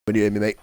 When you hear me, mate.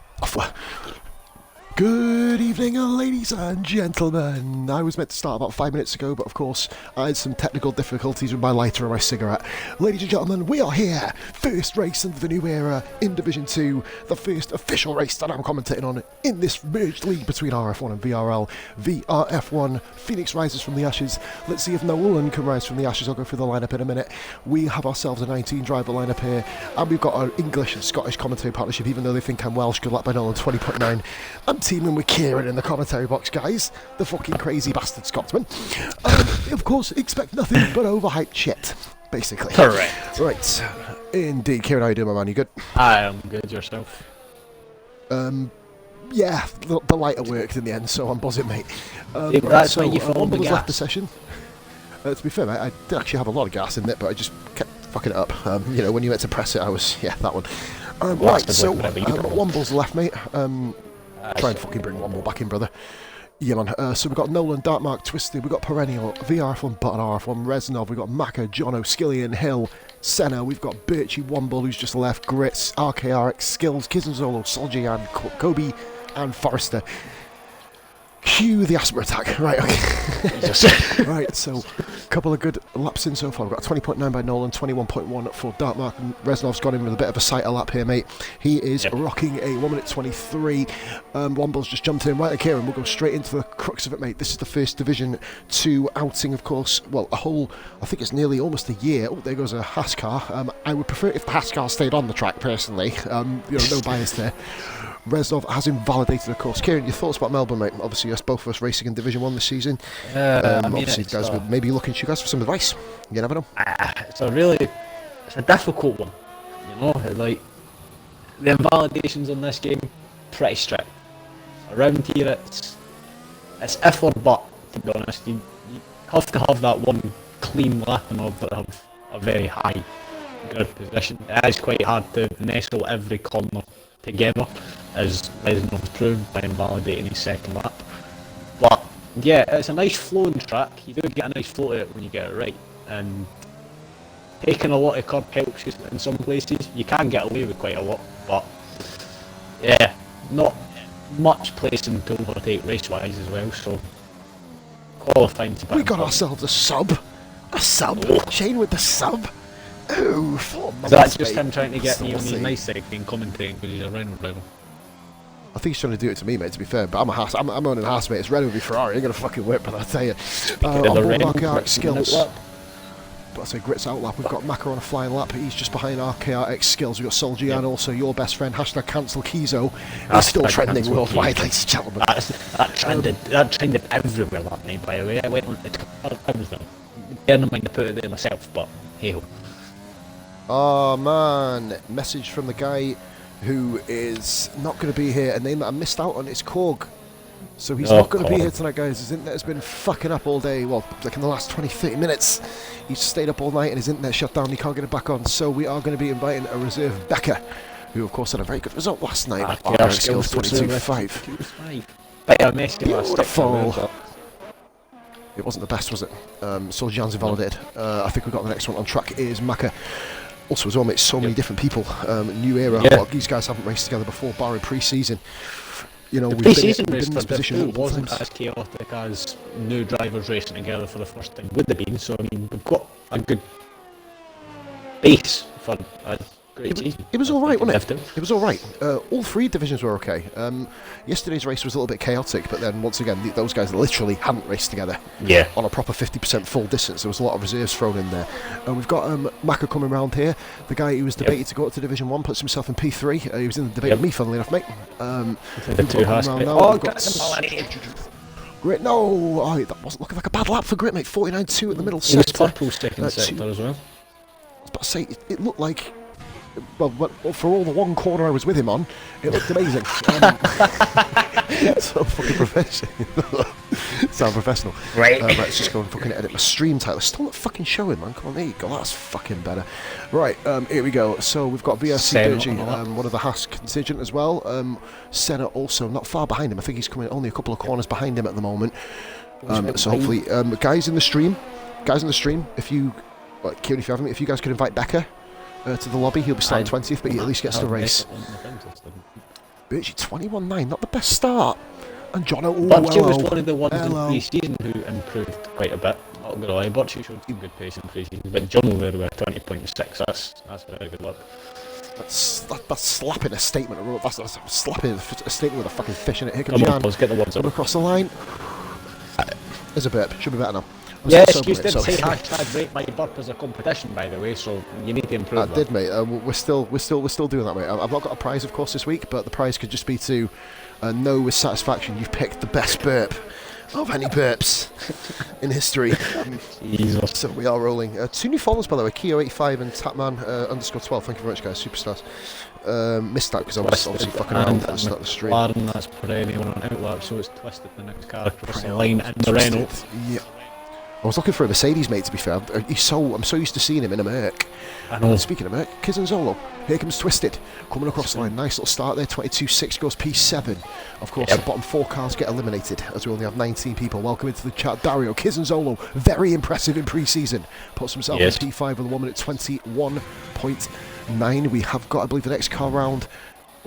Good evening, ladies and gentlemen. I was meant to start about 5 minutes ago, but of course, I had some technical difficulties with my lighter and my cigarette. Ladies and gentlemen, we are here. First race into the new era in Division 2. The first official race that I'm commentating on in this merged league between RF1 and VRL. VRF1, Phoenix rises from the ashes. Let's see if Nolan can rise from the ashes. I'll go through the lineup in a minute. We have ourselves a 19 driver lineup here, and we've got our English and Scottish commentary partnership, even though they think I'm Welsh. Good luck by Nolan, 20.9. I'm teaming with Kieran in the commentary box, guys. The fucking crazy bastard Scotsman. Of course, expect nothing but overhyped shit, basically. Correct. Right. Indeed. Kieran, how you doing, my man? You good? I am good. Yourself? Yeah, the lighter worked in the end, so I'm buzzing, mate. That's why you found the left gas. the session. To be fair, mate, I did actually have a lot of gas in it, but I just kept fucking it up. You know, when you went to press it, I was, yeah, that one. Right, so Womble's left, mate. Try and fucking bring Womble back in, brother. Yeah, man. So we've got Nolan, Darkmark, Twisted, we've got Perennial, VRF1, Button, RF1, Reznov, we've got Maka, Jono, Skillian, Hill, Senna, we've got Birchie, Womble, who's just left, Grits, RKRX, Skills, Kizenzolo, Soljian, Kobe, and Forrester. Cue the asthma attack. Right, okay. Right, so a couple of good laps in so far. We've got 20.9 by Nolan, 21.1 for Darkmark, and Reznov's gone in with a bit of a sighter lap here, mate. He is rocking a 1 minute 23. Womble's just jumped in. Right, okay, and we'll go straight into the crux of it, mate. This is the first Division 2 outing, of course. Well, a whole, I think it's nearly almost a year. Oh, there goes a Haas car. I would prefer it if the Haas car stayed on the track, personally. You know, no bias there. Reznov has invalidated, of course. Kieran, your thoughts about Melbourne, mate? Obviously, us both of us racing in Division 1 this season. Obviously, you guys would maybe looking to you guys for some advice. You never know. It's a difficult one. You know, like, the invalidations in this game, pretty strict. Around here, it's if or but, to be honest. You have to have that one clean lap and of that have a very high grid position. It is quite hard to nestle every corner together, as Reznov's proved by invalidating his second lap. But yeah, it's a nice flowing track. You do get a nice flow to it when you get it right, and taking a lot of curb helps you in some places. You can get away with quite a lot, but yeah, not much placing to overtake race-wise as well, so qualifying to we got ourselves a sub. Shane with the sub. Oh, is that just him trying to get me on his nice side and commentating because he's a Renault driver? I think he's trying to do it to me, mate, to be fair, but I'm a Haas. I'm owning a Haas, mate. It's Renault v Ferrari. Ain't gonna fucking work, but I'll tell you. On board RKRX Skills. But I say Grits out lap. We've got Maka on a flying lap. He's just behind RKRX Skills. We've got Soljian, also your best friend. Hashtag cancel Kizo. He's still trending worldwide, ladies and gentlemen. That trended everywhere that night, by the way. I went on to everything. I don't mind to put it there myself, but hey-ho. Oh man, message from the guy who is not going to be here. A name that I missed out on is Korg. So he's not going to be here tonight, guys. His internet's been fucking up all day. Well, like in the last 20-30 minutes. He's stayed up all night and his internet shut down. He can't get it back on. So we are going to be inviting a reserve Becker, who of course had a very good result last night. RKRX Skills 22.5. Beautiful. It wasn't the best, was it? Soljan's invalidated. I think we've got the next one on track is Maka. Also as well, mate, so many different people. New era. Well, these guys haven't raced together before, barring pre-season. You know, we've been in this position. It wasn't as chaotic as new drivers racing together for the first time would have been. So I mean, we've got a good base for a great season. It was all right, wasn't it? It was all right. All three divisions were okay. Yesterday's race was a little bit chaotic, but then once again, those guys literally hadn't raced together. Yeah. On a proper 50% full distance, there was a lot of reserves thrown in there. We've got Maka coming round here. The guy who was debated to go up to Division 1 puts himself in P3. He was in the debate with me, funnily enough, mate. Grit, no! Oh, that wasn't looking like a bad lap for Grit, mate. 49.2 in the middle sector. He was purple second sector as well. I was about to say, it looked like... Well, for all the one corner I was with him on, it looked amazing. So fucking professional. Sound professional. Right. Let's just go and fucking edit my stream title. It's still not fucking showing, man. Come on, there you go. That's fucking better. Right, here we go. So we've got VRC Birchie, one of the Haas contingent as well. Senna also not far behind him. I think he's coming only a couple of corners behind him at the moment. So hopefully, guys in the stream, if you, Kieran, if you haven't, if you guys could invite Becker to the lobby, he'll be starting 20th, but he at least gets to race. Birchie 21.9, not the best start. And John, Birchie was one of the ones hello. in pre-season who improved quite a bit. Not gonna lie, Birchie showed some good pace in pre-season, but John over there with 20.6, that's very good luck. That's slapping a statement. That's slapping a statement with a fucking fish in it. Here comes Come Jan. on, let's get the ones up. Across the line. There's a burp. Should be better now. Yes, you did say hashtag rate my burp as a competition, by the way, so you need to improve that. I did, mate. We're still doing that, mate. I've not got a prize, of course, this week, but the prize could just be to know with satisfaction you've picked the best burp of any burps in history. Jesus. So we are rolling. 2 new followers, by the way, Keo85 and Tapman _12. Thank you very much, guys. Superstars. Missed that because I was obviously fucking around at the start of the stream. Pardon, that's perennial on an outlap, so it's twisted the next car across the line and the Renault. Yeah. I was looking for a Mercedes, mate, to be fair. I'm so used to seeing him in a Merc. I know. Speaking of Merc, Kizanzolo, here comes Twisted, coming across the line. Nice little start there, 22.6 goes P7. Of course, the bottom 4 cars get eliminated, as we only have 19 people. Welcome into the chat, Dario. Kizanzolo, very impressive in pre-season. Puts himself in P5 with a 1 minute 21.9. We have got, I believe, the next car round.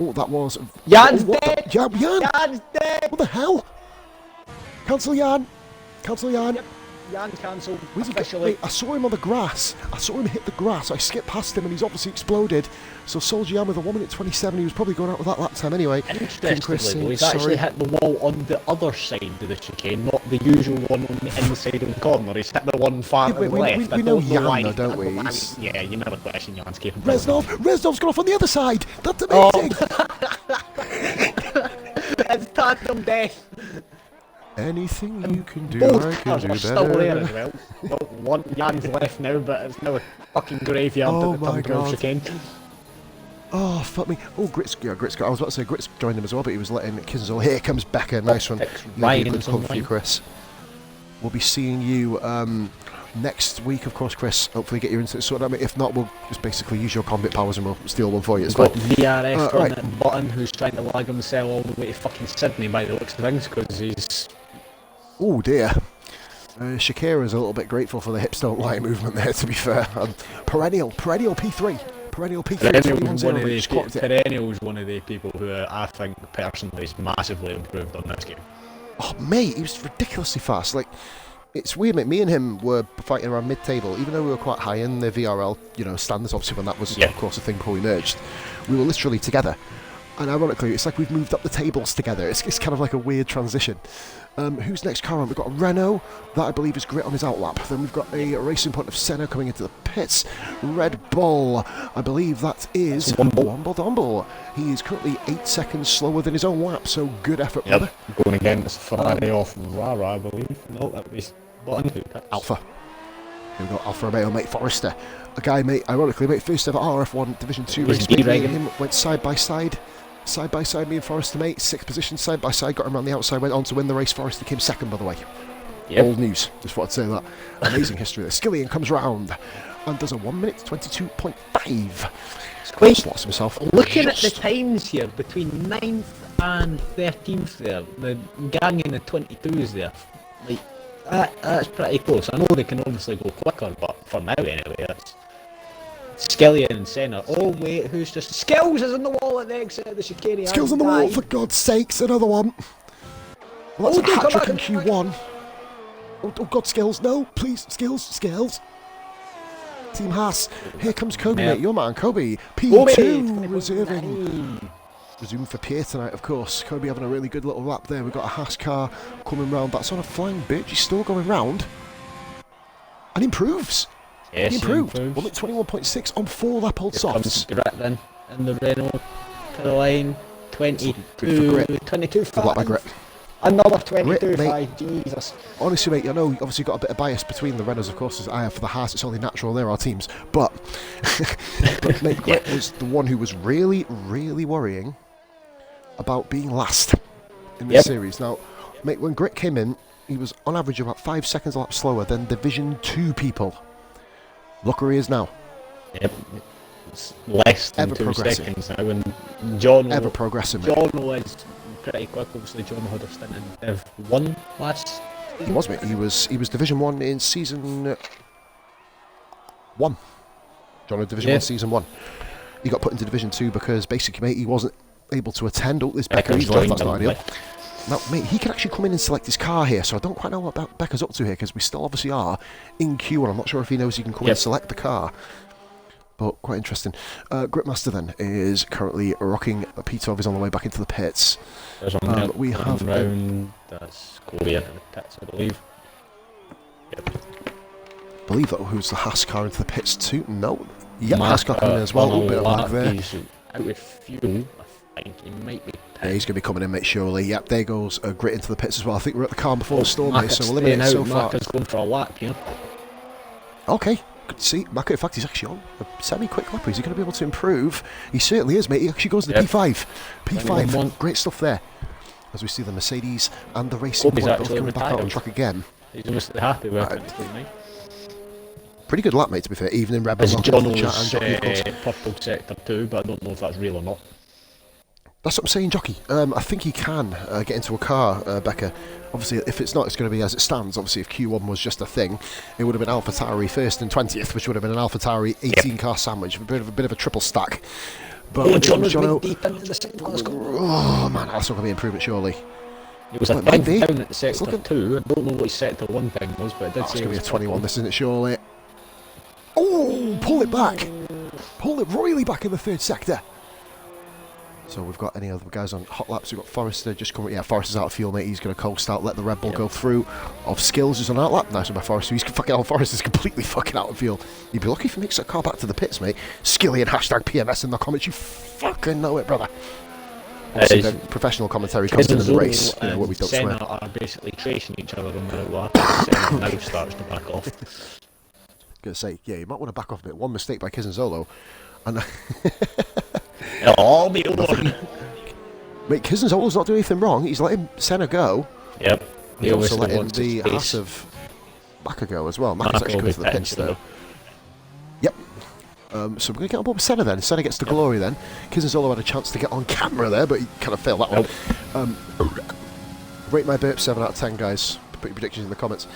Oh, that was... Jan's dead! Jan! Jan's dead! What the hell? Cancel Jan! Cancel Jan! Yep. Jan cancelled officially. Wait, I saw him on the grass. I saw him hit the grass. I skipped past him and he's obviously exploded. So Soldier Jan with a 1 minute 27. He was probably going out with that lap time anyway. Interestingly, he's actually hit the wall on the other side of the chicane, not the usual one on the inside of the corner. He's hit the one far to the left. We know Jan though, don't we? Yeah, you never question Jan's capable. Reznov's gone off on the other side. That's amazing. It's tandem death. Anything you can do, Both I can cars do are better. still there as well. One Jan's left now, but it's now a fucking graveyard at the Tunbridge chicane. Oh, fuck me. Oh, Grits. I was about to say Grits joined him as well, but he was letting Kizzo. Here comes Becca. Nice one. Good pump for you, Chris. We'll be seeing you next week, of course, Chris. Hopefully get your internet sorted out. If not, we'll just basically use your combat powers and we'll steal one for you as well. VRF on that button, who's trying to lag himself all the way to fucking Sydney by the looks of things, because he's... Oh dear. Shakira's a little bit grateful for the hips don't lie movement there, to be fair. Perennial P3. Perennial's one of the people who I think personally is massively improved on this game. Oh mate, he was ridiculously fast. Like, it's weird, mate. Me and him were fighting around mid-table, even though we were quite high in the VRL, standards. Obviously, when that was, of course, a thing before we merged, we were literally together. And ironically, it's like we've moved up the tables together. It's kind of like a weird transition. Who's next car on? We've got a Renault, that I believe is Grit on his outlap. Then we've got a Racing Point of Senna coming into the pits. Red Bull, I believe that is Womble. He is currently 8 seconds slower than his own lap, so good effort, brother. Going against Ferrari off Rara, I believe. No, that was Alpha. Here we go, Alfa Romeo, mate, Forrester. A guy, mate, ironically, mate, first ever RF1 Division 2 race. Me and him went side by side, me and Forrester, mate, 6th position, side by side, got him around the outside, went on to win the race. Forrester came second, by the way. Old news, just thought I'd say that. Amazing history there. Skillian comes round and does a 1 minute 22.5. Slots himself. Looking at the times here, between 9th and 13th there, the gang in the 22s there, like, that's pretty close. I know they can obviously go quicker, but for now anyway, that's Skillian and Senna. Oh wait, who's just... Skills is in the wall at the exit of the chicane. Skills on the wall, for God's sakes, another one. Well, that's a hat-trick in Q1. Oh God, Skills, no, please, Skills. Team Haas, here comes Kobe, mate, your man, Kobe. P2 reserving. Resume for Pierre tonight, of course. Kobe having a really good little lap there. We've got a Haas car coming round. That's on a flying bitch. He's still going round. And improves. Yes, he improved. 21.6 on 4 lap-old softs. Grit then in the Renault to the line. 22 Good luck, my Grit. Another 22.5, Jesus. Honestly, mate, I know you've obviously got a bit of bias between the Renaults, of course, as I have for the Haas. It's only natural, they're our teams. But, mate, Grit was the one who was really, really worrying about being last in this series. Now, mate, when Grit came in, he was on average about 5 seconds a lap slower than Division 2 people. Look where he is now. Yep. It's less than 2 seconds now. And John ever progressing. John was pretty quick. Obviously, John had a stint in Div 1 last season. He was, mate. He was Division 1 in Season 1. John had Division 1 Season 1. He got put into Division 2 because basically, mate, he wasn't able to attend. Oh, there's Becca. He's left. That's not ideal. Now, mate, he can actually come in and select his car here, so I don't quite know what Becca's up to here, because we still obviously are in queue, and I'm not sure if he knows he can come in and select the car. But quite interesting. Gripmaster then is currently rocking. P12 is on the way back into the pits. We have round. That's Corey into the pits, I believe. Yep. I believe that who's the Haas car into the pits too? No. Yep, Haas car coming in as well. A little bit of lag there. He's out with fuel. I think he might be. Yeah, he's going to be coming in, mate, surely. Yep, there goes Grit into the pits as well. I think we're at the calm before the storm, mate, so we're eliminated so far. Marcus going for a lap, you know. Okay, good to see. Maka, in fact, he's actually on a semi-quick lap. Is he going to be able to improve? He certainly is, mate. He actually goes to the P5. P5, great stuff there. As we see the Mercedes and the Racing Point both coming back out on track again. He's almost happy with it. Pretty good lap, mate, to be fair, even in Red Bull. John's purple sector too, but I don't know if that's real or not. That's what I'm saying, Jockey. I think he can get into a car, Becca. Obviously, if it's not, it's going to be as it stands. Obviously, if Q1 was just a thing, it would have been AlphaTauri 1st and 20th, which would have been an AlphaTauri 18-car sandwich, a bit of a triple stack. But Jono, deep into the second one. Oh, man, that's not going to be improvement, surely. It was a thing down at the sector 2. I don't know what his sector 1 thing was, but it did say it's going to be a 21, this isn't it, surely? Oh, pull it back. Pull it royally back in the 3rd sector. So we've got any other guys on hot laps. We've got Forrester just coming. Yeah, Forrester's out of fuel, mate. He's going to coast out, let the Red Bull go through. Of Skills is on out lap. Nice one by Forrester. He's fucking out. Forrester's completely fucking out of fuel. You'd be lucky if he makes that car back to the pits, mate. Skilly and hashtag PMS in the comments. You fucking know it, brother. Obviously, the professional commentary comes in the race. You know, what we don't swear. Senna are basically tracing each other on the lap. Senna now starts to back off. Gonna say, yeah, you might want to back off a bit. One mistake by Kizenzolo, and it'll all be over. Mate, Kizenzolo's not doing anything wrong. He's letting Senna go. Yep. He's also letting the Haas of Maka go as well. Maka's actually going to the pits though. Yep. So we're going to get on board with Senna then. Senna gets the glory then. Kizenzolo had a chance to get on camera there, but he kind of failed that one. Rate my burp 7 out of 10, guys. Put your predictions in the comments.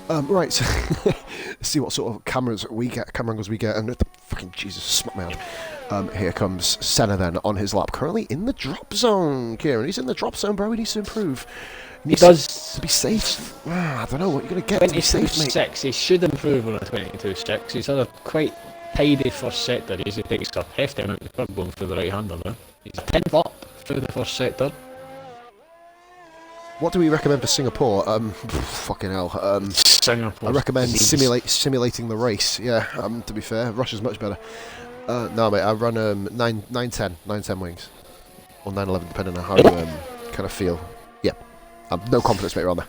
Right, so let's see what sort of camera angles we get. And fucking Jesus, smack my hand. Here comes Senna then on his lap, currently in the drop zone. Kieran, he's in the drop zone, bro. He needs to improve. He does to be safe. I don't know what you're going to get to be safe, mate. 22.6. He should improve on a 22.6. He's had a quite tidy first sector. He takes a hefty amount of curb going through the right hander now. He's 10th up through the first sector. What do we recommend for Singapore? Fucking hell. Singapore. I recommend simulating the race. Yeah. To be fair, Russia's much better. No, mate. I run 910 wings, or 911, depending on how you kind of feel. Yeah. No confidence, mate. Around there.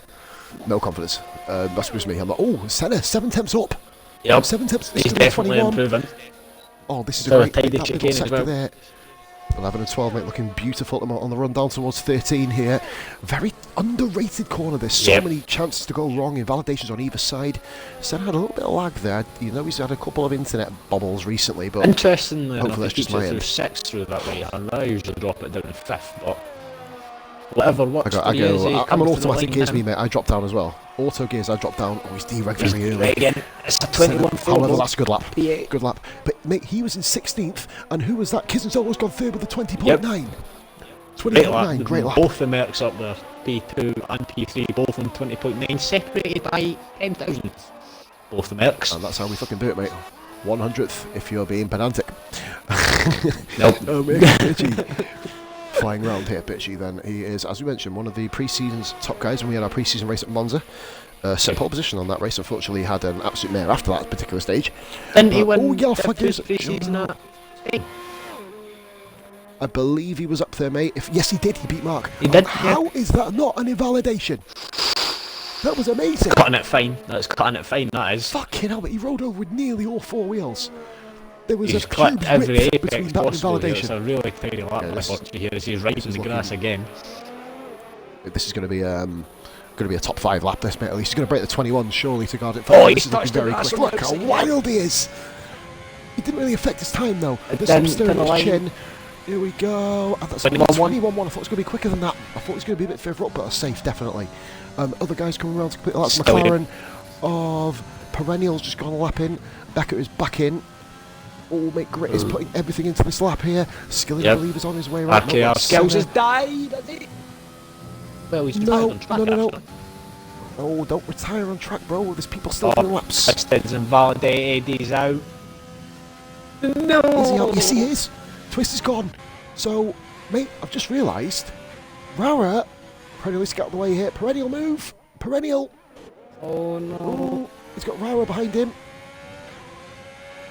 No confidence. That's just me. I'm like, oh, Senna, 7 temps up. Yep. 7 temps. He's definitely improving. Oh, this is a great that little sector there. 11 and 12, mate, looking beautiful on the run down towards 13 here. Very underrated corner. There's so many chances to go wrong, invalidations on either side. Senna had a little bit of lag there. You know, he's had a couple of internet bobbles recently, but interestingly hopefully that's just my end. 6 through that right hand. I usually drop it down to 5th, but whatever works. I'm on automatic gears, me, mate. I drop down as well. Auto gears, I drop down. Oh, he's dereg very early. Again. It's a 21. However, that's a good lap. Good lap. But mate, he was in 16th, and who was that? Kizenzolo's gone third with a 20.9. Yep. 20.9, great lap. Both the Mercs up there, P2 and P3, both on 20.9, separated by 10 thousandths. Both the Mercs. And that's how we fucking do it, mate. 100th if you're being pedantic. Nope. Oh, mate, bitchy. Flying around here, bitchy, then. He is, as we mentioned, one of the pre-season's top guys when we had our pre-season race at Monza. Set pole position on that race. Unfortunately, he had an absolute mare after that particular stage. Didn't he win pre-season at Spain? I believe he was up there, mate. Yes, he did. He beat Mark. He did. How is that not an invalidation? That was amazing. Cutting it fine. That's cutting it fine, that is. Fucking hell, but he rode over with nearly all 4 wheels. There was he's a cubed every width between that and invalidation. It's a really tidy lap here as he's right in the grass again. This is going to be a top 5 lap, this, mate. At least he's going to break the 21, surely, to guard it. Oh, he's touched very quick. Look how wild he is. It didn't really affect his time, though. There's some steering on his chin. Here we go. That's 21-1. I thought it was going to be quicker than that. I thought it was going to be a bit further up, but safe, definitely. Other guys coming around to complete the laps. McLaren of Perennial's just gone a lap in. Beckett is back in. Oh, mate, Grit is putting everything into this lap here. Skilling, I believe, is on his way right now. RKR Skills has died, has he? Well, he's retired on track, no. Oh, don't retire on track, bro. There's people still doing laps. Twisted's invalidated, he's out. No! Is he out? Yes, he is. Twist is gone. So, mate, I've just realised. Rara, Perennial, get out of the way here. Perennial, move. Perennial. Oh, no. Oh, he's got Rara behind him.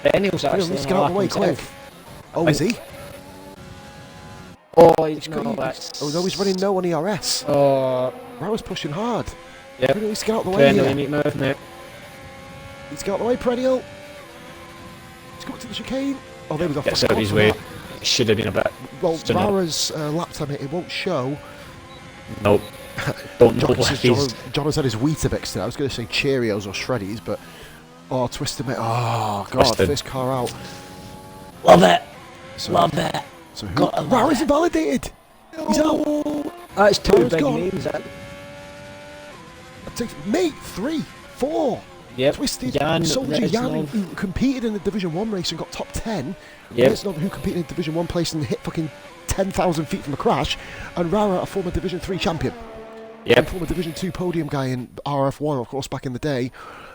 Perennial's Perennial actually needs to get out of the way, quick. Oh, is he? Oh, he's got not. Oh, no, he's running no on ERS. Rara's pushing hard. Yeah. Perennial needs to get out of the way Perennial, here. you need to move, mate. He's got out of the way, Perennial. He's got to the chicane. Oh, there we go. Gets out of his way. It should have been a bit. Well, Rara's lap time, it won't show. Nope. Don't know what John has had his Weetabix today. I was going to say Cheerios or Shreddies, but... Oh, Twisted, mate. Oh, God. Twisted. First car out. Love it. So, Love it. So who? Rara's invalidated. He's out. That's two Rara's big gone. names. Mate, 3, 4. Yep. Twisted. Jan, Soldier Jan, who competed in the Division 1 race and got top 10. Yep. Reznov, who competed in Division 1 place and hit fucking 10,000 feet from a crash. And Rara, a former Division 3 champion. Yep. And former Division 2 podium guy in RF1, of course, back in the day.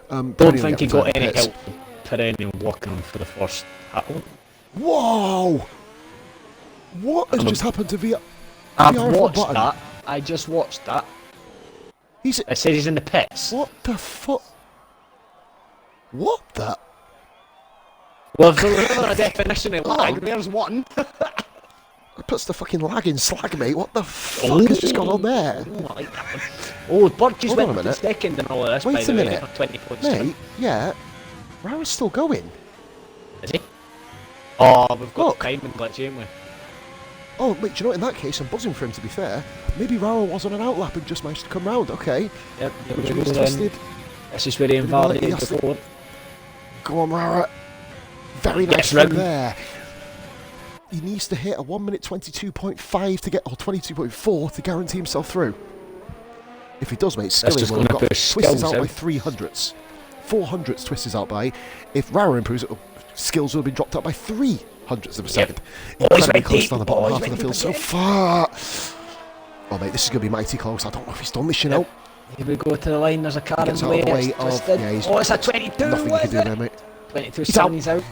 Don't think he got any help Perennial blocking for the first happening. Whoa! What has just happened to VR? I've watched that. I just watched that. It said he's in the pits. What the fuck? What the? Well, if there was a definition of lag, there's one. It puts the fucking lag in slag, mate. What the fuck has just gone on there? Oh, I like that one. Oh, Burgess Hold on went a minute. second and all of this, Wait by a the minute. way, for 20 points. Mate, yeah. Rara's still going. Is he? Oh, we've got timing glitch, ain't we? Oh, wait, do you know what? In that case, I'm buzzing for him, to be fair. Maybe Rara was on an outlap and just managed to come round. Okay. Yep. Which means Twisted. This is where he invalidated before. Go on, Rara. Very nice from there. He needs to hit a 1 minute 22.5 to get, or 22.4 to guarantee himself through. If he does, mate, Skilling will have got Twist's out by 300ths. 400ths Twist is out by. If Rara improves, Skills will have been dropped out by 300ths of a second. Incredibly close down the bottom half of the field so far. Oh, mate, this is going to be mighty close. I don't know if he's done this, you know. Here we go to the line, there's a car in the way. It's a 22. Nothing you can do there, mate. 22 he's out.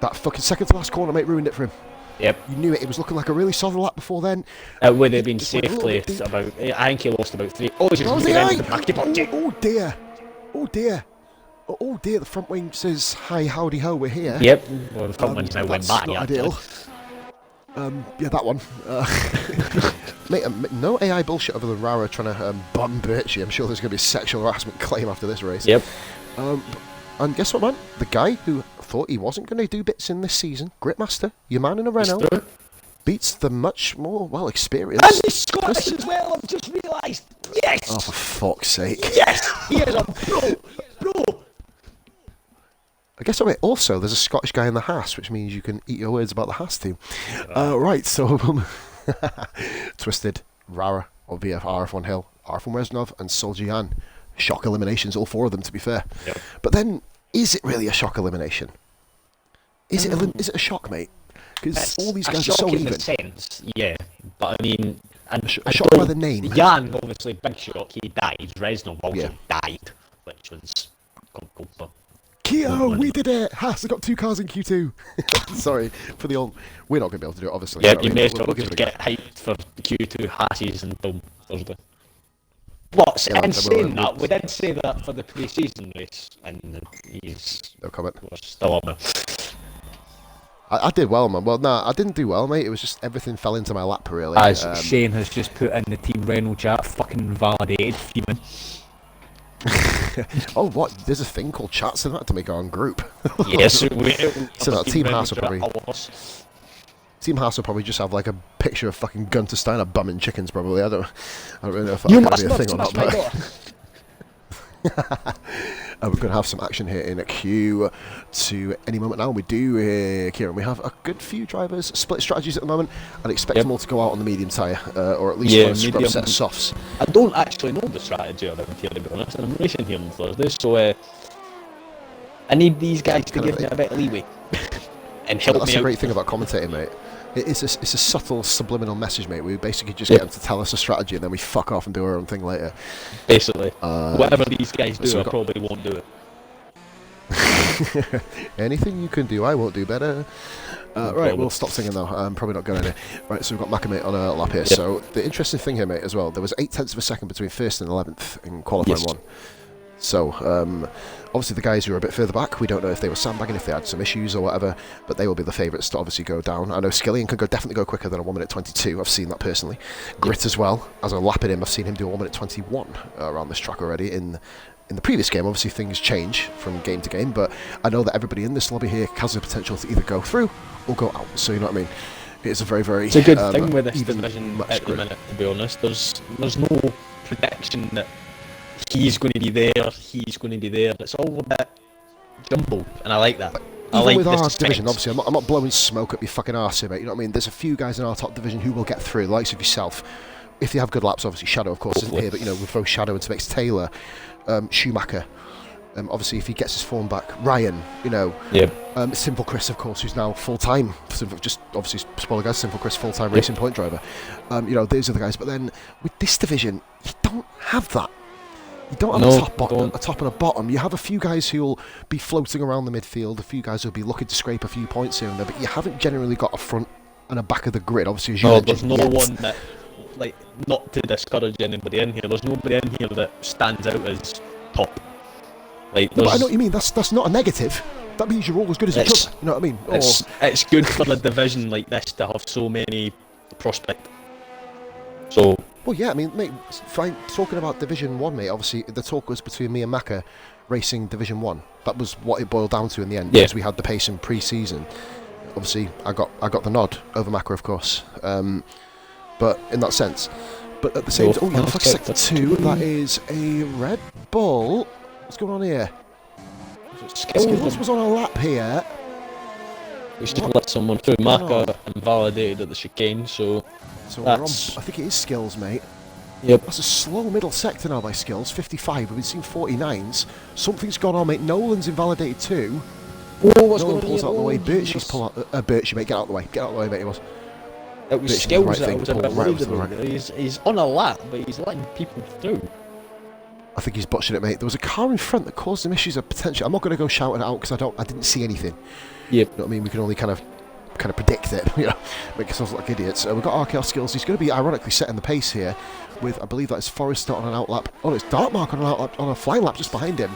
That fucking second to last corner, mate, ruined it for him. Yep. You knew it. It was looking like a really solid lap before then. It would have been safely about... I think he lost about 3. Oh, he's just getting the back of the Oh, dear. Oh, dear. Oh, dear. The front wing says, hi, howdy ho, we're here. Yep. Well, the front wing's now went back. Not ideal. Yeah, that one. Mate, no AI bullshit other than Rara trying to bum Birchie. I'm sure there's going to be a sexual harassment claim after this race. Yep. And guess what, man? The guy who thought he wasn't going to do bits in this season, Gritmaster, your man in a Renault, beats the much more well-experienced... And he's Scottish as well, I've just realised! Yes! Oh, for fuck's sake. Yes! He is a pro! I guess what, mate, also, there's a Scottish guy in the Haas, which means you can eat your words about the Haas team. Right, so... Twisted, Rara, or VF, RF1 Hill, RF1 Reznov, and Soljian. Shock eliminations, all 4 of them, to be fair. Yep. But then, is it really a shock elimination? Is it a shock, mate? Because all these guys are so even. In the sense, yeah. But I mean... A shock by the name. Jan, obviously, big shock, he died. Reznov also died, which was... Keo, we did it! Haas, I got 2 cars in Q2. Sorry for the old... We're not going to be able to do it, obviously. Yeah, you may as well just get hyped for Q2 Haas's until Thursday. What? And saying that, we did say that for the pre-season race, and he's... No comment. Was still on there. I did well, man. Well, nah, I didn't do well, mate. It was just everything fell into my lap, really. As Shane has just put in the Team Renault chat, fucking validated, fuming. Oh, what? There's a thing called chats in that to make our own group. Yes, so that Team Haas will probably... Team Haas will probably just have like a picture of fucking Gunter Steiner bumming chickens, probably. I don't really know if that's going to be a thing or not, but... We're going to have some action here in a Q2 any moment now. We do, Kieran, we have a good few drivers, split strategies at the moment. I'd expect them all to go out on the medium tyre, or at least on a scrub set of softs. I don't actually know the strategy around here, to be honest, and I'm racing here on Thursday, so I need these guys to give me a bit of leeway. and help That's me the out. great thing about commentating, mate. It's a subtle subliminal message, mate. We basically just get them to tell us a strategy and then we fuck off and do our own thing later. Basically, whatever these guys do, so I probably won't do it. Anything you can do, I won't do better. Right, we'll stop singing though. I'm probably not going to. Right, so we've got Maka, mate, on a lap here. Yep. So the interesting thing here, mate, as well, there was 0.8 of a second between first and 11th in qualifying one. So, obviously the guys who are a bit further back, we don't know if they were sandbagging, if they had some issues or whatever, but they will be the favourites to obviously go down. I know Skillian can definitely go quicker than a 1 minute 22, I've seen that personally. Grit as well, as a lap at him, I've seen him do a 1 minute 21 around this track already in the previous game. Obviously things change from game to game, but I know that everybody in this lobby here has the potential to either go through or go out, so you know what I mean? It's a very, very... It's a good thing with this division at the minute, to be honest. There's no prediction that he's going to be there, he's going to be there. It's all a bit jumbled, and I like that. Even like with our suspense. division, obviously, I'm not blowing smoke up your fucking arse here, mate. You know what I mean? There's a few guys in our top division who will get through, the likes of yourself. If they have good laps, obviously Shadow, of course, isn't here, but, you know, we'll throw Shadow into mix Taylor, Schumacher. Obviously, if he gets his form back, Ryan, you know. Simple Chris, of course, who's now full-time. Just, obviously, spoiler guys, Simple Chris, full-time racing point driver. You know, those are the guys. But then, with this division, you don't have that. You don't have a top and a bottom. You have a few guys who'll be floating around the midfield, a few guys who'll be looking to scrape a few points here and there, but you haven't generally got a front and a back of the grid, obviously, as you mentioned. There's no one that, like, not to discourage anybody in here, there's nobody in here that stands out as top. Like, but I know what you mean, that's not a negative. That means you're all as good as each other, you know what I mean? It's good for a division like this to have so many prospects. So... Well, yeah, I mean, mate, fine, talking about Division 1, mate, obviously the talk was between me and Maka racing Division 1. That was what it boiled down to in the end, because we had the pace in pre-season. Obviously, I got the nod over Maka, of course, but in that sense. But at the same time, looks like Sector 2, that is a Red Bull. What's going on here? Skills was on a lap here. We still let someone through. Maka invalidated at the chicane, so we're on, I think it is Skills, mate. Yep. That's a slow middle sector now by Skills, 55. We've been seeing 49s. Something's gone on, mate. Nolan's invalidated too. What's Nolan going pulls on out of the way. Birchie's pull out. Birchie, mate, get out of the way. Get out of the way, mate. He was. It was Skills that was a bit worried about. He's on a lap, but he's letting people through. I think he's botching it, mate. There was a car in front that caused some issues of potential. I'm not going to go shouting it out because I didn't see anything. Yep. You know what I mean? We can only kind of predict it, you know, make ourselves look like idiots. We've got RKR Skills. He's going to be ironically setting the pace here with, I believe that is Forrester on an outlap. Oh, it's Darkmark on an outlap, on a flying lap just behind him.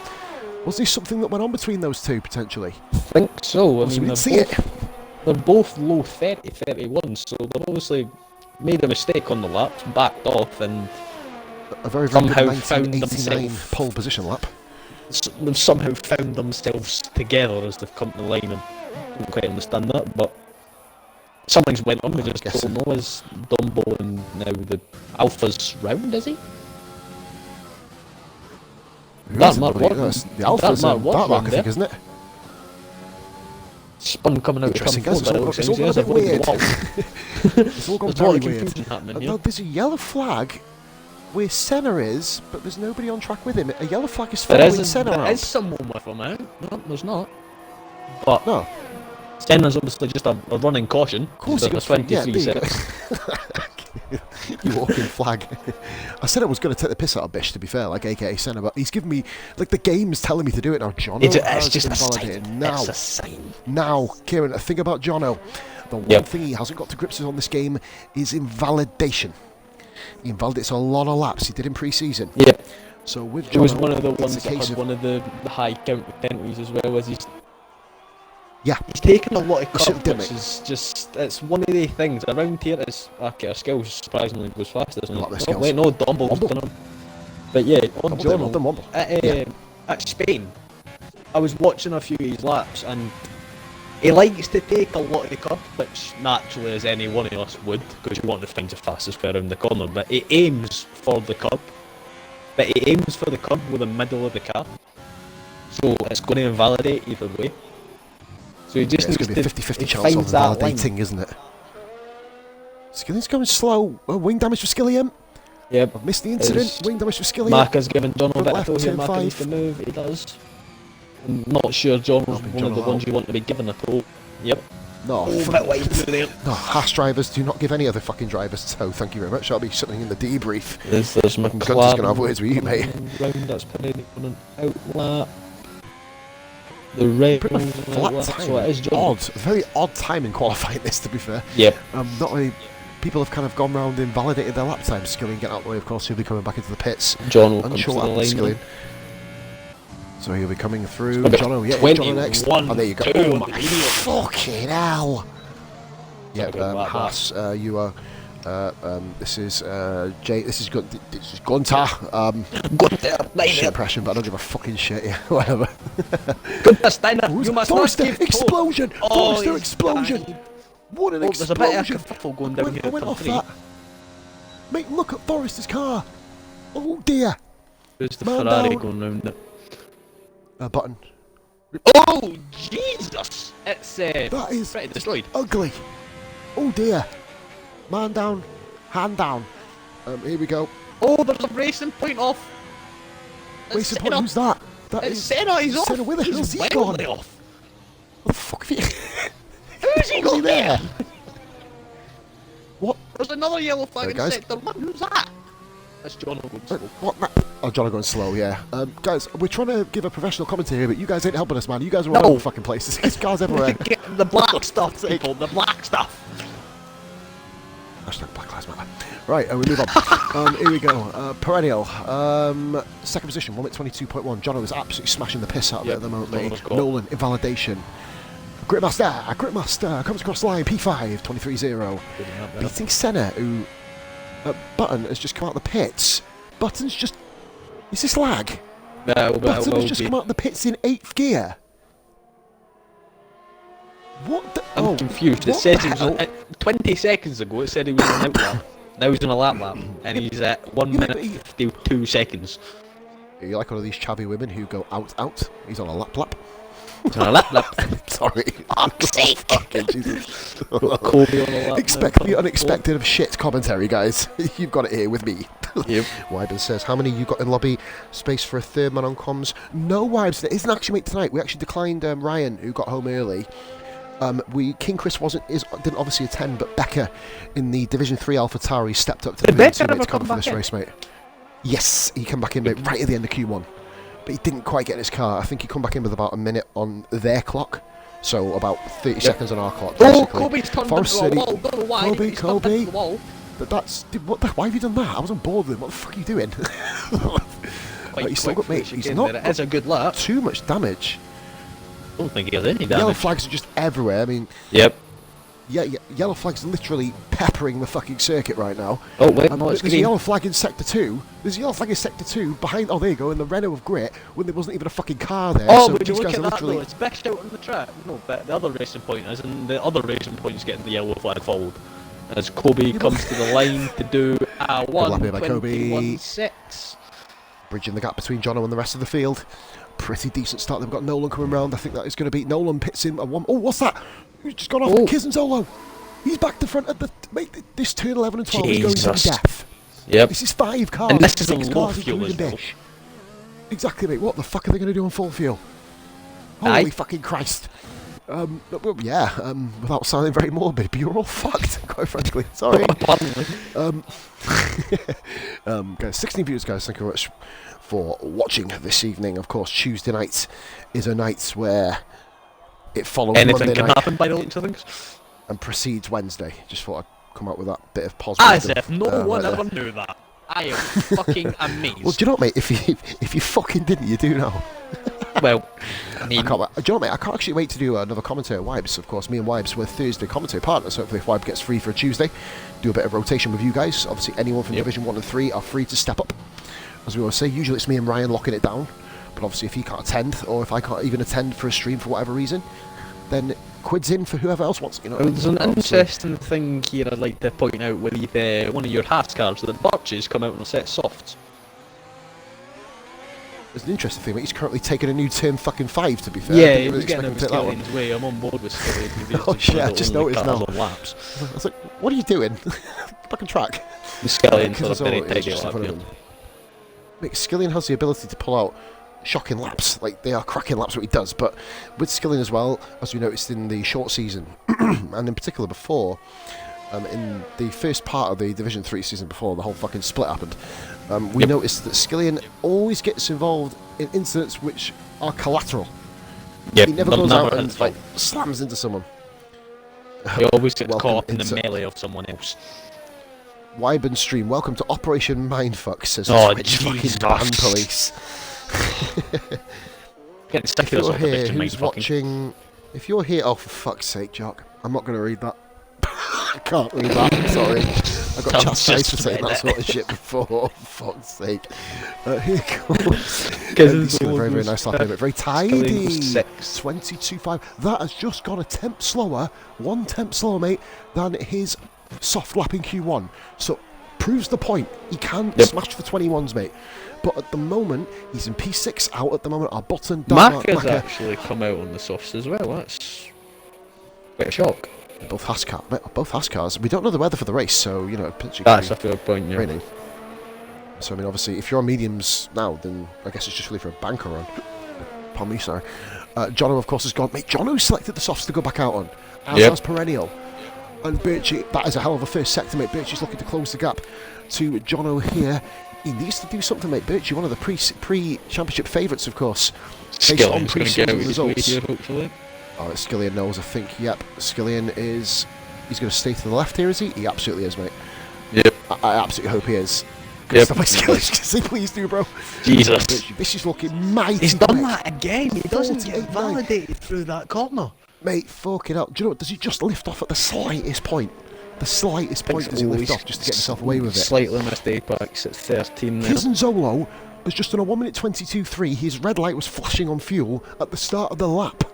Was there something that went on between those two, potentially? I think so. I mean, we didn't see it. They're both low 30, 31, so they've obviously made a mistake on the laps, backed off, and a very somehow good found 1989 themselves pole position lap. They've somehow found themselves together as they've come to the line, and I don't quite understand that, but something's went on. We just don't know. Is Dumbo and now the Alpha's round? Is he? The Alpha's Darkmark, I think, isn't it? Spun coming out. Interesting, guys. It's all got a bit weird. It's all gone very weird. There's a yellow flag where Senna is, but there's nobody on track with him. A yellow flag is following Senna around. There is someone with him out. No, there's not. But no. Senna's obviously just a running caution. Of course, he got 23 seconds. You walking flag. I said I was going to take the piss out of Bish, to be fair, like aka Senna, but he's giving me, like, the game's telling me to do it now. Jono it's just a sign. Now, it's a sign. Now, Kieran, a thing about Jono. The one thing he hasn't got to grips with on this game is invalidation. He invalidates a lot of laps. He did in pre-season. Yep. So with Jono, he was one of the ones that had one of the high count penalties as well as he's taken a lot of cut, which is just, it's one of the things around here. Is RKR Skills surprisingly goes fast, doesn't it? Oh, wait, no, Dumble's done him. But yeah, on Jono, at Spain, I was watching a few of his laps, and he likes to take a lot of the curb, which naturally as any one of us would, because you want to find the fastest way around the corner, but he aims for the curb. But he aims for the curb with the middle of the car, so it's going to invalidate either way. So he just it's going to be a 50-50 chance of invalidating, isn't it? Skillian's going slow. Wing damage for Skillian. Yep. I've missed the incident. Wing damage for Skillian. Maka's given John a bit of toll here. Maka needs to move. He does. I'm not sure John's one of the ones you want to be given a toll. Yep. No, Oh, bit wide through there. no, Haas drivers do not give any other fucking drivers so thank you very much. That'll be something in the debrief. There's Gunter's gonna have words with you, mate. Round, that's Pirelli on an outlap. The red Pretty much flat outlap, time. so it is Odd, very odd time in qualifying this, to be fair. Yep. Not only people have kind of gone round and validated their lap time. Skilling get out of the way, of course. He'll be coming back into the pits. John will come Unsure to what the happened to line. Skilling. So he'll be coming through. Okay. Jono, yeah, 21, Jono next. Oh, there you go. 2 Oh on my the medium. fucking hell! Yep, Sorry about Haas, you are. This is Jay. This is Gunter. Shit impression, but I don't give a fucking shit. Yeah, whatever. Gunter Steiner, you must not Forrester give explosion! Oh, Forrester he's explosion! dying. What an There's a bit of explosion! kerfuffle going down here I at went turn off 3. that. Mate, look at Forrester's car. Oh dear. There's the Man Ferrari down. going round it. Button. Oh, Jesus! It's That is pretty destroyed. ugly. Oh dear. Man down. Hand down. Here we go. Oh, there's a racing point off. Racing point. Who's that? That It's is Senna, he's off. Senna. Where the hell's he wildly gone? off. What the fuck have you? Who's he Was got there? What? There's another yellow flag There, in guys. sector 1. Who's that? That's John O'Good. What? Oh, John, I'm going slow. Yeah. Guys, we're trying to give a professional commentary here, but you guys ain't helping us, man. You guys are all No. over the fucking places. There's cars everywhere. Get the black stuff, people. The black stuff. Hashtag Black Lives Matter. Right, we move on. Here we go. Perennial. Second position, 1 minute 22.1. Jono is absolutely smashing the piss out of it at the moment, mate. Jono's got- Nolan, invalidation. Gritmaster comes across the line, P5, 23-0. Beating Senna, who... Button has just come out of the pits. Button's just... Is this lag? Button has just come out of the pits in 8th gear. What the... I'm confused. It what says the he was hell? 20 seconds ago. It said he was on an outlap. Now he's on a lap, and he's at 1 Yeah, minute but he- 52 seconds. Are you like one of these chavvy women who go out? He's on a lap. He's on a lap. Sorry. Fuck's sake. Fucking Jesus. Kobe on a lap. Expect the unexpected of shit commentary, guys. You've got it here with me. Yep. Wyben says, how many you got in lobby? Space for a third man on comms? No, Wybes. It isn't actually mate tonight. We actually declined Ryan, who got home early. King Chris didn't obviously attend, but Becca in the Division 3 AlphaTauri stepped up to the Did Becca teammate ever to cover come for this back in? race, mate. Yes, he came back in, mate, right at the end of Q1. But he didn't quite get in his car. I think he come back in with about a minute on their clock. So about 30 seconds on our clock, Oh, basically. Kobe's turned Forest into a City- wall. Don't know why. Kobe, he's turned Kobe. into the wall. But that's... why have you done that? I was on board with him. What the fuck are you doing? Quite he's still quick got, mate, finish he's again not there. It is a good lap. too much damage. I don't think he has any Yellow damage. flags are just everywhere. I mean, Yep. yeah, yellow flags literally peppering the fucking circuit right now. Oh, wait, no, it's There's a green. yellow flag in Sector 2. There's a yellow flag in Sector 2 behind... Oh, there you go, in the Renault of Grit, when there wasn't even a fucking car there. Oh, so but you these look guys at are that literally... though, it's best out on the track. No, but the other racing point is, and the other racing point is getting the yellow flag followed. As Kobe comes to the line to do a lap here by Kobe. 1:21.6. Bridging the gap between Jono and the rest of the field. Pretty decent start. They've got Nolan coming round. I think that is going to be... Nolan pits in at one... Oh, what's that? Who's just gone off? Oh. Kizenzolo. He's back to front at the... Mate, this turn 11 and 12 is going to Jesus. be death. Yep. This is 5 cars. And this is 6 on low cars fuel including as well. Bish. Exactly, mate. What the fuck are they going to do on full fuel? Aye. Holy fucking Christ. Well, yeah, without sounding very morbid, but you're all fucked, quite frankly. Sorry. Guys, 16 viewers, guys. Thank you very much for watching this evening. Of course, Tuesday night is a night where it follows Anything Monday can night happen by the looks of things. and precedes Wednesday. Just thought I'd come out with that bit of positive. As if no one right there. ever knew that. I am fucking amazed. Well, do you know what, mate? If you fucking didn't, you do now. Well, I mean, Do you know what, mate? I can't actually wait to do another commentary at Wibes. Of course, me and Wibes were Thursday commentary partners. Hopefully, if Wibe gets free for a Tuesday, do a bit of rotation with you guys. Obviously, anyone from Yep. Division 1 and 3 are free to step up. As we always say, usually it's me and Ryan locking it down. But obviously, if he can't attend, or if I can't even attend for a stream for whatever reason, then quid's in for whoever else wants. You know. there's an Obviously- interesting thing here I'd like to point out with one of your Haas cars. The Birches come out on a set of softs. There's an interesting thing, mate. He's currently taking a new turn fucking 5, to be fair. I Yeah, didn't he really was getting expect out him of to take that one. Skillion's way. I'm on board with Skillion. Oh, shit, I just noticed now. On laps. I was like, what are you doing? Back on track. The Skillion Because got a very it's tidy just in lap front of here. him. Mate, Skillion has the ability to pull out shocking laps. Like, they are cracking laps what he does. But with Skilling as well, as we noticed in the short season, and in particular before, in the first part of the Division 3 season before the whole fucking split happened, we noticed that Skillian always gets involved in incidents which are collateral. Yep. He never goes out and like slams into someone. He always gets caught up in the melee of someone else. Wyburn Stream, welcome to Operation Mindfuck, says Twitch fucking ban police. If you're here, who's watching? If you're here, oh for fuck's sake, Jock, I'm not going to read that. I can't read that, sorry. I got chastised for saying that sort of shit before, for fuck's sake. Here goes. Very, very nice lap, but very tidy. 22.5. That has just gone a tenth slower, 1 tenth slower, mate, than his soft lap in Q1. So, proves the point. He can smash the 21s, mate. But at the moment, he's in P6 out at the moment. Our Button, Macca's actually come out on the softs as well. That's quite a shock. Both Haskars. We don't know the weather for the race, so, you know, that's a fair point, yeah. Raining. So, I mean, obviously, if you're on mediums now, then I guess it's just really for a banker run. Pardon me, sorry. Jono, of course, has gone. Mate, Jono selected the softs to go back out on, as has Perennial. And Birchie, that is a hell of a first sector, mate. Birchie's looking to close the gap to Jono here. He needs to do something, mate. Birchie, one of the pre-championship favourites, of course. Based on pre-season results. Here, hopefully. Oh, Skillian knows, I think. Yep, Skillian is... He's going to stay to the left here, is he? He absolutely is, mate. Yep. I absolutely hope he is. Yep. Stop my Skillian. Say, please do, bro. Jesus. This is looking mighty. He's done quick. that again. He doesn't get validated through that corner. Mate, fucking hell. Do you know what? Does he just lift off at the slightest point? The slightest point does he lift off just to get himself away with it? Slightly missed apex at 13 there. Kizenzolo has just done a 1 minute 22.3. His red light was flashing on fuel at the start of the lap.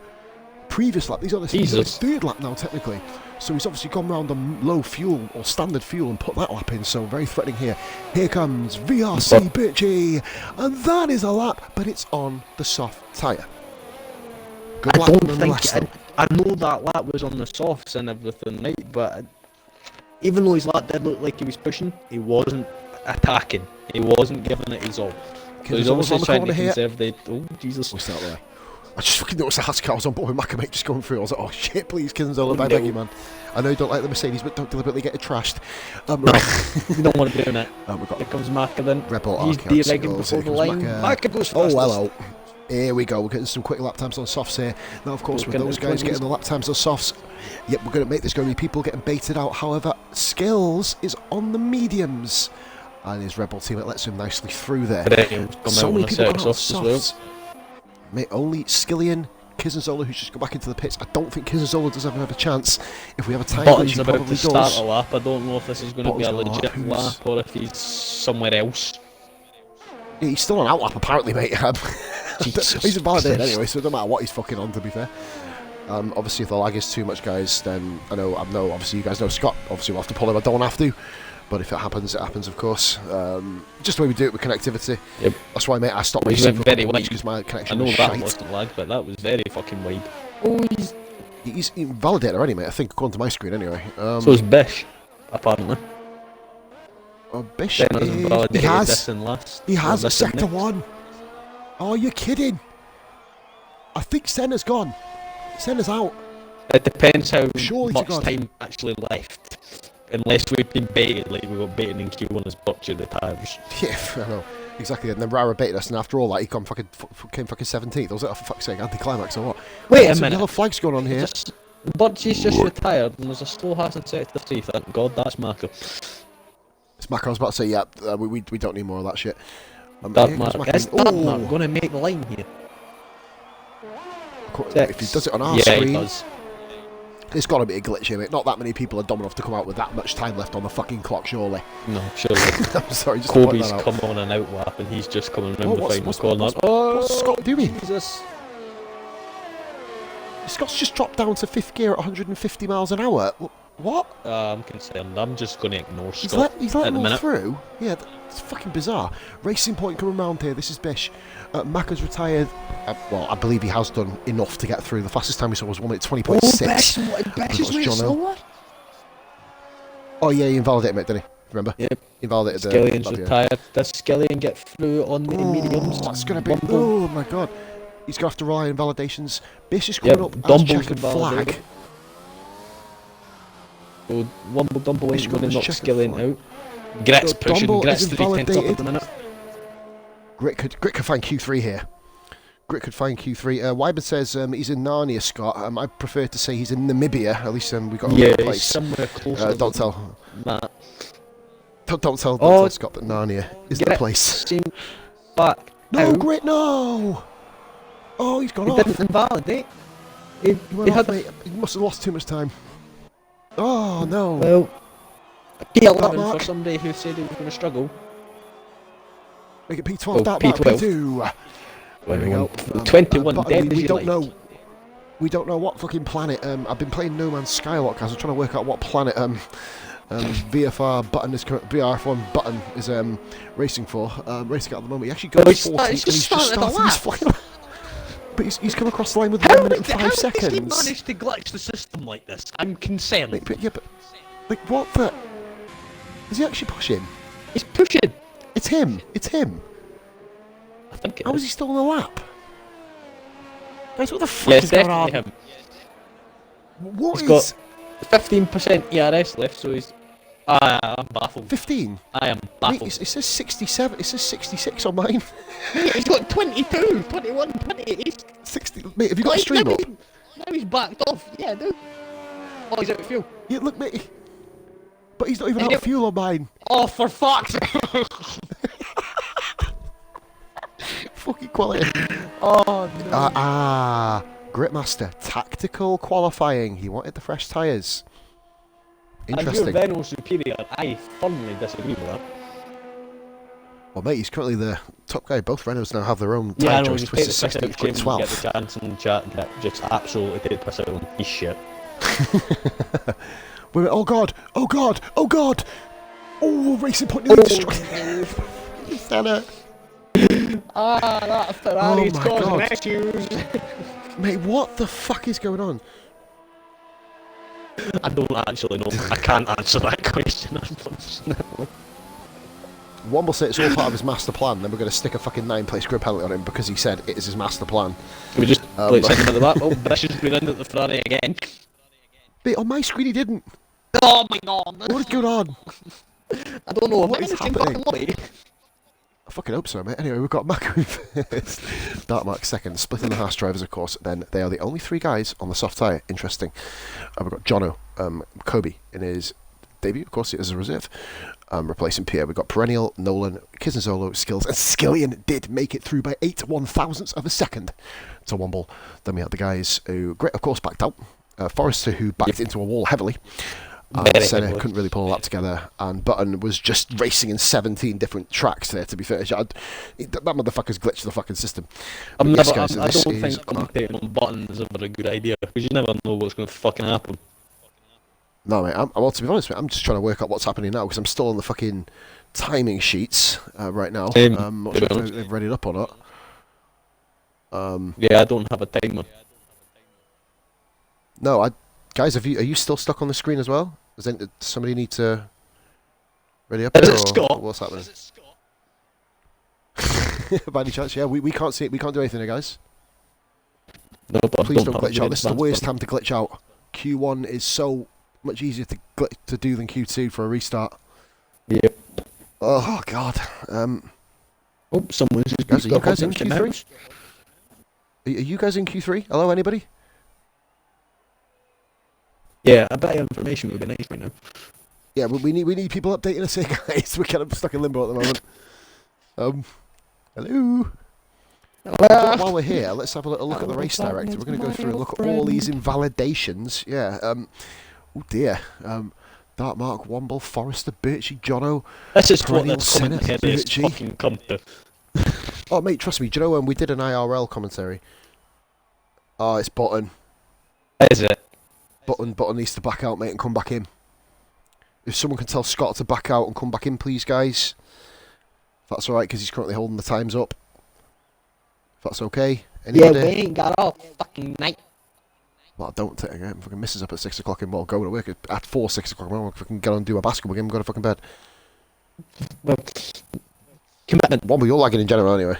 Previous lap. He's on his third lap now, technically. So he's obviously gone round on low fuel or standard fuel and put that lap in. So very threatening here. Here comes VRC Birchie. And that is a lap, but it's on the soft tyre. Good lap nonetheless, though. I know that lap was on the softs and everything, right? But even though his lap did look like he was pushing, he wasn't attacking. He wasn't giving it his all. So he's obviously trying to conserve the... Oh, Jesus. What's that there? I just fucking noticed the Haskell. I was on board with Macamate just going through. I was like, oh shit, please, Kizenzolo, I beg you, man. I know you don't like the Mercedes, but don't deliberately get it trashed. You don't want to be doing it. Here comes Macca then. Rebel He's de-legging before the line. Macca goes fastest. Oh, hello. Here we go, we're getting some quick lap times on softs here. Now, of course, with those guys getting the lap times on softs, yep, we're going to make this going to be people getting baited out. However, Skills is on the mediums. And his Rebel teammate lets him nicely through there. So many people on softs. Mate, only Skillian, Kizenzolo, who's just got back into the pits. I don't think Kizenzolo does ever have a chance. If we have a time glitch, he probably does. Start a lap. I don't know if this is going to be a legit lap or if he's somewhere else. Yeah, he's still on outlap, apparently, mate. He's invalidated anyway, so it doesn't matter what he's fucking on, to be fair. Obviously, if the lag is too much, guys, then I know, obviously, you guys know Scott. Obviously, we'll have to pull him. I don't have to. But if it happens, of course. Just the way we do it with connectivity. Yep. That's why, mate, I stopped racing for very wide because my connection was shite. I know that wasn't lag, but that was very fucking wide. Oh, he's invalidated already, mate, I think, according to my screen, anyway. So is Bish, apparently. Oh, Bish he has a sector one. Oh, you're kidding. I think Senna's gone. Senna's out. It depends how much time actually left. Unless we've been baited, like we got baited in Q1 as butchered the tires. Yeah, I know. Exactly, and then Rara baited us, and after all that, he came fucking 17th. I was like, oh, for fuck's sake, anti-climax or what? Wait a minute. Yellow flags going on here. Butchie's just retired, and there's a slow Haas in sector 3, thank God, that's Marco. It's Marco, I was about to say, yeah, we don't need more of that shit. Dark Mark going to make the line here. If he does it on our screen... he does. There's got to be a glitch here, mate. Not that many people are dumb enough to come out with that much time left on the fucking clock, surely. No, surely. I'm sorry, just Kobe's come on an out lap and he's just coming around the final corner. What's Scott doing? Jesus. Scott's just dropped down to 5th gear at 150 miles an hour. What? I'm concerned. I'm just going to ignore Scott. He's letting him through? Yeah, that's fucking bizarre. Racing Point coming round here. This is Bish. Macca's retired. Well, I believe he has done enough to get through. The fastest time we saw was 1 minute 20.6. Bish is way slower? Oh, yeah, he invalidated it, didn't he? remember? Yep. Invalidated the... Skillion's retired. Does Skillion get through on the mediums? That's going to be... Wumble? Oh, my God. He's going to have to rely on invalidations. Bish is coming up as Dumble's checkered flag. invalidated. So Wumble Dumble ain't going to knock Skillion out. Grit's pushing. Dumble Grit's is 3 tenths up at invalidated. the minute. Grit could find Q3 here. Grit could find Q3. Wyman says he's in Narnia, Scott. I prefer to say he's in Namibia. At least we got a Yeah, place. he's somewhere closer. Don't tell. Matt. Don't tell Scott that Narnia is the place. Seem back. No, out. Grit, no! Oh, he's gone He off. didn't invalidate. He went off, had mate. He must have lost too much time. Oh, no. Well, P11 Mark. for somebody who said he was going to struggle. Make it P12, Oh, that P12. mark, P2. There we go. 21 but dead, we as don't you know. like. We don't know what fucking planet. I've been playing No Man's Sky a lot, guys. I'm trying to work out what planet VFR button is VRF1 button is racing for. Racing at the moment. He actually goes 14 and he's just started his flying. But he's come across the line with 1 minute and 5 seconds. How did he manage to glitch the system like this? I'm concerned. But like what the? Is he actually pushing? He's pushing. It's him. It's him. I think it How is. is he still on the lap? Guys, what the fuck Yeah, is it's going on? definitely him. What He's is got 15% ERS left, so he's... I'm baffled. 15? I am Mate, baffled. it says 67. It says 66 on mine. Mate, he's got 22, 21, 28. 60. Mate, have you got a stream up? Now he's backed off. Yeah, dude. Oh, he's out of fuel. Yeah, look, mate. But he's not even Is out he- of fuel on mine. Oh, for fuck's sake. Fucking quality. Oh, no. Gritmaster. Tactical qualifying. He wanted the fresh tyres. And your Interesting. Renault Superior, I firmly disagree with that. Well, mate, he's currently the top guy. Both Renaults now have their own Yeah, I tyre know, choice. just Twist take is the piss out 16th, of Quick James and get 12th. the chance in the chat and get just absolutely take the piss out of him. He's shit. Wait, oh god! Oh god! Oh god! Oh, Racing Point nearly destroyed. Senna. That Ferrari's Oh my causing God. issues. Mate, what the fuck is going on? I don't actually know. I can't answer that question, unfortunately. Womble said it's all part of his master plan, then we're going to stick a fucking 9-place grid penalty on him because he said it is his master plan. Can we just play something like that? Oh, Bish has been in at the Ferrari again. Mate, on my screen he didn't. Oh my god! What is going on? I don't know. What Am I is in the same happening? fucking lobby? I fucking hope so, mate. Anyway, we've got Maku first, Dark Mark second, splitting the Haas drivers, of course. Then they are the only 3 guys on the soft tyre. Interesting. We've got Jono, Kobe in his debut, of course, as a reserve, replacing Pierre. We've got Perennial, Nolan, Kizinzolo, Skills, and Skillion did make it through by 8 1/1000ths of a second to Womble. Then we had the guys who, Grit, of course, backed out. Forrester, who backed into a wall heavily. Senna couldn't really pull a lap together, and Button was just racing in 17 different tracks there, to be fair. That motherfucker's glitched the fucking system. I But yes, guys, don't this think is- commentating on buttons is ever a good idea, because you never know what's going to fucking happen. No, mate, well, to be honest, mate, I'm just trying to work out what's happening now, because I'm still on the fucking timing sheets right now. Same, Not to sure be if honest. they've read it up or not. Yeah, I don't have a timer. No, guys, are you still stuck on the screen as well? Does somebody need to ready up Is here, it or Scott? what's happening? By any chance, yeah, we can't see it. We can't do anything here, guys. No, but Please don't don't have glitch out. This is the advanced worst button. time to glitch out. Q1 is so much easier to do than Q2 for a restart. Yep. Oh god. Oh, someone's just Guys, are you got guys in something Q3? out. Are you guys in Q3? Hello, anybody? Yeah, a bit of information would be nice right now. Yeah, we need people updating us here, guys. We're kind of stuck in limbo at the moment. Hello. While we're here, let's have a little look at the race director. We're going to go through and look at all these invalidations. Yeah. Oh dear. Dark Mark, Womble, Forrester, Birchie, Jono. This is what Perennial this Senate, commentary has Birchie. fucking come to. Oh mate, trust me. Do you know when we did an IRL commentary? Oh, it's Button. Is it? Button needs to back out, mate, and come back in. If someone can tell Scott to back out and come back in, please, guys. If that's alright, because he's currently holding the times up. If that's okay. Anybody? Yeah, we ain't got all fucking night. Well, I don't take fucking misses up at 6 o'clock in. Well, go to work at 6 o'clock in the morning. Fucking get on and do a basketball game and go to fucking bed. Well, commitment. Womble, you're lagging in general anyway.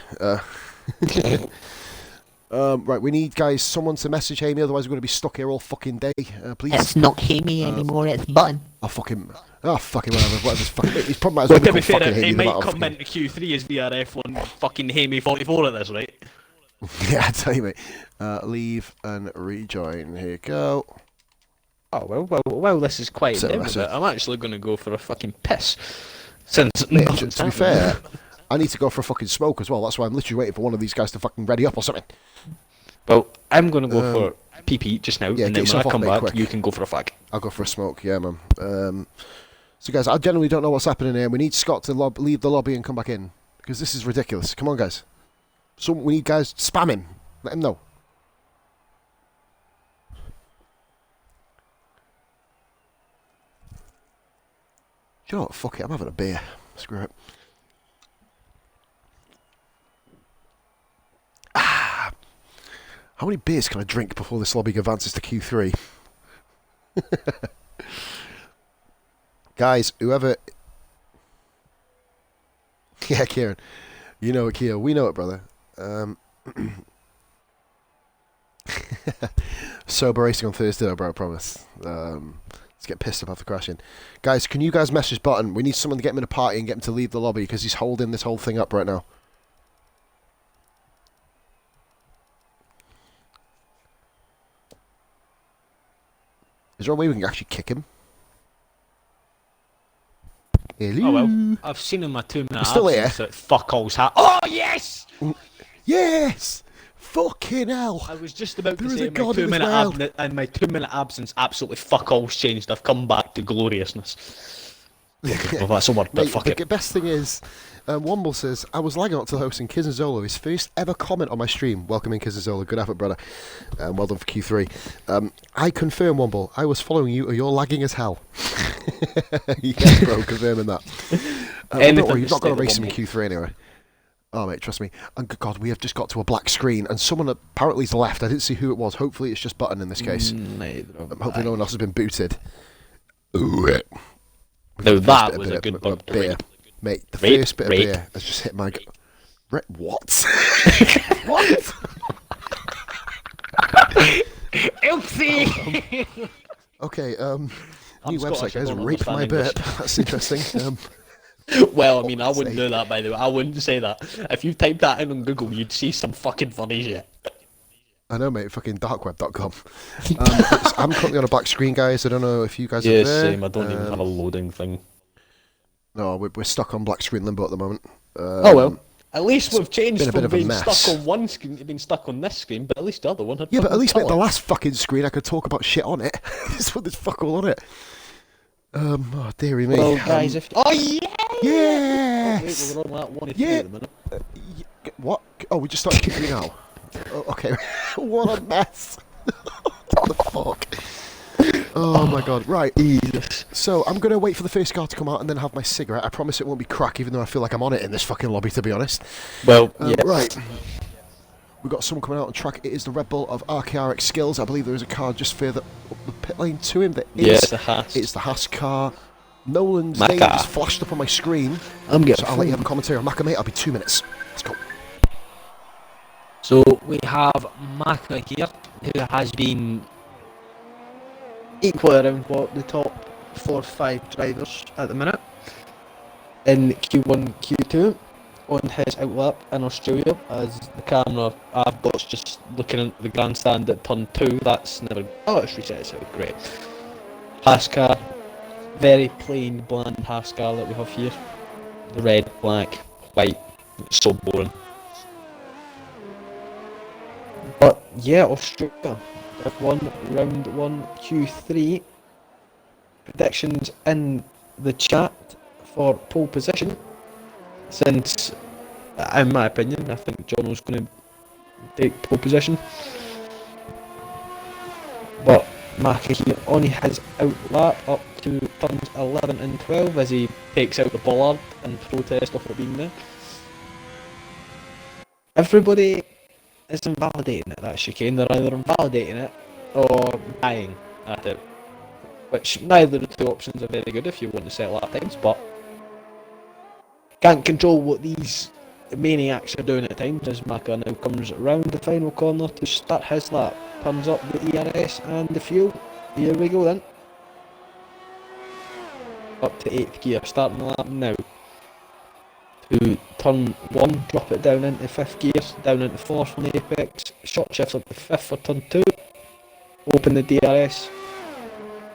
Right, we need, guys, someone to message Amy, otherwise we're going to be stuck here all fucking day. Please. It's not Amy anymore, it's Button. I'll fucking... Oh, fucking whatever. Whatever's fucking... He's probably might as well To be become fair, fucking he Amy. might come into Q3 as VRF on fucking Hamey 44 at this, right? Yeah, I tell you, mate. Leave and rejoin. Here you go. Oh, well, this is quite So dim a that's bit. it. I'm actually going to go for a fucking piss. Since Mate, nothing's to be happening. fair, I need to go for a fucking smoke as well. That's why I'm literally waiting for one of these guys to fucking ready up or something. Well, I'm going to go for PP just now, yeah, and get then when I yourself off, come mate, back, quick. you can go for a fag. I'll go for a smoke, yeah, man. So, guys, I generally don't know what's happening here. We need Scott to leave the lobby and come back in, because this is ridiculous. Come on, guys. So we need guys spam him. Let him know. You know what? Fuck it. I'm having a beer. Screw it. How many beers can I drink before this lobby advances to Q3? Guys, whoever... Yeah, Kieran. You know it, Kieran. We know it, brother. Sober racing on Thursday, though, bro, I promise. Let's get pissed about the crashing. Guys, can you guys message Button? We need someone to get him in a party and get him to leave the lobby, because he's holding this whole thing up right now. Is there a way we can actually kick him? Hello? Oh, well, I've seen in my 2 minute still absence that fuck all's Oh, yes! Yes! Fucking hell! I was just about There to is say a God in this my world. and my 2 minute absence absolutely fuck all's changed. I've come back to gloriousness. Well, that's a word, but Mate, fuck the it. best thing is, Womble says, I was lagging up till hosting Kiz and Zola, his first ever comment on my stream. Welcoming Kiz and Zola. Good effort, brother. Well done for Q3. I confirm, Womble, I was following you, or you're lagging as hell. Yeah, bro, confirming that. Don't worry, you've not got to race him in Q3 anyway. Oh, mate, trust me. And good God, we have just got to a black screen, and someone apparently's left. I didn't see who it was. Hopefully it's just Button in this case. Hopefully no one else has been booted. Ooh, Now that First was bit a good of bug to beer. rape. Mate, the Rape, first bit rape. of beer has just hit my... What? What? Oopsie! Okay, I'm new website, Scottish, I guys. don't Rape my understand burp. English. That's interesting. Well, I mean, I God's wouldn't sake. do that, by the way. I wouldn't say that. If you typed that in on Google, you'd see some fucking funny shit. I know, mate. Fucking darkweb.com. I'm currently on a black screen, guys. I don't know if you guys are Yeah, there. same. I don't even have a loading thing. No, we're stuck on black screen limbo at the moment. Oh well. At least we've changed been a bit from of a being mess. stuck on one screen to being stuck on this screen, but at least the other one had Yeah, but at fucking least, mate, the colour. last fucking screen I could talk about shit on it. This one, there's fuck all on it. Oh, dearie me. Well, guys, if... Oh, yeah! Yes! Wait, we're on that 1 Yeah. at the minute. What? Oh, we just started kicking now. Oh, okay. What a mess. What the fuck? Oh my god. Right. So, I'm going to wait for the first car to come out and then have my cigarette. I promise it won't be crack, even though I feel like I'm on it in this fucking lobby, to be honest. Well, yeah. Right. We've got someone coming out on track. It is the Red Bull of RKRX Skills. I believe there is a car just further up the pit lane to him. There is. Yeah, it's a Haas. It's the Haas car. Nolan's My name car. just flashed up on my screen. I'm getting So I'll let you have a commentary on Macca, mate. I'll be 2 minutes. Let's go. So we have Maka here, who has been equal around what the top 4 or 5 drivers at the minute in Q1, Q2 on his outlap in Australia. As the camera I've got is just looking at the grandstand at turn 2. That's never. Oh, it's reset itself. Great. Haas car, very plain, bland Haas car that we have here. The red, black, white. It's so boring. But yeah, Australia have won round 1 Q3. Predictions in the chat for pole position. Since, in my opinion, I think Jono's going to take pole position. But Maka here on his outlap up to turns 11 and 12 as he takes out the bollard in protest of it being there. Everybody is invalidating it, that chicane. They're either invalidating it or dying at it. Which neither of the two options are very good if you want to set lap times, but Can't control what these maniacs are doing at times as Maka now comes round the final corner to start his lap. Pumps up the ERS and the fuel. Here we go then. Up to 8th gear, starting the lap now. To turn 1, drop it down into 5th gear, down into 4th on apex. Short shift up to 5th for turn 2. Open the DRS.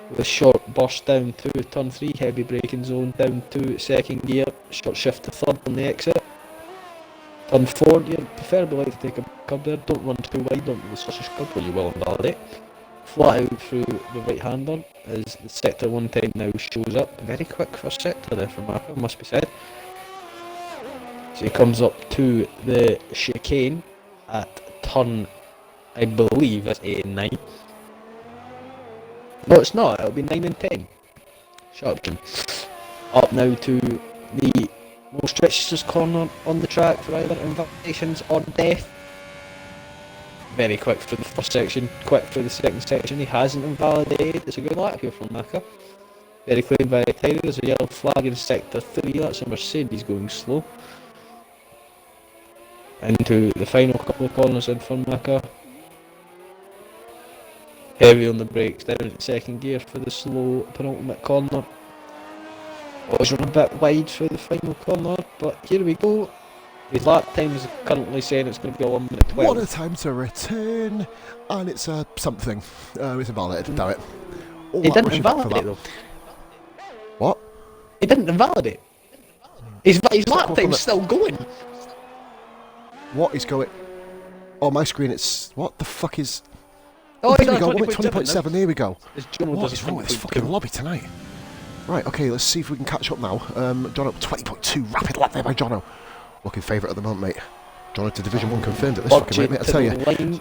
With a short burst down to turn 3, heavy braking zone down to 2nd gear. Short shift to 3rd on the exit. Turn 4, you preferably like to take a curb there, don't run too wide onto the sausage curb where you will invalidate. Flat out through the right hander as the sector 1 time now shows up. Very quick for sector there for Maka, must be said. So he comes up to the chicane at turn, I believe it's 8 and 9. No, it's not, it'll be 9 and 10. Shut up, Jim. Up now to the most treacherous corner on the track for either invalidations or death. Very quick through the first section, quick through the second section. He hasn't invalidated. It's a good lap here from Maka. Very clean, very tidy. There's a yellow flag in sector 3. That's a Mercedes going slow. Into the final couple of corners in for Maka. Heavy on the brakes, down into 2nd gear for the slow penultimate corner. Was run a bit wide through the final corner, but here we go. His lap time is currently saying it's going to be a 1 minute 12. What a time to return, and it's something. It's invalidated, damn it. All He that didn't rushing back for invalidate that. though. What? He didn't invalidate. His lap Stop time's it. still going. What is going... On my screen it's... What the fuck is... Oh, there he's we on go, 20.7. 20.7, here we go. His Jono What does is wrong with this 20.2. fucking lobby tonight? Right, okay, let's see if we can catch up now. Jono, 20.2, rapid lap there by Jono. Looking favourite at the moment, mate. Jono to Division 1 confirmed at this fucking rate, mate, I tell you. 21.5.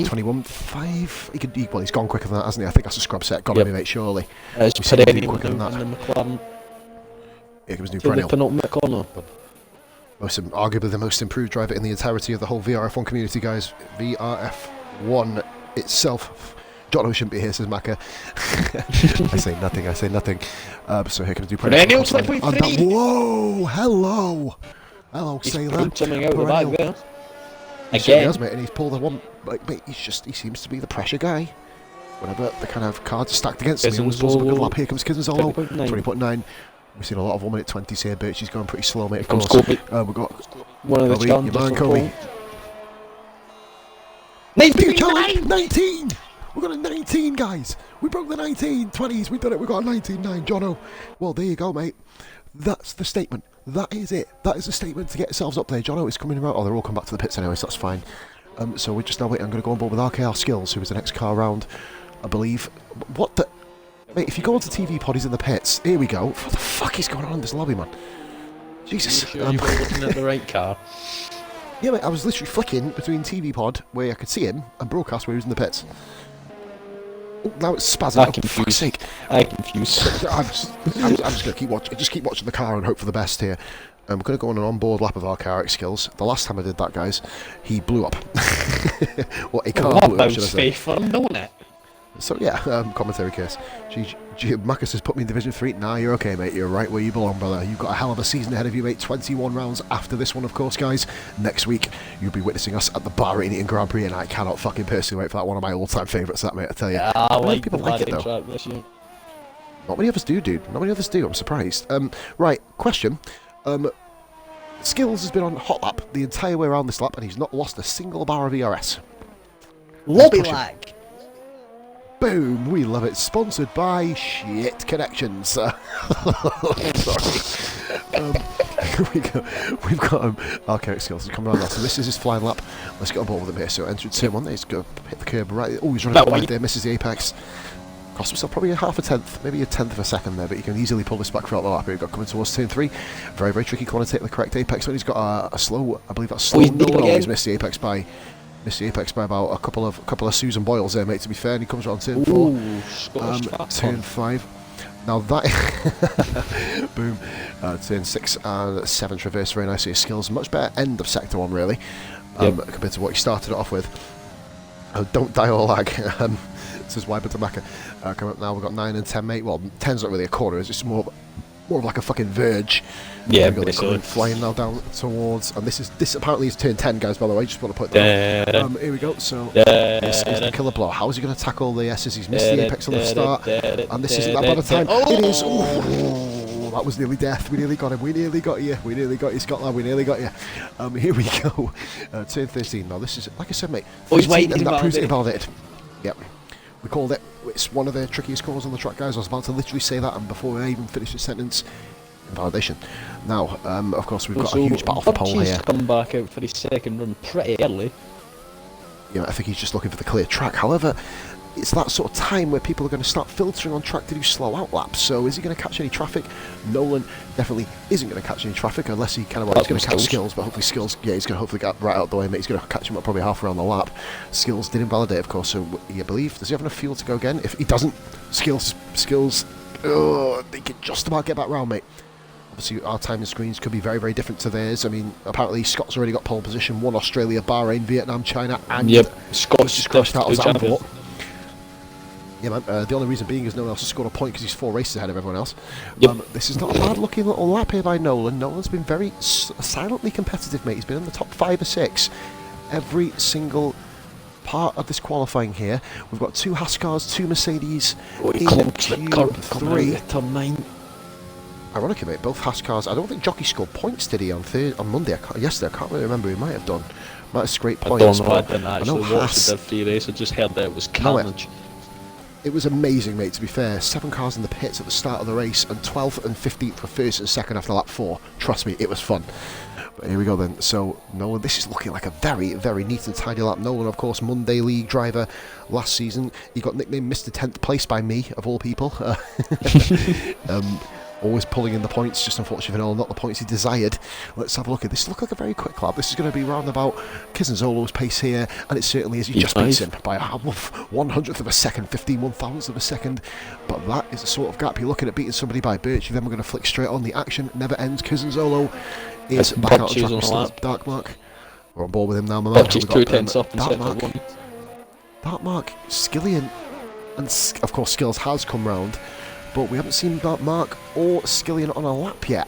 21.5. Well, he's gone quicker than that, hasn't he? I think that's a scrub set. Got to be, mate, surely. It's We said he'd be Pereira quicker than now that. in the McLaren Here comes new to the perennial. penultimate corner. Arguably the most improved driver in the entirety of the whole VRF1 community, guys. VRF1 itself. Jono shouldn't be here, says Maka. I say nothing. So here comes new Perennial perennial. 20.3. Whoa! Hello! Hello, He's sailor. pulled something out of the Perennial. bag there. He certainly Again. has, mate, and he's pulled the one. Like, mate, he seems to be the pressure guy. Whenever the kind of cards are stacked against him, he always pulls up a good lap. Here comes Kizzenzolo. 20.9. We've seen a lot of 1 minute 20s here, but she's going pretty slow, mate. Of Comes course. Kobe. We've got One of the Kobe, your man challenges Kobe. Big challenge! 19! We've got a 19, guys! We broke the 19, 20s, we've done it, we've got a 19.9, Jono. Well, there you go, mate. That's the statement. That is it. That is the statement to get yourselves up there. Jono is coming around. Oh, they're all come back to the pits anyway, so that's fine. So we're just now waiting. I'm going to go on board with RKR Skills, who was the next car round, I believe. What the... Mate, if you go onto TV Pod, he's in the pits. Here we go. What the fuck is going on in this lobby, man? Jesus. Sure you were looking at the right car. Yeah, mate, I was literally flicking between TV Pod, where I could see him, and Broadcast, where he was in the pits. Oh, now it's spazzing. I Oh, for fuck's sake. I confused. I'm just going to keep watching the car and hope for the best here. We're going to go on an onboard lap of our car skills. The last time I did that, guys, he blew up. What, a car blew up, should I say. Faith for him, don't it? So yeah, commentary case. Marcus has put me in Division 3. Nah, you're okay, mate. You're right where you belong, brother. You've got a hell of a season ahead of you, mate. 21 rounds after this one, of course, guys. Next week, you'll be witnessing us at the Bahrain Eating Grand Prix, and I cannot fucking personally wait for that. One of my all-time favourites, that, mate, I tell you. Yeah, I like people the like it, Bahrain though. track this year. Not many of us do, dude. Not many of us do. I'm surprised. Right, question. Skills has been on hot lap the entire way around this lap, and he's not lost a single bar of ERS. Lobby pushing. lag. Boom, we love it. Sponsored by Shit Connections. Sorry. We've got Archaic Skills coming around now. So this is his flying lap. Let's get on board with him here. So entrance turn 1 there. He's going to hit the curb right. Oh, he's running out wide there. Misses the apex. Cost himself probably a half a tenth, maybe a tenth of a second there, but he can easily pull this back throughout the lap. Here we've got coming towards turn 3. Very, very tricky corner to take the correct apex. When he's got a slow, I believe that's slow. he's deep again. He's missed the apex by about a couple of Susan Boyles there, mate, to be fair, and he comes around turn 4. Ooh, Scottish fat Turn one. 5. Now that... Boom. Turn 6 and 7 traverse very nicely. His skills, much better end of Sector 1, really, compared to what he started it off with. Don't die or lag. This is Wiper to Maka. Coming up now, we've got 9 and 10, mate. Well, 10's not really a corner, it's just more more of like a fucking verge. Yeah, We've got the basically. current flying now down towards, and this apparently is turn 10, guys. By the way, just want to put that. Here we go. So this is the killer blow. How is he going to tackle the S's? He's missed the apex on the start, and this isn't that bad a time. It is. Ooh, that was nearly death. We nearly got him. We nearly got you. We nearly got you, Scotland. We nearly got you. Here we go. Turn 13. Now this is, like I said, mate. Oh, he's 13, waiting. and that proves it invalidated. Yep. We called it. It's one of the trickiest calls on the track, guys. I was about to literally say that, and before I even finished the sentence, invalidation. Now, of course, we've got a huge battle for pole here. Come back out for his second run pretty early. You know, I think he's just looking for the clear track. However, it's that sort of time where people are going to start filtering on track to do slow out laps. So is he going to catch any traffic? Nolan definitely isn't going to catch any traffic unless he kind of, well, he's going to catch Skills, but hopefully Skills, yeah, he's going to hopefully get right out the way, mate. He's going to catch him up probably half around the lap. Skills did invalidate, of course, so you believe, does he have enough fuel to go again? If he doesn't, Skills, they can just about get back round, mate. Obviously, our timing screens could be very, very different to theirs. I mean, apparently Scott's already got pole position. Won Australia, Bahrain, Vietnam, China, and Scott's just crashed out of good Zandvoort. Yeah, man. The only reason being is no one else has scored a point because he's 4 races ahead of everyone else. This is not a bad-looking little lap here by Nolan. Nolan's been very silently competitive, mate. He's been in the top 5 or 6 every single part of this qualifying here. We've got 2 Haskars, 2 Mercedes, in Q3. Turn 9. Ironically, mate, both Haskars. I don't think Jockey scored points, did he, on Monday? Yesterday, I can't really remember. He might have done. Might have scraped points. I don't know, I didn't actually watch the free race. I just heard that it was carnage. It was amazing, mate, to be fair. 7 cars in the pits at the start of the race, and 12th and 15th were first and second after lap 4. Trust me, it was fun. But here we go then. So, Nolan, this is looking like a very, very neat and tidy lap. Nolan, of course, Monday League driver last season. He got nicknamed Mr. 10th Place by me, of all people. Always pulling in the points, just unfortunately for Nolan, not the points he desired. Let's have a look at this. Look like a very quick lap. This is going to be round about Kisanzolo's pace here, and it certainly is. He just beats him by a 100th of a second, 1,000th of a second. But that is the sort of gap you're looking at, beating somebody by Birchie. Then we're going to flick straight on. The action never ends. Kisanzolo is back out of track. We still have Dark Mark. We're on board with him now, my man. Birchie's 2 tenths up in second one. Dark Mark, Skillian, and of course Skills has come round. But we haven't seen Dark Mark or Skillian on a lap yet.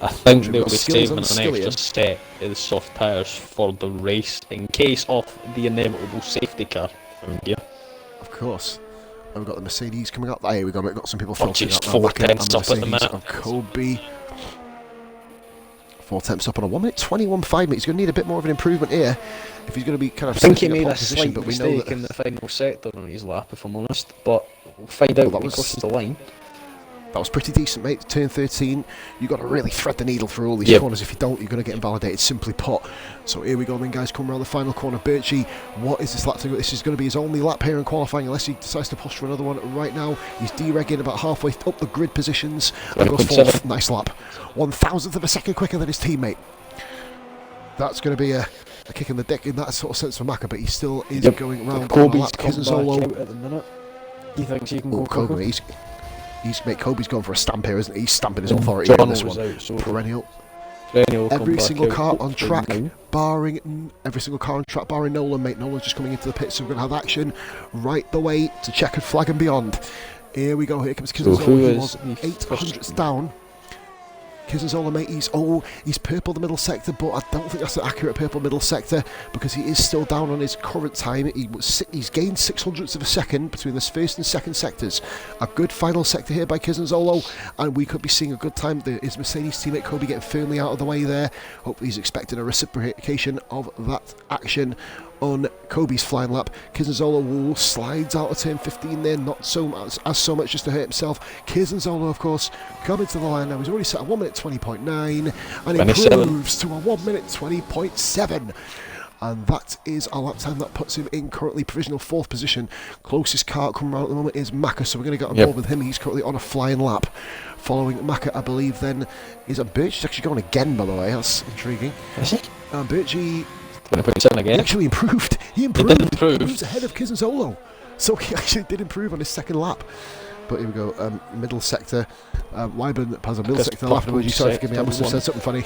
I think they'll be Skills saving an and extra set of the soft tyres for the race in case of the inevitable safety car from here. Of course. And we've got the Mercedes coming up. Here we go, we've got some people filtering just up. 4 Back in, and tenths up at the minute. Of Kobe. 4 tenths up on a 1 minute 21.5, mate. He's going to need a bit more of an improvement here if he's going to be kind of. I think he sitting made pole a position, slight but we know mistake that in the final sector on his lap, if I'm honest. But we'll find out when he crosses the line. that was pretty decent, mate. Turn 13, you've got to really thread the needle through all these corners. If you don't, you're going to get invalidated, simply put. So here we go then, guys, come around the final corner. Birchie, what is this lap to go? This is going to be his only lap here in qualifying, unless he decides to push for another one right now. He's deregging about halfway up the grid positions. And goes fourth. Nice lap. 1,000th of a second quicker than his teammate. That's going to be a kick in the dick in that sort of sense for Maka, but he still is going round. Kobe's Kisanzolo at the minute. He thinks he can go Kobe, Kobe's gone for a stamp here, isn't he? He's stamping his authority on this one. Out, so Perennial. Every single car on track, barring Nolan, mate. Nolan's just coming into the pit, so we're going to have action right the way to checkered flag and beyond. Here we go. Here comes Kisanzolo. He was 800ths down. Kisanzolo, mate, he's purple the middle sector, but I don't think that's an accurate purple middle sector because he is still down on his current time. He's gained 600ths of a second between the first and second sectors. A good final sector here by Kisanzolo, and we could be seeing a good time. His Mercedes teammate Kobe getting firmly out of the way there. Hopefully he's expecting a reciprocation of that action on Kobe's flying lap. Kisanzolo slides out of turn 15 there, not so much just to hurt himself. Kisanzolo, of course, coming to the line now. He's already set a 1 minute 20.9 and improves to a 1 minute 20.7. And that is a lap time that puts him in currently provisional 4th position. Closest car coming around at the moment is Maka, so we're going to get on board with him. He's currently on a flying lap. Following Maka, I believe, then is a Birch. He's actually going again, by the way. That's intriguing. Is he? Birchie. Again. He actually improved. He did improve. He moves ahead of Kisanzolo. So he actually did improve on his second lap. But here we go. Middle sector. Wyburn has a middle sector lap. Sorry, forgive me. I must have said something funny.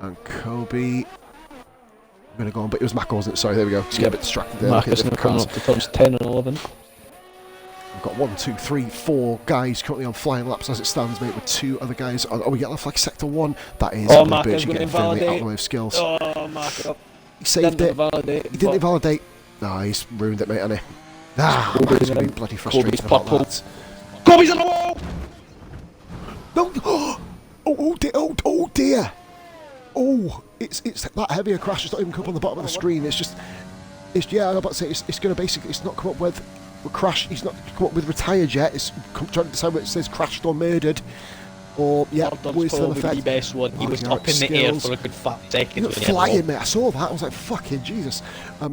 And Kobe. I'm going to go on, but it was Maka, wasn't it? Sorry, there we go. Just get a bit distracted there. Maka's coming up to turns 10 and 11. We've got 1, 2, 3, 4 guys currently on flying laps as it stands, mate, with 2 other guys. Oh, we get left like sector 1. That is Marco's Birchie getting firmly out of the way of Skills. Oh, Marco up. He saved it. Invalidate, He didn't invalidate. No, he's ruined it, mate, hasn't he? Ah, Marco's going to be bloody frustrated about that. Kobe's on the wall! No! Oh dear! Oh dear! Oh, it's that heavier crash. It's not even come up on the bottom of the screen. Yeah, I'm about to say it's going to basically. It's not come up with crash. He's not come up with retired yet. It's trying to decide whether it says crashed or murdered, or worse than effect. The best one. He was up in the air for a good 5 seconds. He was flying, mate. I saw that. I was like, fucking Jesus.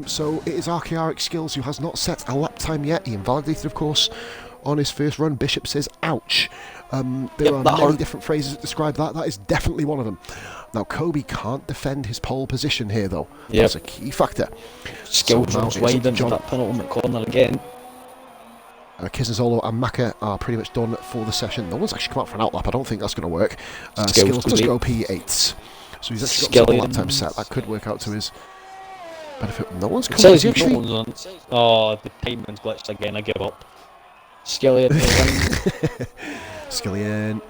So it is Archaeoric Skills who has not set a lap time yet. He invalidated, of course, on his first run. Bishop says, "Ouch." There are many different phrases that describe that. That is definitely one of them. Now, Kobe can't defend his pole position here, though. Yep. That's a key factor. Skills wide into that penultimate corner again. Kizenzolo and Maka are pretty much done for the session. No one's actually come out for an outlap. I don't think that's going to work. Skills does go P8s. So he's actually got some lap time set. That could work out to his benefit. No one's come out. Oh, the pavement's glitched again. I give up. Skillian. Skillian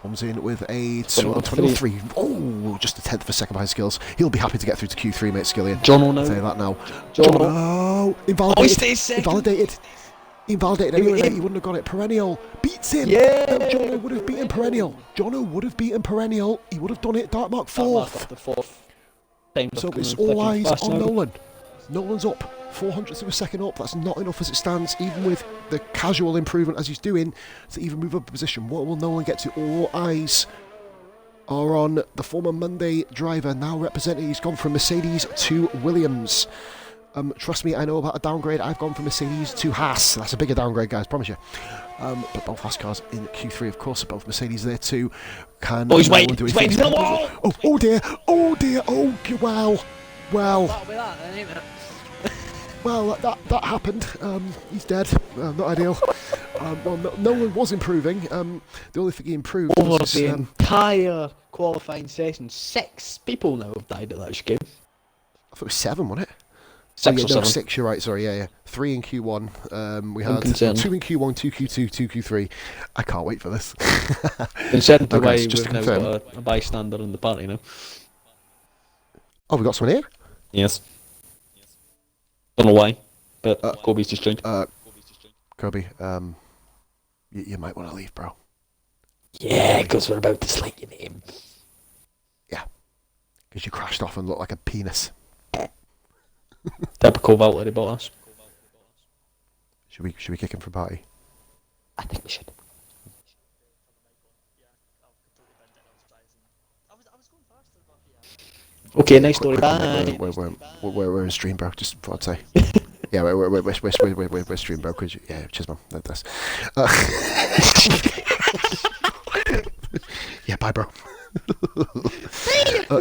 comes in with a 23. Oh, just a tenth of a second behind Skills. He'll be happy to get through to Q3, mate, Skillian. Jono now. I'll tell you that now. Jono. Invalidated. Oh, he stays second. Invalidated anyway, mate. He wouldn't have got it. Perennial beats him. Yeah. Jono would have beaten Perennial. Jono would have beaten Perennial. He would have done it. Dark Mark fourth. So it's all eyes on Nolan. Nolan's up. 400ths of a second up. That's not enough as it stands, even with the casual improvement as he's doing, to even move up a position. What will Nolan get to? All eyes are on the former Monday driver, now representing. He's gone from Mercedes to Williams. Trust me, I know about a downgrade. I've gone from Mercedes to Haas. That's a bigger downgrade, guys, promise you. But both Haas cars in Q3, of course, both Mercedes there too. Can he's waiting. Do He's waiting for the wall. Oh dear. Oh wow. That'll be that, then, ain't it? Well, that happened. He's dead. Not ideal. Nolan was improving. The only thing he improved over was the entire qualifying session. 6 people now have died at that game. I thought it was 7, wasn't it? 6 or 7. 6. You're right. Sorry. Yeah. 3 in Q1. We had 2 in Q1, 2 Q2, 2 Q3. I can't wait for this. Concerned the way just we've now got a bystander in the party now. Oh, we got someone here. Yes. Don't know why, but Kobe's just joined. Kobe, you might want to leave, bro. Yeah, because we're about to slate your name. Yeah, because you crashed off and looked like a penis. Typical Valtteri Bottas. Should we kick him for a party? I think we should. Okay, nice story. Bye. We're in stream, bro. Just thought I'd say. Yeah, we're stream, bro. Could you? Yeah, cheers, man. That's. Yeah, bye, bro.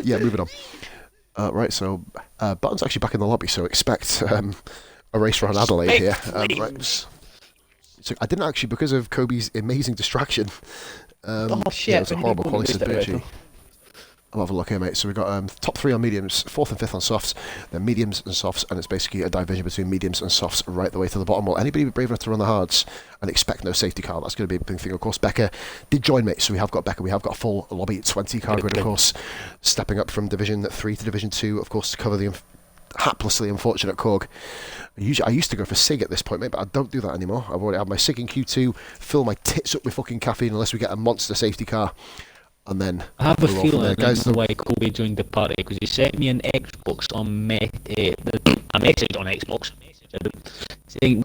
Yeah, moving on. Right, so Button's actually back in the lobby, so expect a race around Adelaide here. Right. So I didn't actually, because of Kobe's amazing distraction. Oh shit! Yeah, it was a horrible quality, says Birchie. I'll have a look here, mate. So we've got top 3 on mediums, 4th and 5th on softs, then mediums and softs, and it's basically a division between mediums and softs right the way to the bottom. Will anybody be brave enough to run the hards and expect no safety car? That's going to be a big thing. Of course, Becca did join, mate, so we have got Becca. We have got a full lobby 20 car grid, of course, stepping up from Division 3 to Division 2, of course, to cover the haplessly unfortunate Korg. I used to go for SIG at this point, mate, but I don't do that anymore. I've already had my SIG in Q2, fill my tits up with fucking caffeine unless we get a monster safety car. And then I have a feeling guys, that's why Kobe joined the party, because he sent me an Xbox on a message on Xbox saying,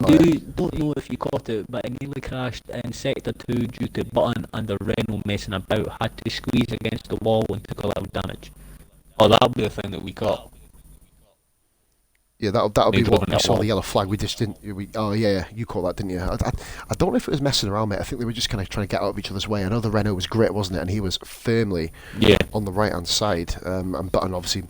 don't know if you caught it, but I nearly crashed in Sector 2 due to Button and the Renault messing about, had to squeeze against the wall and took a little damage. Oh, that'll be the thing that we caught. Yeah, that'll be what we saw the yellow flag. We just didn't. Oh yeah, you caught that, didn't you? I don't know if it was messing around, mate. I think they were just kind of trying to get out of each other's way. I know the Renault was great, wasn't it? And he was firmly on the right hand side. And Button obviously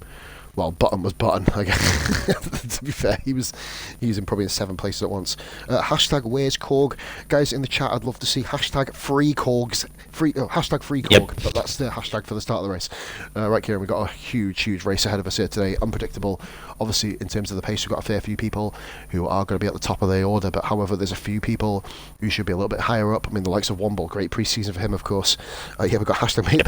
Well, Button was Button, I guess. To be fair, he was in probably in 7 places at once. Hashtag where's Korg? Guys in the chat, I'd love to see hashtag free Korgs. Hashtag free Korg, Yep. but that's the hashtag for the start of the race. Right, Kieran, we've got a huge race ahead of us here today. Unpredictable. Obviously, in terms of the pace, we've got a fair few people who are going to be at the top of the order, but however, there's a few people who should be a little bit higher up. I mean, the likes of Womble, great pre-season for him, of course. Yeah, we've got hashtag mate.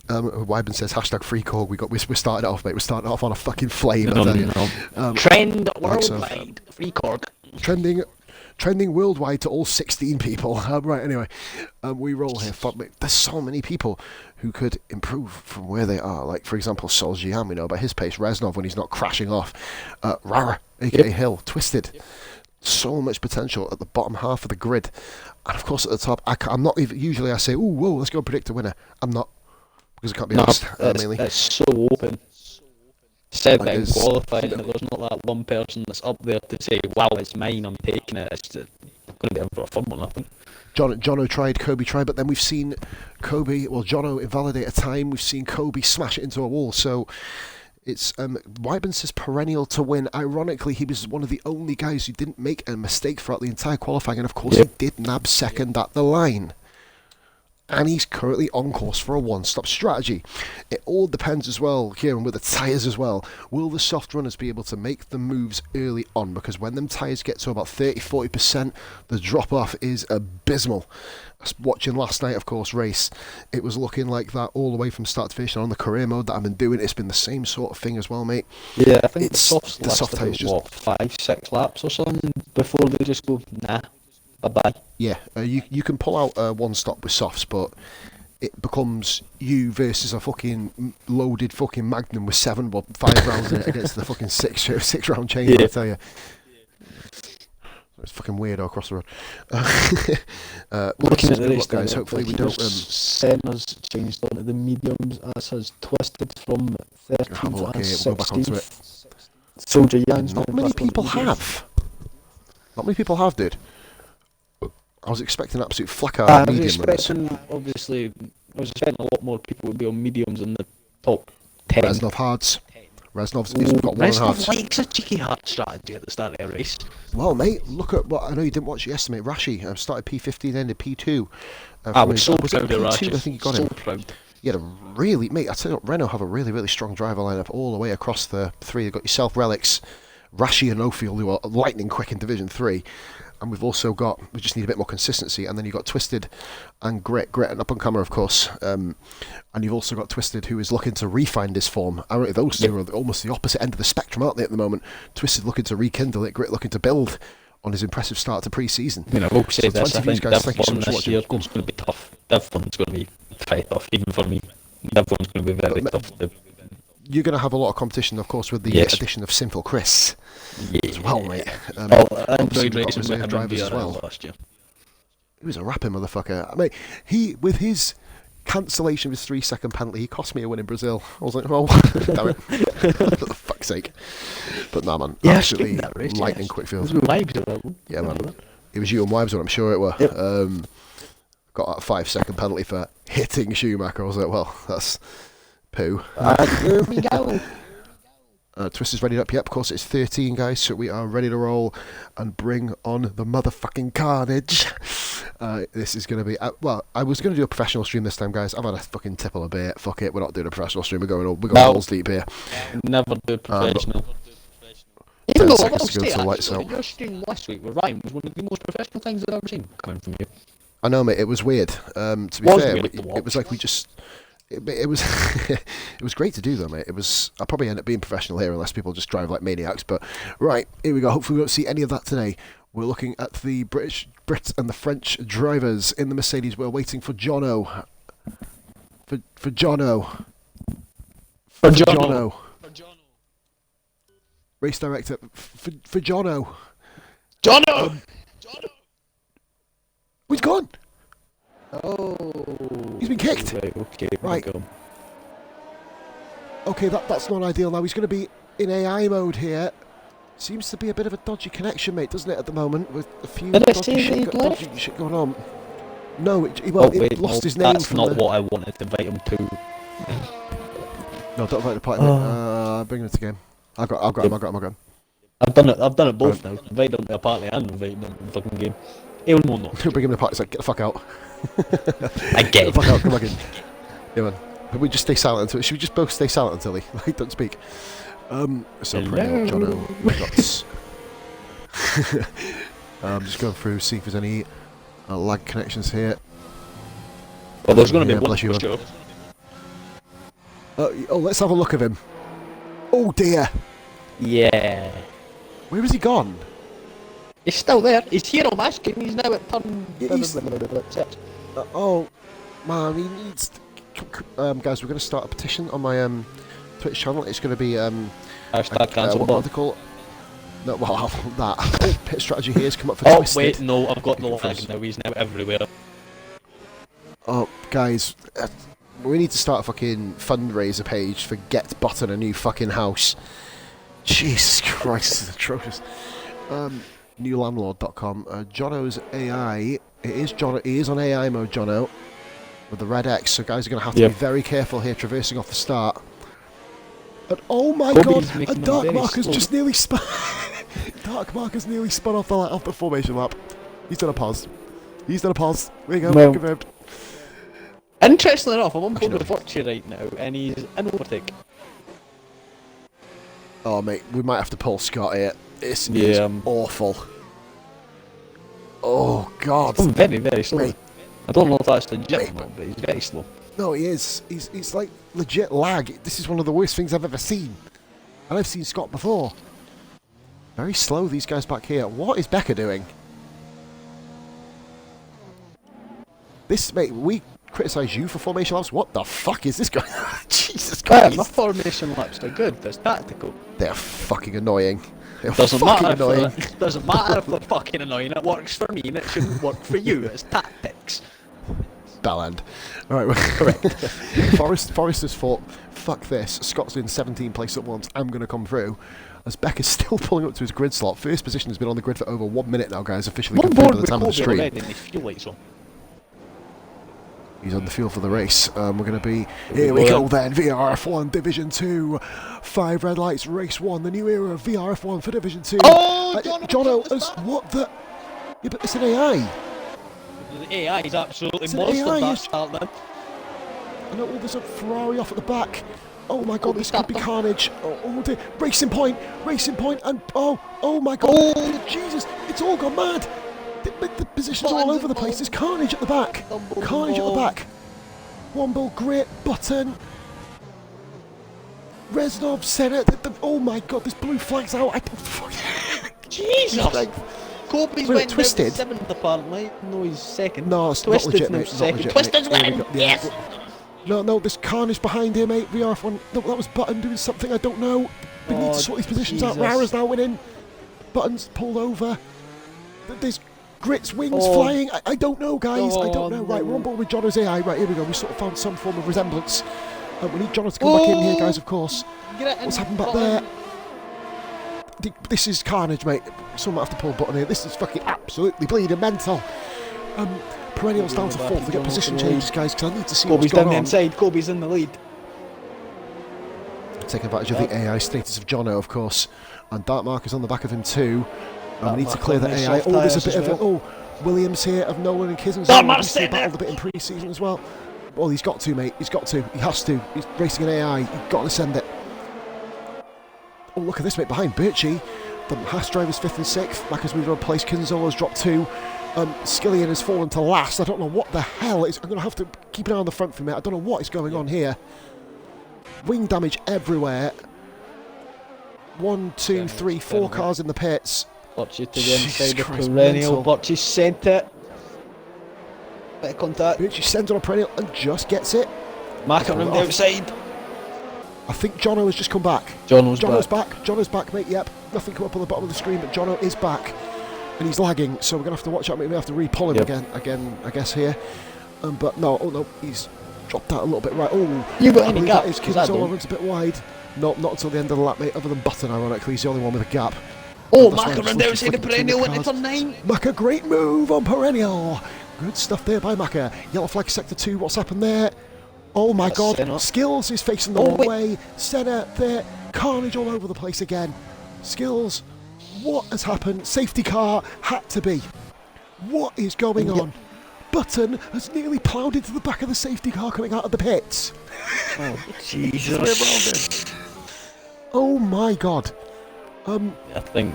Wyburn says hashtag free Korg. We're starting it off, mate. We're starting it off on a fucking flame. I tell you. Trend Likes of- worldwide. Free Korg. Trending worldwide to all 16 people. Right, anyway, we roll here. Fuck me. There's so many people who could improve from where they are. Like, for example, Sol Jian, we know about his pace. Reznov when he's not crashing off. Rara, aka Hill. Twisted. So much potential at the bottom half of the grid. And of course at the top, I'm not even, usually I say, ooh, whoa, let's go and predict a winner. I'm not. Because I can't be asked, mainly. It's so open. Said That that in is- qualifying, that there's not that one person that's up there to say, wow, it's mine, I'm taking it. It's going to be in for a fun one, I think. Jono tried, Kobe tried, but then we've seen Jono invalidate a time, we've seen Kobe smash it into a wall, so it's, Wyburn says perennial to win. Ironically, he was one of the only guys who didn't make a mistake throughout the entire qualifying, and of course he did nab second at the line. And he's currently on course for a one-stop strategy. It all depends as well, Kieran, with the tyres as well. Will the soft runners be able to make the moves early on? Because when them tyres get to about 30-40%, the drop-off is abysmal. Watching last night, of course, race, it was looking like that all the way from start to finish. And on the career mode that I've been doing, it's been the same sort of thing as well, mate. Yeah, I think It's- the soft tyres tyres just 5-6 laps or something before they just go, nah, bye-bye. Yeah, you can pull out one stop with softs, but it becomes you versus a fucking loaded fucking Magnum with 5 rounds in it against the fucking six round chain. Yeah. I tell you, it's fucking weirdo across the road. Looking at the good race, luck, guys. Hopefully we don't. Senna's changed onto the mediums, as has Twisted from Have a 13th look and here. We'll go back onto 16th. Soldier Jan's Not going many back onto people mediums. have. Not many people have, dude. I was expecting absolute flacker I was medium runners. expecting, obviously, I was expecting a lot more people would be on mediums in the top 10. Reznov hards. Reznov's he's got one Reznov hards. likes a cheeky hard strategy at the start of the race. Well, mate, look at what I know. You didn't watch it yesterday, mate. Rashi started P15, ended P2. I was so was it proud of P2? I think he got so him. proud. He had a really, mate. I tell you what, Renault have a really strong driver lineup all the way across the three. They've got yourself, Relics, Rashi, and Ofield, who are lightning quick in Division 3. And we've also got, we just need a bit more consistency. And then you've got Twisted and Grit and up on camera, of course. And you've also got Twisted, who is looking to refine this form. I reckon those two are almost the opposite end of the spectrum, aren't they, at the moment? Twisted looking to rekindle it, Grit looking to build on his impressive start to pre-season. I mean, I will say So this, 20 I views, think guys. Div Thank you so 1 much for this watching. year is going to be tough. Div 1's going to be very tough, even for me. Div 1's going to be very tough. You're going to have a lot of competition, of course, with the Yes. addition of Simple Chris Yeah. as well, mate. I obviously enjoyed we've got racing with reserve him in drivers as VRL well. last year. He was a rapping motherfucker. I mean, he, with his cancellation of his 3-second penalty, he cost me a win in Brazil. I was like, oh, damn it. For the fuck's sake. But nah, man. Yeah, absolutely that race, lightning yes. quick It field. was with Vibes or whatever. Yeah, man. It was you and Wives, I'm sure it were. Yep. Got that 5-second penalty for hitting Schumacher. I was like, well, that's poo. Here we go. Twister's ready up. Yep, of course it's 13, guys, so we are ready to roll and bring on the motherfucking carnage. This is going to be... well, I was going to do a professional stream this time, guys. I've had a fucking tipple of beer. Fuck it, we're not doing a professional stream. We're going balls deep here. Never do professional. 10 Even though seconds I will to go say, till lights actually, out. your stream last week with Ryan was one of the most professional things I've ever seen coming from you. I know, mate, it was weird. To be Was fair, weird to it watch. was like we just... It was it was great to do though, mate. It was. I'll probably end up being professional here unless people just drive like maniacs. But right, here we go. Hopefully we won't see any of that today. We're looking at the Brit and the French drivers in the Mercedes. We're waiting for Jono. For Jono. For Jono. Race director for Jono. Jono! He's gone. Oh. He's been kicked. Right, okay, Right. Go. Okay, that's not ideal now. He's going to be in AI mode here. Seems to be a bit of a dodgy connection, mate, doesn't it, at the moment, with a few Did I dodgy say that he'd dodgy left? shit going on. No, it Oh, lost his name that's from not the... what I wanted to invite him to. No, don't invite the party, mate. Bring him into the game. I've got him. I've done it both now. Invite them to a party and invite them to the fucking game. Even more not. Bring him to the party, it's like, get the fuck out. I get Get the fuck out, come back in. Yeah, man. But we just stay silent until, should we just both stay silent until he, like, don't speak? So Perennial, Jono, we've got... just going through, see if there's any lag connections here. Well, there's going to Yeah, be one bless you, for man. sure. Let's have a look at him. Oh dear! Yeah. Where has he gone? He's still there. He's here on my screen. He's now at turn... He's- Oh, man, he needs... guys, we're going to start a petition on my Twitch channel. It's going to be... Hashtag cancel what bot. they call it? No, well, that. Oh, pit strategy here has come up for Oh, Twisted. wait, no, I've got the Looking for lag us. now. He's now everywhere. Oh, guys, we need to start a fucking fundraiser page for Get Button a new fucking house. Jesus Christ, this is atrocious. Newlandlord.com. Jono's AI. It is Jono. He is on AI mode, Jono, with the red X. So guys are going to have to Yep. be very careful here, traversing off the start. And oh my Kobe's god, making a them Dark very Marker's slow. just nearly spun. Dark Marker's nearly spun off the formation lap. He's done a pause. There you go. Well- Confirmed. Interestingly enough, I'm on Actually, board with Virtue right now, and he's in overtake. Oh mate, we might have to pull Scott here. This Yeah, is awful. Oh god. I'm very, very slow. Mate. I don't know if that's legit Mate. or not, but he's very slow. No, he is. He's like legit lag. This is one of the worst things I've ever seen. And I've seen Scott before. Very slow, these guys back here. What is Becca doing? This, mate, we criticise you for formation laps. What the fuck is this guy? Jesus Yeah, my Christ. formation laps are good. That's tactical. They're fucking annoying. They're Doesn't fucking matter. annoying. Doesn't matter if they're fucking annoying. It works for me, and it shouldn't work for you. It's tactics. Bellend. Alright, Correct. Forrest has thought, fuck this, Scott's in 17th place at once, I'm going to come through. As Becca's still pulling up to his grid slot. First position has been on the grid for over 1 minute now, guys, officially I'm on confirmed board at the with time of the Kobe stream. already, and they feel like so. He's on the field for the race. We're going to be... Here we go then, VRF1 Division 2. 5 red lights, race 1. The new era of VRF1 for Division 2. Oh, Jono Jono, was has, what the... Yeah, but it's an AI. The AI is absolutely It's an monster AI, that it's- start then. I know, there's a Ferrari off at the back. Oh my god, Kobe this could be stopped them. carnage. Oh dear. Racing point, and oh my god. Oh. Jesus, it's all gone mad. The position's all over the place. There's carnage at the back. Carnage at the back. Womble, Grit, Button. Reznov, Senna. Oh my god, this blue flag's out. Jesus! Like, Kobe's Wait, went Twisted? down 7th apparently. No, he's second. no, it's not Twisted's legit, now mate. Not second. legit, Twisted's mate. Here we winning! go. Yeah. Yes! No, there's carnage behind here, mate. VRF1. No, that was Button doing something I don't know. We need Oh, to sort these positions out. Jesus. Rara's now winning. Button's pulled over. There's Grit's wings Oh. flying. I don't know, guys. I Oh, don't know. Right, we're on no. board with Jono's AI. Right, here we go. We sort of found some form of resemblance. We need Jono to come back in here, guys, of course. Get it What's in, happened back Button. there? This is carnage, mate. Someone might have to pull a button here. This is fucking absolutely bleeding mental. Perennial's down to Kobe's fourth. We get back, position Jono's changes, guys, because I need to see Kobe's what's down going the on. inside. Kobe's in the lead. Take advantage of the AI status of Jono, of course. And Dark Marker's on the back of him too. And we need to Dark clear the Marker on AI. the Oh, there's a soft bit of tyres a... Oh, Williams here of Nolan and Kism. Dark Marker's Obviously sitting there. battled a bit in pre-season as well. Well, he's got to, mate. He's got to. He has to. He's racing an AI. You've got to send it. Oh, look at this, mate. Behind Birchie. The Haas driver's 5th and 6th. Macca's moved on place. Kinzola's dropped 2. Skillian has fallen to last. I don't know what the hell is. I'm going to have to keep an eye on the front for a minute. I don't know what is going on here. Wing damage everywhere. 1, 2, 3, 4 cars in the pits. Birchie to the Jesus inside of Christ, Perennial. mental. Birchie sent it. Bit of contact. Birchie sends on a perennial and just gets it. Mark around the outside. I think Jono has just come back. Jono's back. Jono's back, mate. Yep. Nothing come up on the bottom of the screen, but Jono is back. And he's lagging, so we're going to have to watch out. We may have to re-pull him Yep. again, I guess, here. But no, oh no, he's dropped out a little bit. Right, oh. You got I any believe that gaps? is 'Cause I Kinzola don't. runs a bit wide. No, not until the end of the lap, mate. Other than Button, ironically, he's the only one with a gap. Oh, That's why Mark I'm around just the outside of flicking between the Perennial into cars. turn 9. Macca, great move on Perennial. Good stuff there by Macca. Yellow flag sector 2, what's happened there? Oh my That's god, Senna. Skills is facing the Oh, wrong wait. way. Senna there, carnage all over the place again. Skills, what has happened? Safety car had to be. What is going on? Button has nearly ploughed into the back of the safety car coming out of the pits. Jesus. Oh my god. I think.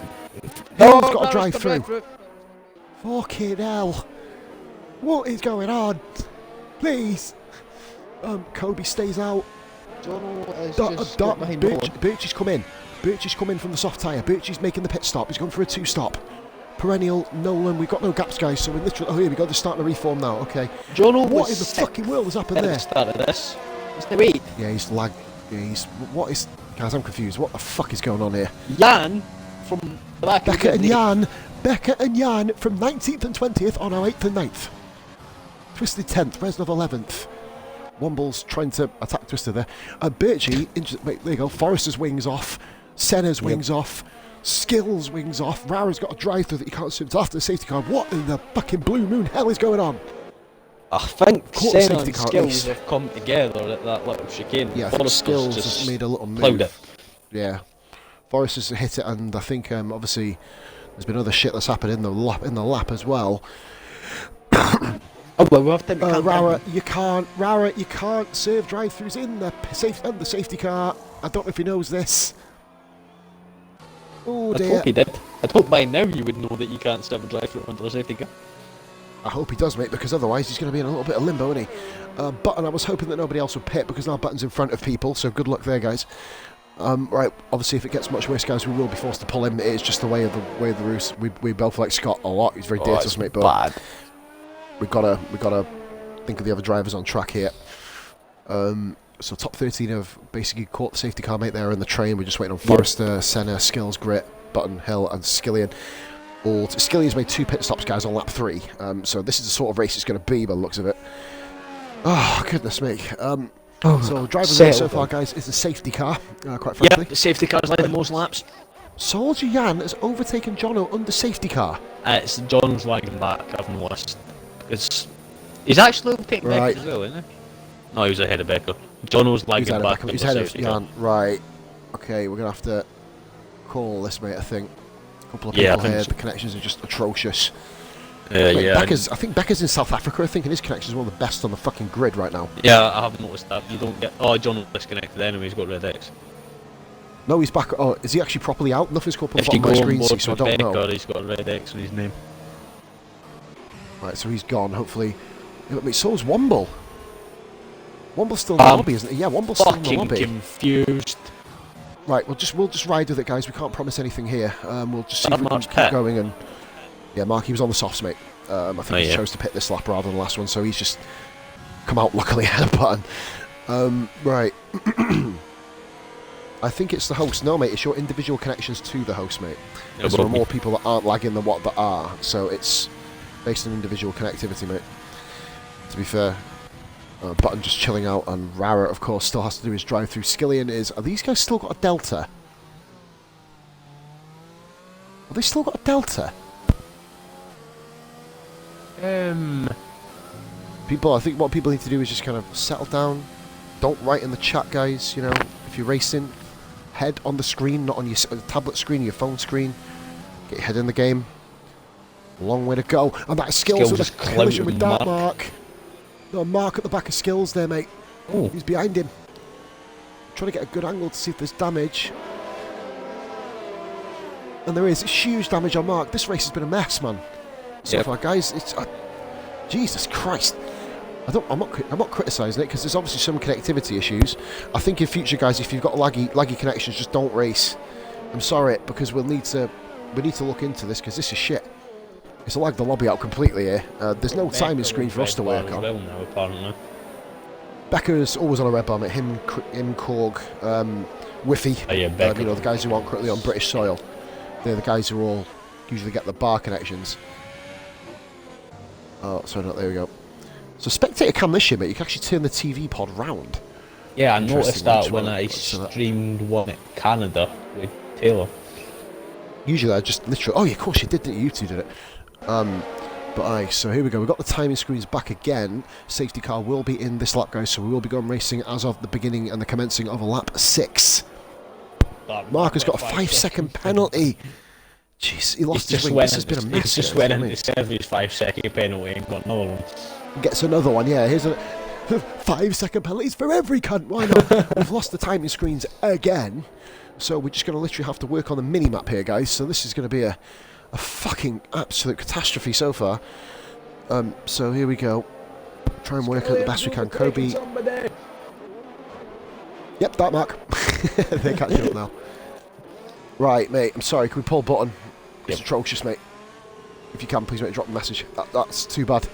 Hill's got to drive through. Fucking hell. What is going on? Please. Kobe stays out. Birch has come in. Birch has come in from the soft tyre. Birch is making the pit stop. He's going for a 2-stop. Perennial, Nolan, we've got no gaps, guys, so we're literally... Oh, here we go, they're starting to reform now, okay. Jono What was in the fucking world has happened at the there? start of this. It's the wait. Yeah, he's lagged. Yeah, he's... What is... Guys, I'm confused. What the fuck is going on here? Jan from the back of Becca the and Jan from 19th and 20th on our 8th and 9th. Twisted 10th, Reznov 11th. Womble's trying to attack Twister there. Birchie, wait, there you go. Forrester's wings off. Senna's wings off. Skills wings off. Rara's got a drive through that you can't swim to after the safety car. What in the fucking blue moon hell is going on? I think Quarter Senna safety and car at Skills least. have come together at that little chicane. Yeah, I think Forrester's Skills just has made a little ploughed move. it. Yeah. Forrest has hit it, and I think obviously there's been other shit that's happened in the lap as well. Oh well, we'll have to Rara, you can't serve drive-throughs in the safety car. I don't know if he knows this. Oh I dear. hope he did. I hope by now you would know that you can't stop a drive-through under a safety car. I hope he does, mate, because otherwise he's going to be in a little bit of limbo, isn't he? Button, I was hoping that nobody else would pit because now Button's in front of people, so good luck there, guys. Right, obviously if it gets much worse, guys, we will be forced to pull him. It is just the way of the roost. We both like Scott a lot. He's very dear to us, mate, but bad. we gotta think of the other drivers on track here. So top 13 have basically caught the safety car, mate, there in the train. We're just waiting on Forrester, Senna, Skills, Grit, Button, Hill, and Skillian. Skillian's made 2 pit stops, guys, on lap 3. So this is the sort of race it's going to be by the looks of it. Oh, goodness me. So drivers there so far, guys, is the safety car, quite frankly. Yep, the safety car's led the most laps. Soldier Jan has overtaken Jono under safety car. It's John's lagging back, I've noticed. Because he's actually overtaken Right. Becker as well, isn't he? No, he was ahead of Becker. Jono's lagging back. He's ahead of Jan. Right. Okay, we're going to have to call this, mate, I think. A couple of Yeah, people I think here, so. the connections are just atrocious. Yeah, I think Becker's in South Africa, I think, and his connection is one of the best on the fucking grid right now. yeah, I have noticed that. You don't get. Oh, John was disconnected anyway. He's got red X. No, he's back. Oh, is he actually properly out? Nothing's come up on the If you bottom of go my on screen, board so I with don't know. Becker, he's got a red X in his name. Right, so he's gone, hopefully. Yeah, but so's Womble. Womble's still in the lobby, isn't he? Yeah, Womble's still in the Fucking lobby. confused. Right, we'll just ride with it, guys. We can't promise anything here. We'll just see if we can Mark just pit. keep going. And yeah, Mark, he was on the softs, mate. I think Oh, he yeah. chose to pit this lap rather than the last one, so he's just come out luckily ahead of Button. Right. I think it's the host. No, mate, it's your individual connections to the host, mate. Yeah, There are but- more people that aren't lagging than what that are, so it's based on individual connectivity, mate. To be fair. Button just chilling out, and Rara, of course, still has to do his drive-through. Skillian is... Are these guys still got a Delta? Have they still got a Delta? People, I think what people need to do is just kind of settle down. Don't write in the chat, guys, you know, if you're racing. Head on the screen, not on your tablet screen, your phone screen. Get your head in the game. Long way to go. And that is Skills Skills with just a collision with clouted that Mark. No, Mark at the back of Skills there, mate. Oh. He's behind him. Trying to get a good angle to see if there's damage. And there is. It's huge damage on Mark. This race has been a mess, man. So Yep. far, guys. It's Jesus Christ. I'm not criticising it because there's obviously some connectivity issues. I think in future, guys, if you've got laggy connections, just don't race. I'm sorry, because we need to look into this because this is shit. It's lagged the lobby out completely here. There's no timing screen for us to work on. Well now, apparently. Becker's always on a red bar, mate. Him, Korg, Whiffy. Oh, yeah, Becker. You know, the guys who aren't currently on British soil. They're the guys who all usually get the bar connections. Oh, sorry, not there we go. So spectator cam this year, mate. You can actually turn the TV pod round. Yeah, I Interesting. noticed that Which when one? I So that- streamed one at Canada with Taylor. Usually I just literally... Oh, yeah, of course you did, didn't you? You two did it. But aye, so here we go. We've got the timing screens back again. Safety car will be in this lap, guys, so we will be going racing as of the beginning and the commencing of lap 6. Mark has got a 5-second penalty. Jeez, he lost his wing. This has been a mess. He's just went into his 5-second penalty and got another one. Gets another one, yeah. Here's a 5-second penalties for every cunt. Why not? We've lost the timing screens again. So we're just going to literally have to work on the mini-map here, guys. So this is going to be a fucking absolute catastrophe so far. So here we go. Try and work it the best we can. Kobe. Yep, that Mark. They're catching up now. Right, mate. I'm sorry. Can we pull button? It's atrocious, mate. If you can, please, mate, drop a message. That's too bad.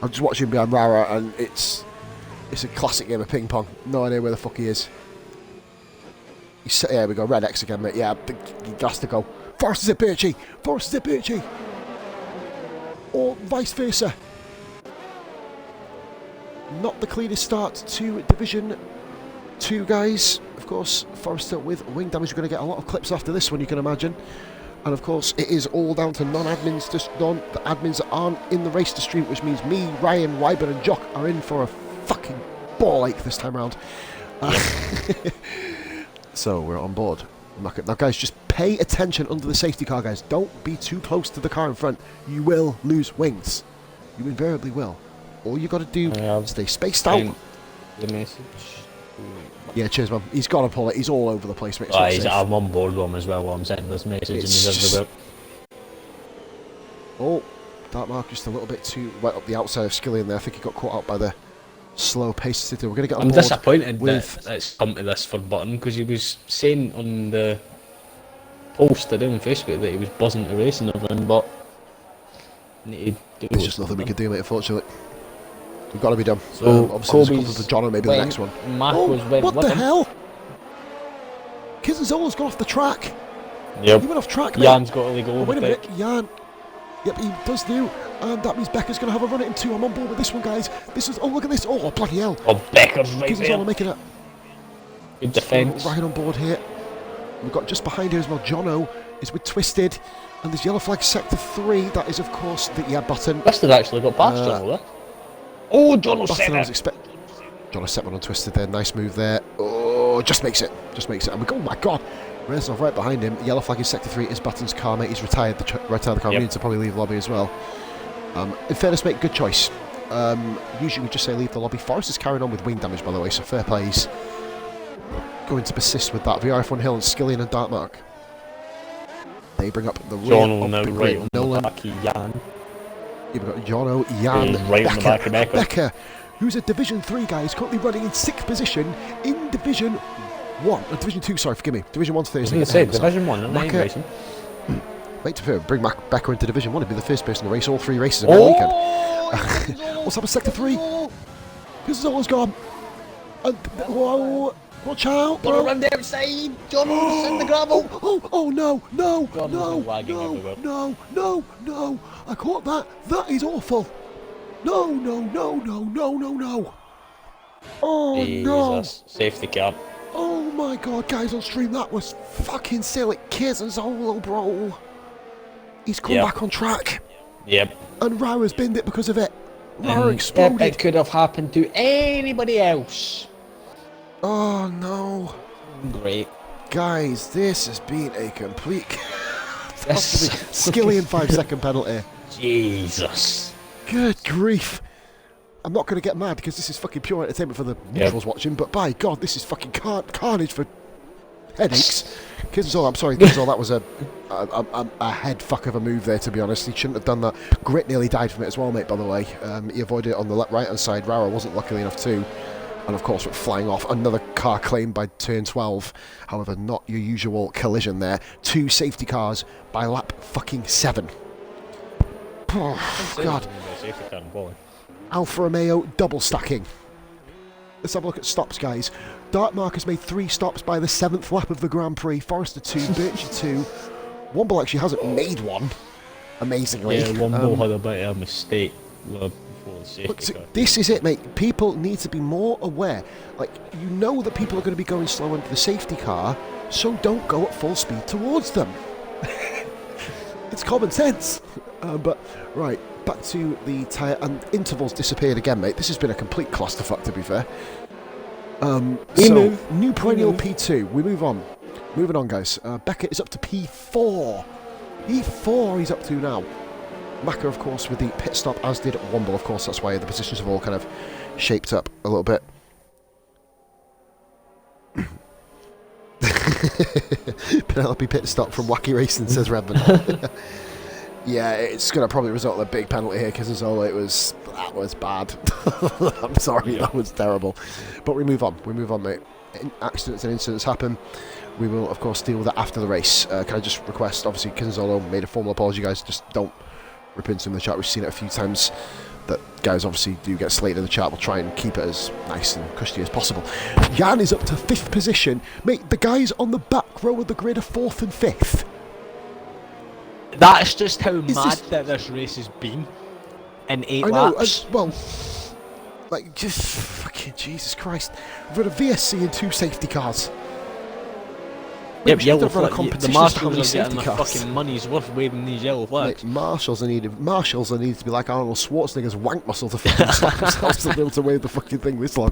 I'm just watching behind Rara, and it's a classic game of ping pong. No idea where the fuck he is. There we go. Red X again, mate. Yeah, he has to go. Forrest is at Birchie. Forrest is at Birchie. Or vice versa. Not the cleanest start to Division 2, guys. Of course, Forrester with wing damage. We're going to get a lot of clips after this one, you can imagine. And of course, it is all down to non-admins. The admins that aren't in the race to stream, which means me, Ryan, Wyber, and Jock are in for a fucking ball ache this time around. So we're on board. Now, guys, just pay attention under the safety car, guys. Don't be too close to the car in front. You will lose wings. You invariably will. All you got to do is stay spaced out. The message. Yeah, cheers, man. He's got to pull it. He's all over the place, mate. I'm on board with him as well while I'm sending this message. Oh, that Mark just a little bit too wet up the outside of Skillian there. I think he got caught out by the slow pace city. We're going to get on board. I'm disappointed that it's come to this for Button, because he was saying on the post I did on Facebook that he was buzzing to race and everything, but there's just nothing we can do, mate, unfortunately. We've got to be done. So obviously, there's a couple to John, or maybe the next one. What the hell? Kizenzola's gone off the track. Yep. He went off track, mate. Jan's got illegal overtake. Wait a minute, Jan. Yep, he does do. And that means Becker's going to have a run at him too. I'm on board with this one, guys. This is. Oh, look at this. Oh, bloody hell. Oh, Becker's right there. Kizenzola making it. Good defence. Right on board here. We've got just behind here as well. Jono is with Twisted. And there's yellow flag sector 3. That is, of course, the Button. Twisted actually got past Jono there. Oh, Jono set it. Jono set one on Twisted there. Nice move there. Oh, just makes it. Just makes it. And we go, oh my god. Reznov right behind him. Yellow flag is sector 3. Is Button's car, mate. He's retired the car. We need to probably leave the lobby as well. In fairness, mate, good choice. Usually we just say leave the lobby. Forrest is carrying on with wing damage, by the way, so fair play. He's going to persist with that. VRF1 Hill and Skillian and Dartmark. They bring up the rear of the right on Nolan. The back of Jan. You've got Jono, Jan, right on the back of Becker, who's a Division 3 guy, is currently running in 6th position in Division 1. Division 2, sorry, forgive me. Division 1's Thursday. Division 1, not racing. Wait to bring Becker into Division 1. He'd be the first person to race all 3 races in one weekend. What's up with Sector 3? Kizenzola's gone. Whoa. Watch out, bro. Run the outside. John's in the gravel. Oh, no. No. I caught that. That is awful. No. Oh, Jesus. no. Safety car. Oh, my God, guys on stream, that was fucking silly. Kizenzolo, bro. He's come back on track. Yep. And Rara's binned it because of it. Rara exploded. It could have happened to anybody else. Oh, no. Great. Guys, this has been a complete Skillian 5-second penalty. Jesus. Good grief. I'm not going to get mad because this is fucking pure entertainment for the neutrals watching, but by God, this is fucking carnage for headaches. Kizenzolo, I'm sorry, Kizenzolo, that was a head fuck of a move there, to be honest. He shouldn't have done that. Grit nearly died from it as well, mate, by the way. He avoided it on the right-hand side. Rara wasn't lucky enough too. And of course, went flying off. Another car claimed by turn 12. However, not your usual collision there. 2 safety cars by lap fucking 7. Oh, God. Alfa Romeo double stacking. Let's have a look at stops, guys. Dartmark has made 3 stops by the 7th lap of the Grand Prix. Forrester 2, Birchie 2. Womble actually hasn't made one, amazingly. Yeah, Womble had a bit of a mistake. Look, this is it, mate. People need to be more aware. Like, you know that people are going to be going slow under the safety car, so don't go at full speed towards them. It's common sense. But, right, back to the tyre, and intervals disappeared again, mate. This has been a complete clusterfuck, to be fair. New perennial P2. We move on. Moving on, guys. Beckett is up to P4. P4 he's up to now. Maka, of course, with the pit stop, as did Womble, of course. That's why the positions have all kind of shaped up a little bit. Penelope pit stop from Wacky Racing, says Redmond. Yeah, it's going to probably result in a big penalty here, Kizunzola. That was bad. I'm sorry, that was terrible. But we move on, mate. Accidents and incidents happen. We will, of course, deal with that after the race. Can I just request, obviously, Kizunzola made a formal apology, guys. Just don't rip into him in the chat. We've seen it a few times. That guys obviously do get slated in the chat. We'll try and keep it as nice and cushy as possible. Jan is up to 5th position. Mate, the guys on the back row of the grid are 4th and 5th. That's just how mad that this race has been in 8 laps. Well, like, just fucking Jesus Christ. We've got a VSC and 2 safety cars. Yep, yellow flag. The marshals are getting their fucking money's worth waving these yellow flags. Mate, marshals are needed to be like Arnold Schwarzenegger's wank muscle to fucking slap themselves to be able to wave the fucking thing this long.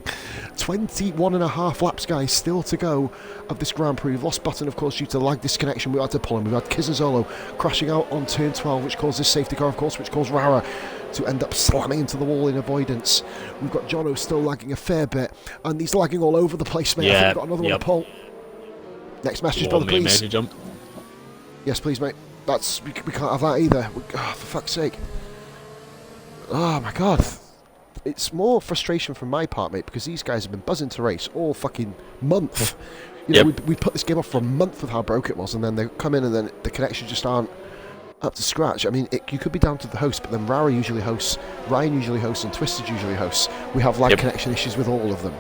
21.5 laps, guys, still to go of this Grand Prix. We've lost Button, of course, due to lag disconnection. We had to pull him. We've had Kizunzola crashing out on turn 12, which caused this safety car, of course, which caused Rara to end up slamming into the wall in avoidance. We've got Jono still lagging a fair bit, and he's lagging all over the place, mate. I think we've got another one to pull. Next message, brother, please. Jump. Yes, please, mate. We can't have that either. For fuck's sake. Oh, my God. It's more frustration from my part, mate, because these guys have been buzzing to race all fucking month. You know, we put this game off for a month with how broke it was, and then they come in and then the connections just aren't up to scratch. I mean, you could be down to the host, but then Rara usually hosts, Ryan usually hosts, and Twisted usually hosts. We have lag connection issues with all of them.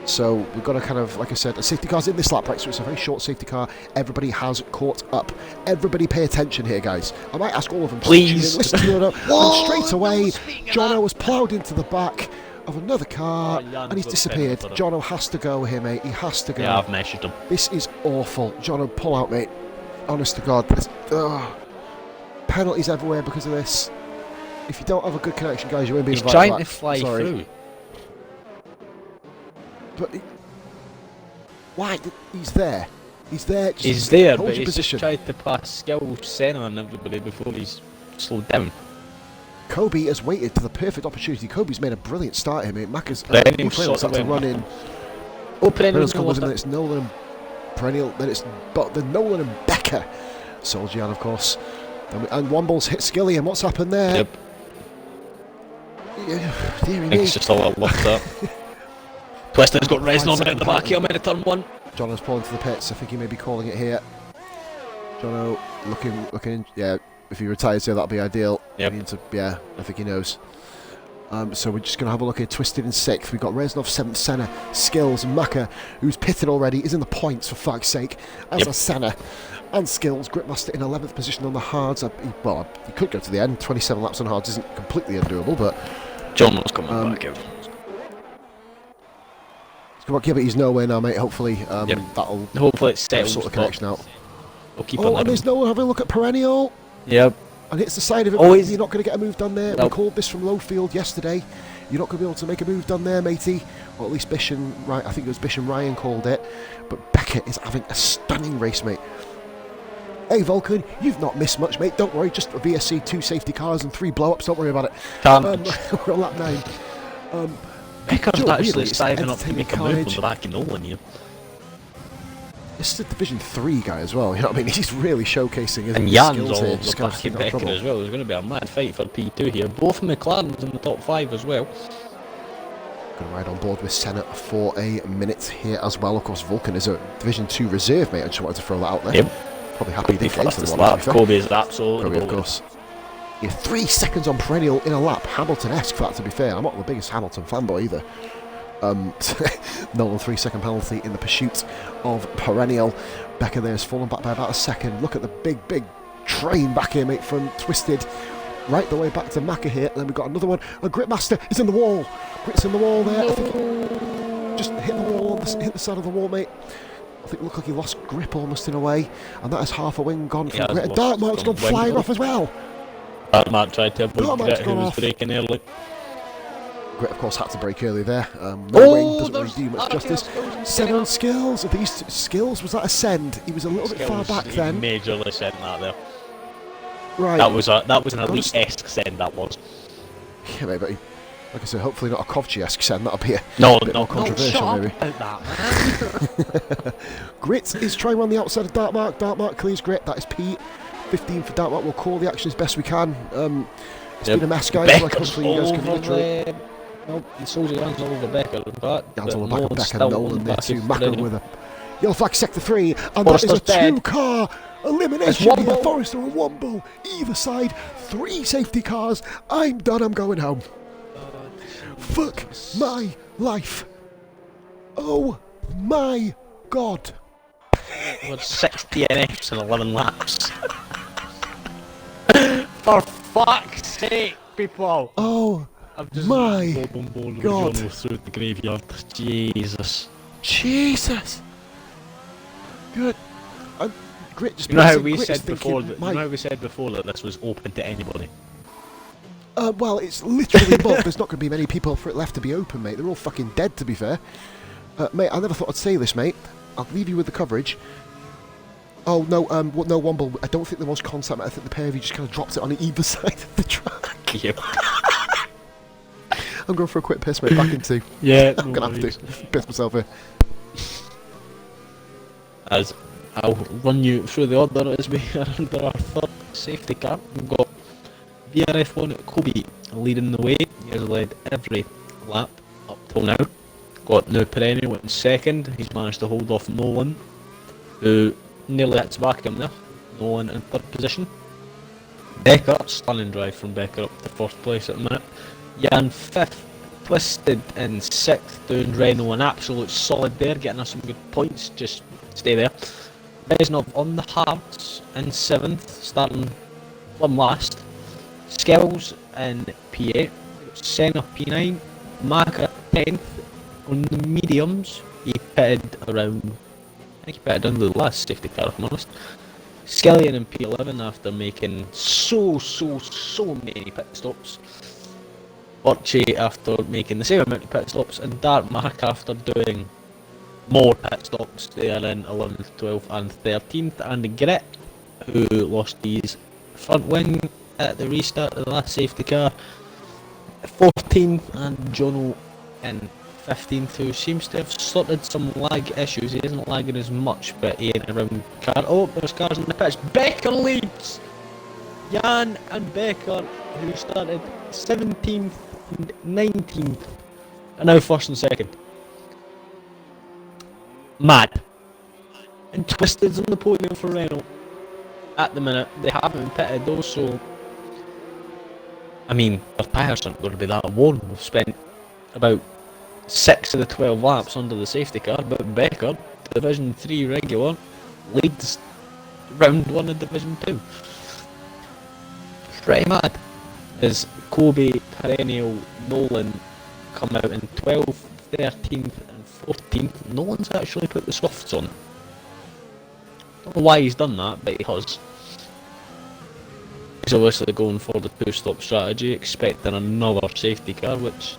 So we've got to kind of, like I said, a safety car's in this lap, right? So it's a very short safety car. Everybody has caught up. Everybody pay attention here, guys. I might ask all of them. Please. Listen to it. And straight away, Jono was ploughed into the back of another car, and he's disappeared. Jono has to go here, mate. He has to go. Yeah, I've measured him. This is awful. Jono, pull out, mate. Honest to God. Penalties everywhere because of this. If you don't have a good connection, guys, you won't be invited back. He's trying to fly through. But why? He's there. He's there. He's there, but he's position. just tried to pass skill Senna on everybody before he's slowed down. Kobe has waited for the perfect opportunity. Kobe's made a brilliant start here, mate. Maka's Perennial started to run in. Perennial's comes in, then it's Nolan and Perennial, then it's Nolan and Becker. Soljian, of course. And Womble's hit Skilly, and what's happened there? Yep. Deary me. It's just a little locked up. Twiston's got Reznov in the back here, I'm in turn 1. Jono's pulling to the pits. I think he may be calling it here. Jono looking. Yeah, if he retires here, that'll be ideal. Yep. Yeah, I think he knows. So we're just going to have a look here. Twisted in 6th. We've got Reznov 7th, Senna, Skills, Maka, who's pitted already, is in the points for fuck's sake, as a Senna. And Skills, Gripmaster in 11th position on the hards. He could go to the end. 27 laps on hards isn't completely undoable, but Jono's coming back out. Yeah, but he's nowhere now, mate. Hopefully, that'll hopefully it's settled. Sort of connection out. We'll keep and there's no one having a look at Perennial. Yep. And hits the side of it. You're not going to get a move done there. Nope. We called this from Lowfield yesterday. You're not going to be able to make a move done there, matey. Or at least Bish and Ryan, I think it was Bish and Ryan called it. But Beckett is having a stunning race, mate. Hey, Vulcan, you've not missed much, mate. Don't worry. Just a VSC, 2 safety cars and 3 blow-ups. Don't worry about it. We're on lap 9. Becker's actually sizing up to make a move on the back of Nolan here. This is a Division 3 guy as well, you know what I mean? He's really showcasing his skills here. And Jan's all over the back of Becker as well. There's going to be a mad fight for P2 here. Both McLarens in the top 5 as well. Going to ride on board with Senna for a minute here as well. Of course, Vulcan is a Division 2 reserve, mate. I just wanted to throw that out there. Yep. Probably happy they came to the lap. Kobe is absolutely Kobe, of course. Yeah, 3 seconds on Perennial in a lap. Hamilton-esque, for that, to be fair. I'm not the biggest Hamilton fanboy either. Nolan 3-second penalty in the pursuit of Perennial. Becker there has fallen back by about a second. Look at the big train back here, mate, from Twisted. Right the way back to Maka here. And then we've got another one. And Gritmaster is in the wall. Grit's in the wall there. I think just hit the wall, hit the side of the wall, mate. I think it looked like he lost grip almost in a way. And that is half a wing gone from Grit. And Darkmark's gone flying off as well. Mark tried to avoid Mark's Grit, who gone was off. breaking early. Grit, of course, had to break early there. No Oh, wing doesn't really there's do much RKO justice. skills and 7 skills. Are these skills? Was that a send? He was a little bit far back then. Majorly sent that there. Right. That was an Honest- elite-esque send, that was. Yeah, mate, but like I said, hopefully not a Kovchi-esque send. That'll be a No, bit no, more controversial, maybe. About that, man. Grit is trying around the outside of Dartmark. Dartmark clears Grit. That is Pete. 15 for Dartmark. We'll call the action as best we can. It's been a mess, guys. Like, Becker's hopefully you guys can over literally. the... No, the soldier lands all over Becker, but Hands on the back of Becker. still Nolan on there back too. of Mako Perennial. with a yellow flag sector 3. And Forrester's that is a dead. 2-car elimination It's here. Womble. Forrester and Womble. Either side. 3 safety cars. I'm done. I'm going home. Fuck my life. Oh my god. With 6 DNFs and 11 laps. For fuck's sake, people! Oh I've just my God. through the graveyard. Jesus. Jesus. Good. Grit just You know how passing. we Grit is said before thinking, that? my You know how we said before that this was open to anybody. well, it's literally booked. There's not going to be many people for it left to be open, mate. They're all fucking dead, to be fair. Mate, I never thought I'd say this, mate. I'll leave you with the coverage. Oh, no, no, Womble. I don't think there was contact, mate. I think the pair of you just kind of dropped it on either side of the track. Yep. I'm going for a quick piss, mate. Back in 2. Yeah, I'm going to have to piss myself here. As I'll run you through the order as we are under our third safety car. We've got VRF1 at Kobe leading the way. He has led every lap up till now. Got now Perennial in second. He's managed to hold off Nolan, who nearly had to back him there. Nolan in third position. Becker, stunning drive from Becker up to first place at the minute. Jan fifth. Twisted in sixth, doing Renault an absolute solid there, getting us some good points. Just stay there. Reznov on the hards in seventh, starting from last. Skills in P8, Senna P9, Maka 10th. On the mediums, he pitted around, I think he pitted under the last safety car, if I'm honest. Skillian in P11 after making so many pit stops. Orchie after making the same amount of pit stops, and Dartmark after doing more pit stops. They are in 11th, 12th and 13th, and Grit, who lost his front wing at the restart of the last safety car, 14th, and Jono in 15th, who seems to have sorted some lag issues. He isn't lagging as much, but he ain't around car. Oh, there's cars in the pits. Becker leads! Jan and Becker, who started 17th and 19th, are now first and second. Mad. And Twisted's on the podium for Renault. At the minute, they haven't pitted though, so I mean, their tyres aren't going to be that worn. We've spent about 6 of the 12 laps under the safety car, but Becker, Division 3 regular, leads round 1 of Division 2. Pretty mad. As Kobe, Perennial, Nolan come out in 12th, 13th and 14th. Nolan's actually put the softs on. Don't know why he's done that, but he has. He's obviously going for the 2-stop strategy, expecting another safety car, which,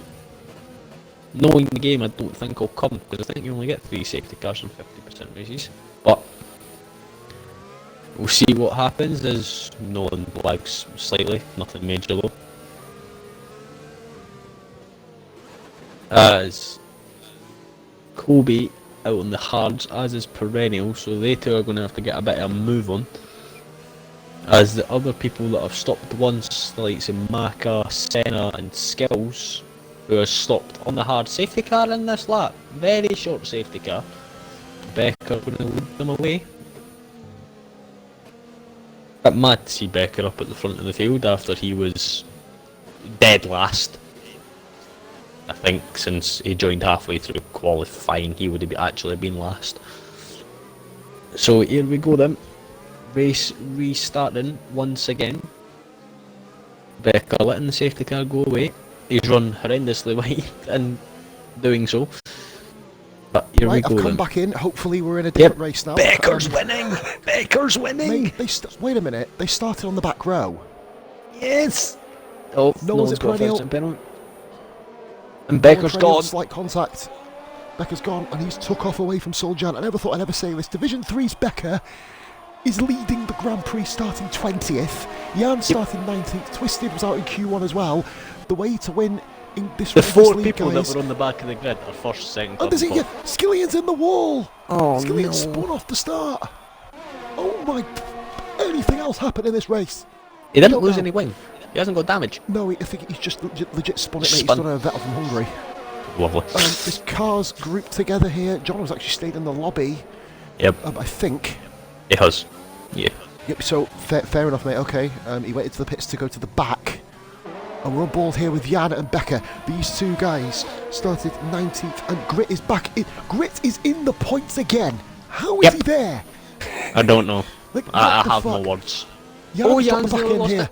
knowing the game, I don't think will come, because I think you only get 3 safety cars in 50% races. But we'll see what happens as Nolan lags slightly, nothing major though. As Kobe out on the hards, as is Perennial, so they two are going to have to get a bit of a move on. As the other people that have stopped once, the likes of Maka, Senna and Skills, who have stopped on the hard safety car in this lap, very short safety car. Becker going to lead them away. Bit mad to see Becker up at the front of the field after he was dead last. I think since he joined halfway through qualifying, he would have actually been last. So here we go then. Race restarting once again. Becker letting the safety car go away. He's run horrendously wide in doing so. But here Right, we go I've come then. back in. Hopefully we're in a different race now. Becker's winning! Becker's winning! Mate, wait a minute. They started on the back row. Yes! Oh, No no one's one's at got perennial. first and penalty. And Becker's Perennial, gone. Slight contact. Becker's gone, and he's took off away from Soljan. I never thought I'd ever say this. Division 3's Becker is leading the Grand Prix, starting 20th. Jan starting 19th. Twisted was out in Q1 as well. The way to win in this The race, four league, people guys. that were on the back of the grid are first, second, And third, there's and it, yeah, fourth. Skillian's in the wall. Oh, Skillian no. spun off the start. Oh my! Anything else happened in this race? He didn't Don't lose know. any wing. He hasn't got damage. No, I think he's just legit spun it, mate. He's Spun. done a vet from Hungary. Lovely. This car's grouped together here. John was actually stayed in the lobby, Yep, I think. it has. Yeah. Yep, so fair enough, mate. Okay, he waited to the pits to go to the back. And we're on board here with Jan and Becker. These two guys started 19th, and Grit is back. Grit is in the points again. How is Yep. he there? I don't know. Like, I what the have no fuck? words. Jan's Oh, got Jan's the back nearly end lost here. it.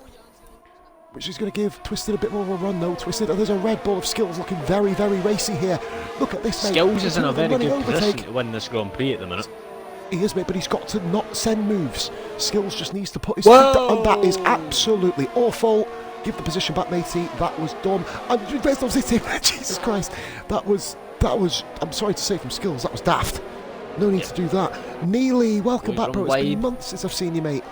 Which is going to give Twisted a bit more of a run, though. Twisted, there's a Red Bull of Skills looking very, very racy here. Look at this, mate. Skills is in a very Running good position overtake. to win this Grand Prix at the minute. He is, mate, but he's got to not send moves. Skills just needs to put his feet down, and that is absolutely awful. Give the position back, matey. That was dumb. And Resnov's hit him. Jesus Christ. That was, I'm sorry to say from Skills, that was daft. No need to do that. Neely, welcome Boys back, bro. run It's been wide. months since I've seen you, mate.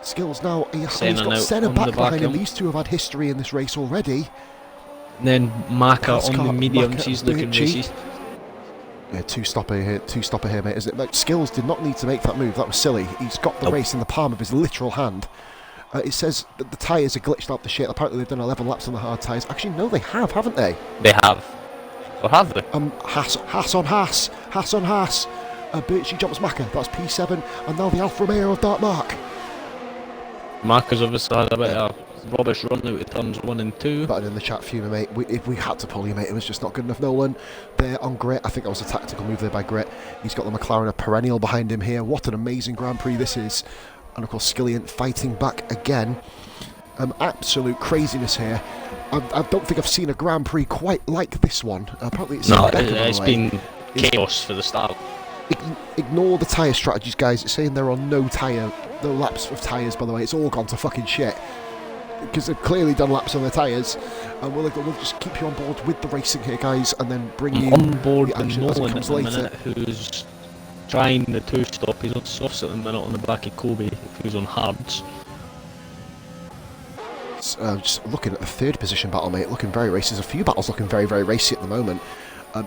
Skills now. He's Senna got now Senna on back the back behind him. end. These two have had history in this race already. And then Maka on the Ascot, medium, Maka, she's looking Richie. racy. Yeah, two stopper here, mate, isn't it? Like, Skills did not need to make that move. That was silly. He's got the Nope. race in the palm of his literal hand. It says that the tyres are glitched out the shit. Apparently they've done 11 laps on the hard tyres. Actually, no, they have, haven't they? They have. Or have they? Haas on Haas. Birchie jumps Maka. That's P7. And now the Alfa Romeo of Dark Mark. Maka's obviously had a bit of rubbish run out of turns 1 and 2. Button in the chat for you, mate. If we had to pull you, mate, it was just not good enough. Nolan there on Grit. I think that was a tactical move there by Grit. He's got the McLaren, a perennial behind him here. What an amazing Grand Prix this is. And of course, Skillian fighting back again. Absolute craziness here. I don't think I've seen a Grand Prix quite like this one. Apparently it's No, better, by the it's way. been chaos for the start. Ignore the tyre strategies, guys. It's saying there are no laps of tyres, by the way. It's all gone to fucking shit. Because they've clearly done laps on the tyres. And we'll just keep you on board with the racing here, guys, and then bring you On board the with action as it Nolan at comes the later. minute, who's trying the 2-stop. He's on softs at the minute on the back of Kobe, who's on hards. Just looking at the third position battle, mate, looking very racy. There's a few battles looking very, very racy at the moment.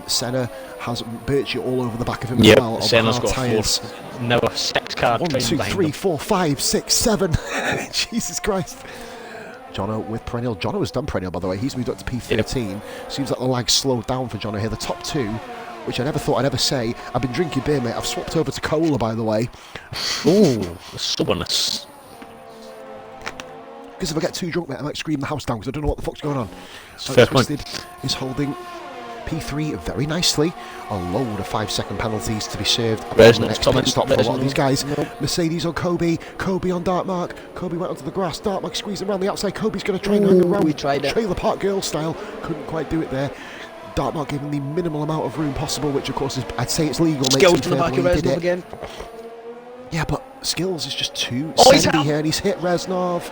Senna has Birchie all over the back of him as well. On Senna's the hard got tyres. now a 6-car 1, train 2, behind 3, him. 4, 5, 6, 7. Jesus Christ. Jono with Perennial. Jono has done Perennial, by the way. He's moved up to P13. Seems like the lag slowed down for Jono here. The top two, which I never thought I'd ever say. I've been drinking beer, mate. I've swapped over to cola, by the way. Ooh, the stubbornness. Because if I get too drunk, mate, I might scream the house down because I don't know what the fuck's going on. Fair point. Twisted is holding P3 very nicely. A load of 5-second penalties to be served. Resnav's Next coming. pit stop for a lot of these guys. Nope. Mercedes on Kobe. Kobe on Dark Mark. Kobe went onto the grass. Dark Mark squeezing around the outside. Kobe's going to try and hang around. we tried it. Trailer Park Girl style. Couldn't quite do it there. Dark Mark giving the minimal amount of room possible, which of course is, I'd say it's legal. Mate, Skills to in be the fair, back of the way he did Reznov it. again. Yeah, but Skills is just too Oh, he's sandy out. here, and he's hit Reznov.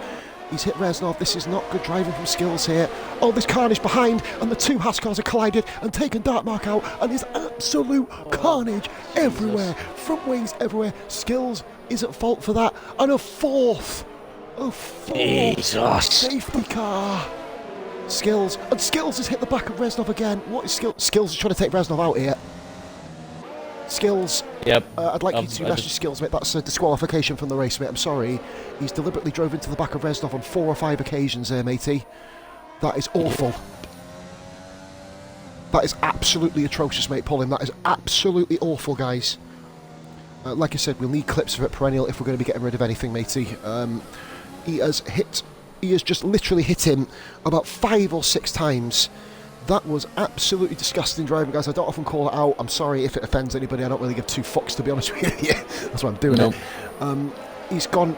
He's hit Reznov. This is not good driving from Skills here. Oh, there's carnage behind, and the two Haas cars are collided and taken Dark Mark out, and there's absolute carnage everywhere. Front wings everywhere. Skills is at fault for that. And a fourth Jesus. safety car. Skills. And Skills has hit the back of Reznov again. What is Skills? Skills is trying to take Reznov out here. Skills. Yep. I'd like you I to message Skills, mate. That's a disqualification from the race, mate. I'm sorry. He's deliberately drove into the back of Reznov on 4 or 5 occasions there, matey. That is awful. That is absolutely atrocious, mate. Pull him. That is absolutely awful, guys. Like I said, we'll need clips of it perennial if we're going to be getting rid of anything, matey. He has just literally hit him about 5 or 6 times. That was absolutely disgusting driving, guys. I don't often call it out. I'm sorry if it offends anybody. I don't really give 2 fucks, to be honest with you. That's why I'm doing it. He's gone.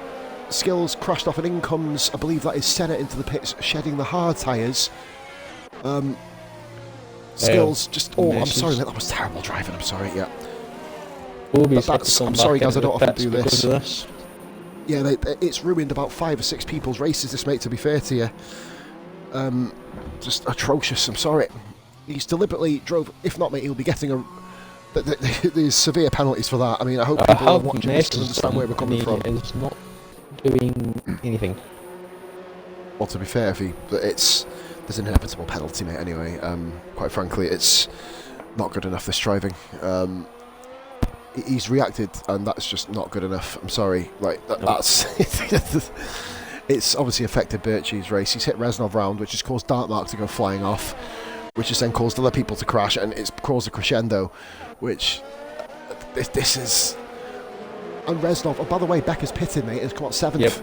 Skills crashed off, and in comes, I believe that is Senna into the pits, shedding the hard tyres. Skills just. Oh, I'm sorry, mate. That was terrible driving. I'm sorry. Yeah. Kobe's But that's- had to come I'm sorry, back guys, I into don't the often do pits because this. of this. Yeah, it's ruined about 5 or 6 people's races, this, mate, to be fair to you. Just atrocious, I'm sorry. He's deliberately drove... If not, mate, he'll be getting a... There's severe penalties for that. I mean, I hope people are watching this to understand where we're coming from. It's not doing anything. Well, to be fair, there's an inevitable penalty, mate, anyway. Quite frankly, it's not good enough, this driving. He's reacted, and that's just not good enough. I'm sorry. Like, that's... It's obviously affected Birchie's race. He's hit Reznov round, which has caused Dartmark to go flying off, which has then caused other people to crash, and it's caused a crescendo, which... This is... And Reznov... Oh, by the way, Becker's pitted, mate. Has come out 7th. Yep.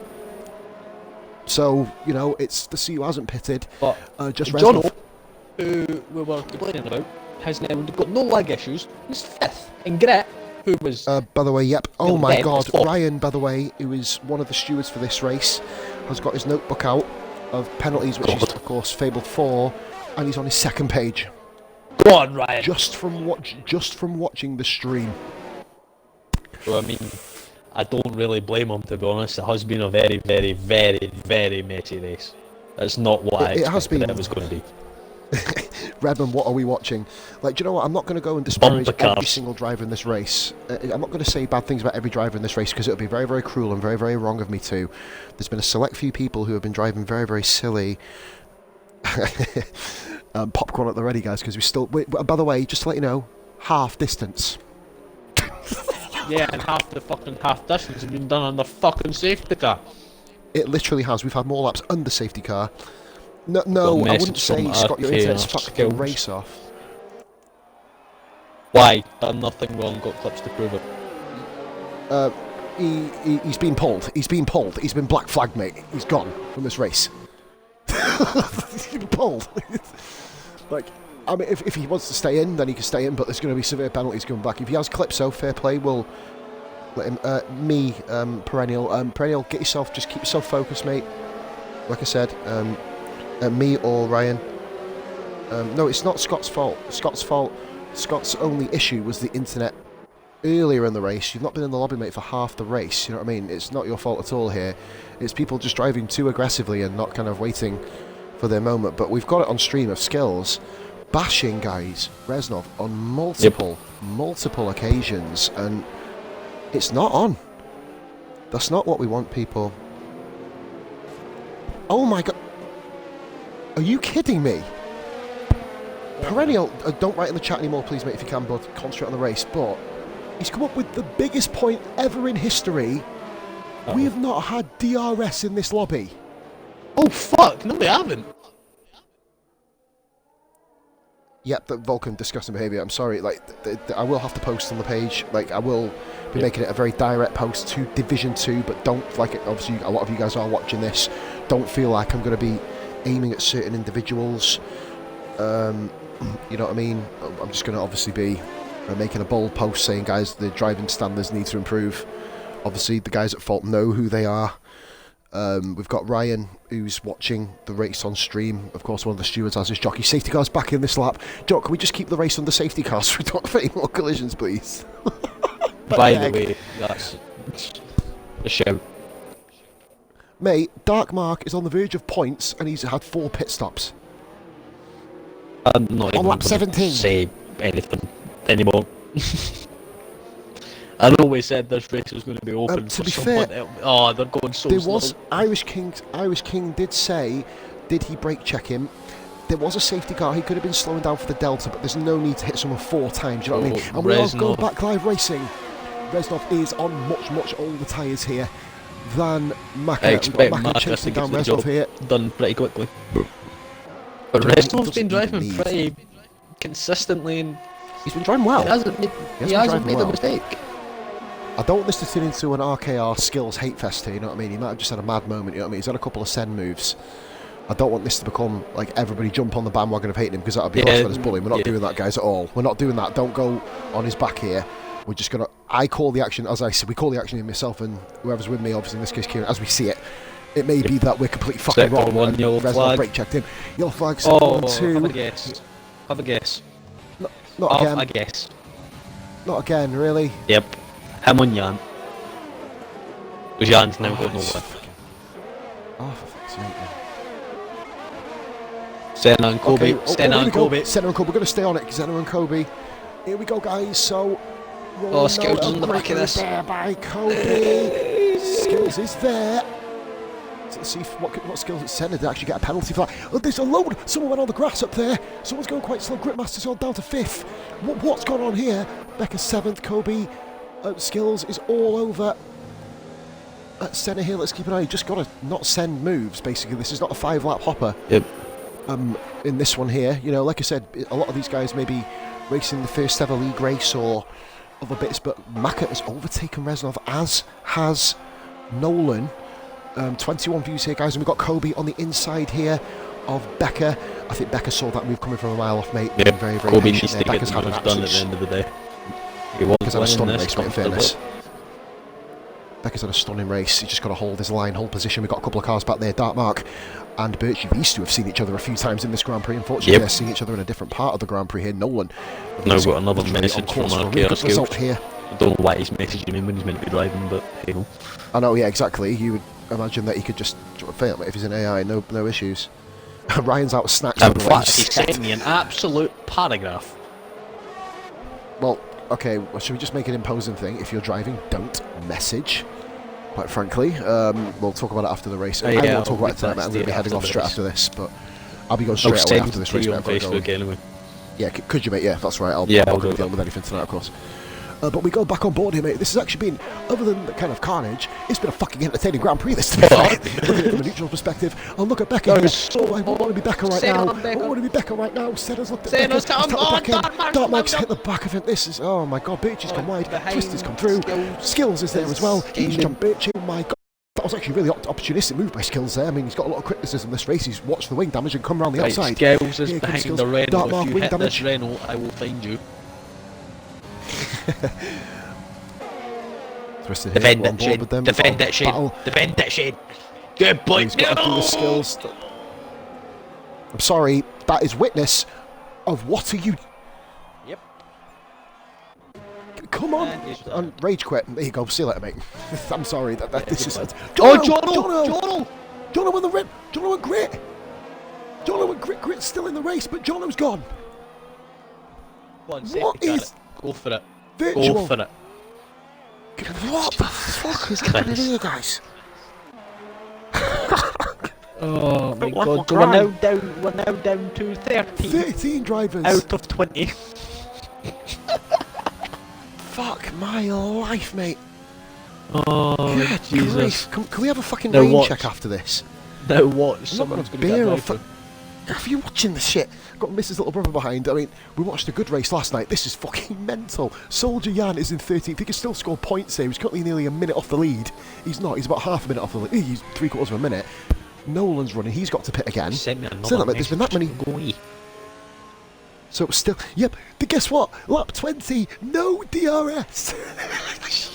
So, you know, it's the C who hasn't pitted. But just Reznov, who we were complaining about, has now got no leg issues. He's 5th. And Gret, who was... by the way, yep. Oh my God. Ryan, by the way, who is one of the stewards for this race, has got his notebook out of penalties, which is, of course, fabled 4, and he's on his 2nd page. Go on, Ryan. Just from watching the stream. Well, I mean, I don't really blame him, to be honest. It has been a very, very, very, very messy race. That's not what I expected it was going to be. Redmond, what are we watching? Like, do you know what? I'm not going to go and disparage every single driver in this race. I'm not going to say bad things about every driver in this race because it would be very, very cruel and very, very wrong of me to. There's been a select few people who have been driving very, very silly. Popcorn at the ready, guys, because we still... by the way, just to let you know, half distance. Yeah, and half distance has been done on the fucking safety car. It literally has. We've had more laps under safety car. No, I wouldn't say, Scott, your internet's fucked the race off. Why? Done nothing wrong, got clips to prove it. He's been pulled. He's been black flagged, mate. He's gone from this race. He's been pulled. Like, I mean, if he wants to stay in, then he can stay in, but there's going to be severe penalties coming back. If he has clips, so fair play, we'll let him... Perennial, get yourself... Just keep yourself focused, mate. Like I said, me or Ryan. No, it's not Scott's fault. Scott's only issue was the internet earlier in the race. You've not been in the lobby, mate, for half the race. You know what I mean? It's not your fault at all here. It's people just driving too aggressively and not kind of waiting for their moment. But we've got it on stream of skills. Bashing, guys, Reznov on multiple occasions, and it's not on. That's not what we want, people. Oh my God. Are you kidding me? Perennial, don't write in the chat anymore, please, mate, if you can, bud. Concentrate on the race. But he's come up with the biggest point ever in history. We have not had DRS in this lobby. Oh, fuck. No, they haven't. Yep, the Vulcan, disgusting behaviour. I'm sorry. Like, I will have to post on the page. Like, I will be making it a very direct post to Division 2, but don't, like, obviously, a lot of you guys are watching this. Don't feel like I'm going to be aiming at certain individuals. You know what I mean? I'm just going to obviously be making a bold post saying, guys, the driving standards need to improve. Obviously, the guys at fault know who they are. We've got Ryan, who's watching the race on stream. Of course, one of the stewards has his jockey. Safety car's back in this lap. Jock, can we just keep the race under safety cars so we don't have any more collisions, please? By the way, that's a shout. Mate, Dark Mark is on the verge of points and he's had 4 pit stops. I'm not on even lap 17. Say anything anymore. I know we said this race was going to be open to for be someone fair, else. Oh, they're going so there slow. Was Irish King did say, did he brake check him? There was a safety car. He could have been slowing down for the Delta, but there's no need to hit someone 4 times. You know what I mean? And we are going back live racing. Reznov is on much older tyres here than Maka. I expect Maka chasing down Reznov here. Done pretty quickly. But Reznov's been driving pretty consistently, and he's been driving well. He hasn't made a mistake. I don't want this to turn into an RKR skills hate fest here, you know what I mean? He might have just had a mad moment, you know what I mean? He's had a couple of send moves. I don't want this to become like everybody jump on the bandwagon of hating him because that would be horse bullying. We're not doing that, guys, at all. We're not doing that. Don't go on his back here. We're just going to... I call the action, as I said, we call the action in myself and whoever's with me, obviously in this case Kieran, as we see it. It may be that we're completely fucking wrong. One yellow flag. Brake checked him. Yellow flag, oh, 1, 2. Have a guess. Have a guess. Not again. Have a guess. Not again, really? Yep. Him on Jan. Because Jan's now got no it's one. fucking- Oh, for fuck's sake, man. Senna and Kobe. Okay, Senna here we and go. Kobe. Senna and Kobe. We're going to stay on it. Senna and Kobe. Here we go, guys. So, Oh, Skills is in the back of this. There by Kobe. Skills is there. So let's see what Skills at Senna did actually get a penalty for that. Oh, there's a load. Someone went on the grass up there. Someone's going quite slow. Gritmaster's on down to 5th. What's gone on here? Becca 7th. Kobe. Skills is all over. Senna here. Let's keep an eye. Just got to not send moves. Basically, this is not a 5-lap hopper. Yep. In this one here, you know, like I said, a lot of these guys may be racing the first ever league race or other bits, but Maka has overtaken Reznov, as has Nolan. 21 views here, guys, and we've got Kobe on the inside here of Becca. I think Becca saw that move coming from a mile off, mate. Yeah, Very, very Kobe patient needs there. to get Becca's the had an moves done at the absolute... end of the day. He was Becca's had a winning stunning this race, mate, in comfortably. fairness. Becca's had a stunning race. He's just got to hold his line, hold position. We've got a couple of cars back there. Dartmark and Birchie used to have seen each other a few times in this Grand Prix. Unfortunately, Yep. they're seeing each other in a different part of the Grand Prix here. Nolan. Now got another literally on message course from for a our really good KR result Skills. here. I don't know why he's messaging him when he's meant to be driving, but hey ho. I know, yeah, exactly. You would imagine that he could just fail if he's an AI, no issues. Ryan's out of snacks on In the fact, he race. sent me an absolute paragraph. Well, okay, well, should we just make an imposing thing? If you're driving, don't message. Quite frankly, we'll talk about it after the race. I yeah, won't talk I'll about it tonight, mate. I'm going to be heading off straight after this, but I'll be going I'll straight away send after this it to race. you mate. on I've got to go. Facebook anyway. Yeah, could you, mate? Yeah, that's right. Yeah, I'm I'll not do going to that. deal with anything tonight, of course. But we go back on board here, mate. This has actually been, other than the kind of carnage, it's been a fucking entertaining Grand Prix, this to be fair. Looking at it from a neutral perspective. I'll look at Becca here. Oh, I want to be Becca right now. I want to be Becca right now. Senna's looked at Becca. He's tapped the back end. Dartmark's hit the back of him. This is, oh my god, Birchie's come wide. Twister's come through. Skills is there as well. He's jumped Birchie. Oh my god. That was actually a really opportunistic move by Skills there. I mean, he's got a lot of criticism this race. He's watched the wing damage and come around the outside. Skills is Here comes behind Skills. the Renault. Dartmark, If you wing hit damage. this Renault, I will find you. Twisted here. Defend We're on it, board Shane. with them. Defend Oh, it, Shane. battle. Defend it, Shane. Good boy. He's got to do the Skills. I'm sorry, that is witness of what are you... Yep. Come on! And he's- Rage quit. There you go. See you later, mate. I'm sorry. This is... Oh, Jono! Jono with the rip! Jono and Grit! Jono and Grit's still in the race, but Jono's gone. What What is Go for it. virtual? Go for it. What the fuck is happening here, guys? Oh my What god, a we're now down to 13 13 drivers. out of 20. Fuck my life, mate. Oh Good Jesus. grief. Can we have a fucking Now rain watch. check after this? Now what? I'm not Someone's gonna going to beer or get a Are you watching the shit? Got Mrs. Little Brother behind. I mean, we watched a good race last night. This is fucking mental. Soldier Jan is in 13th. He can still score points here. He's currently nearly a minute off the lead. He's not. He's about half a minute off the lead. He's 3/4 of a minute. Nolan's running. He's got to pit again. Send me another Still, mate, there's been that many. Go away. So it's still. Yep. But guess what? Lap 20. No DRS.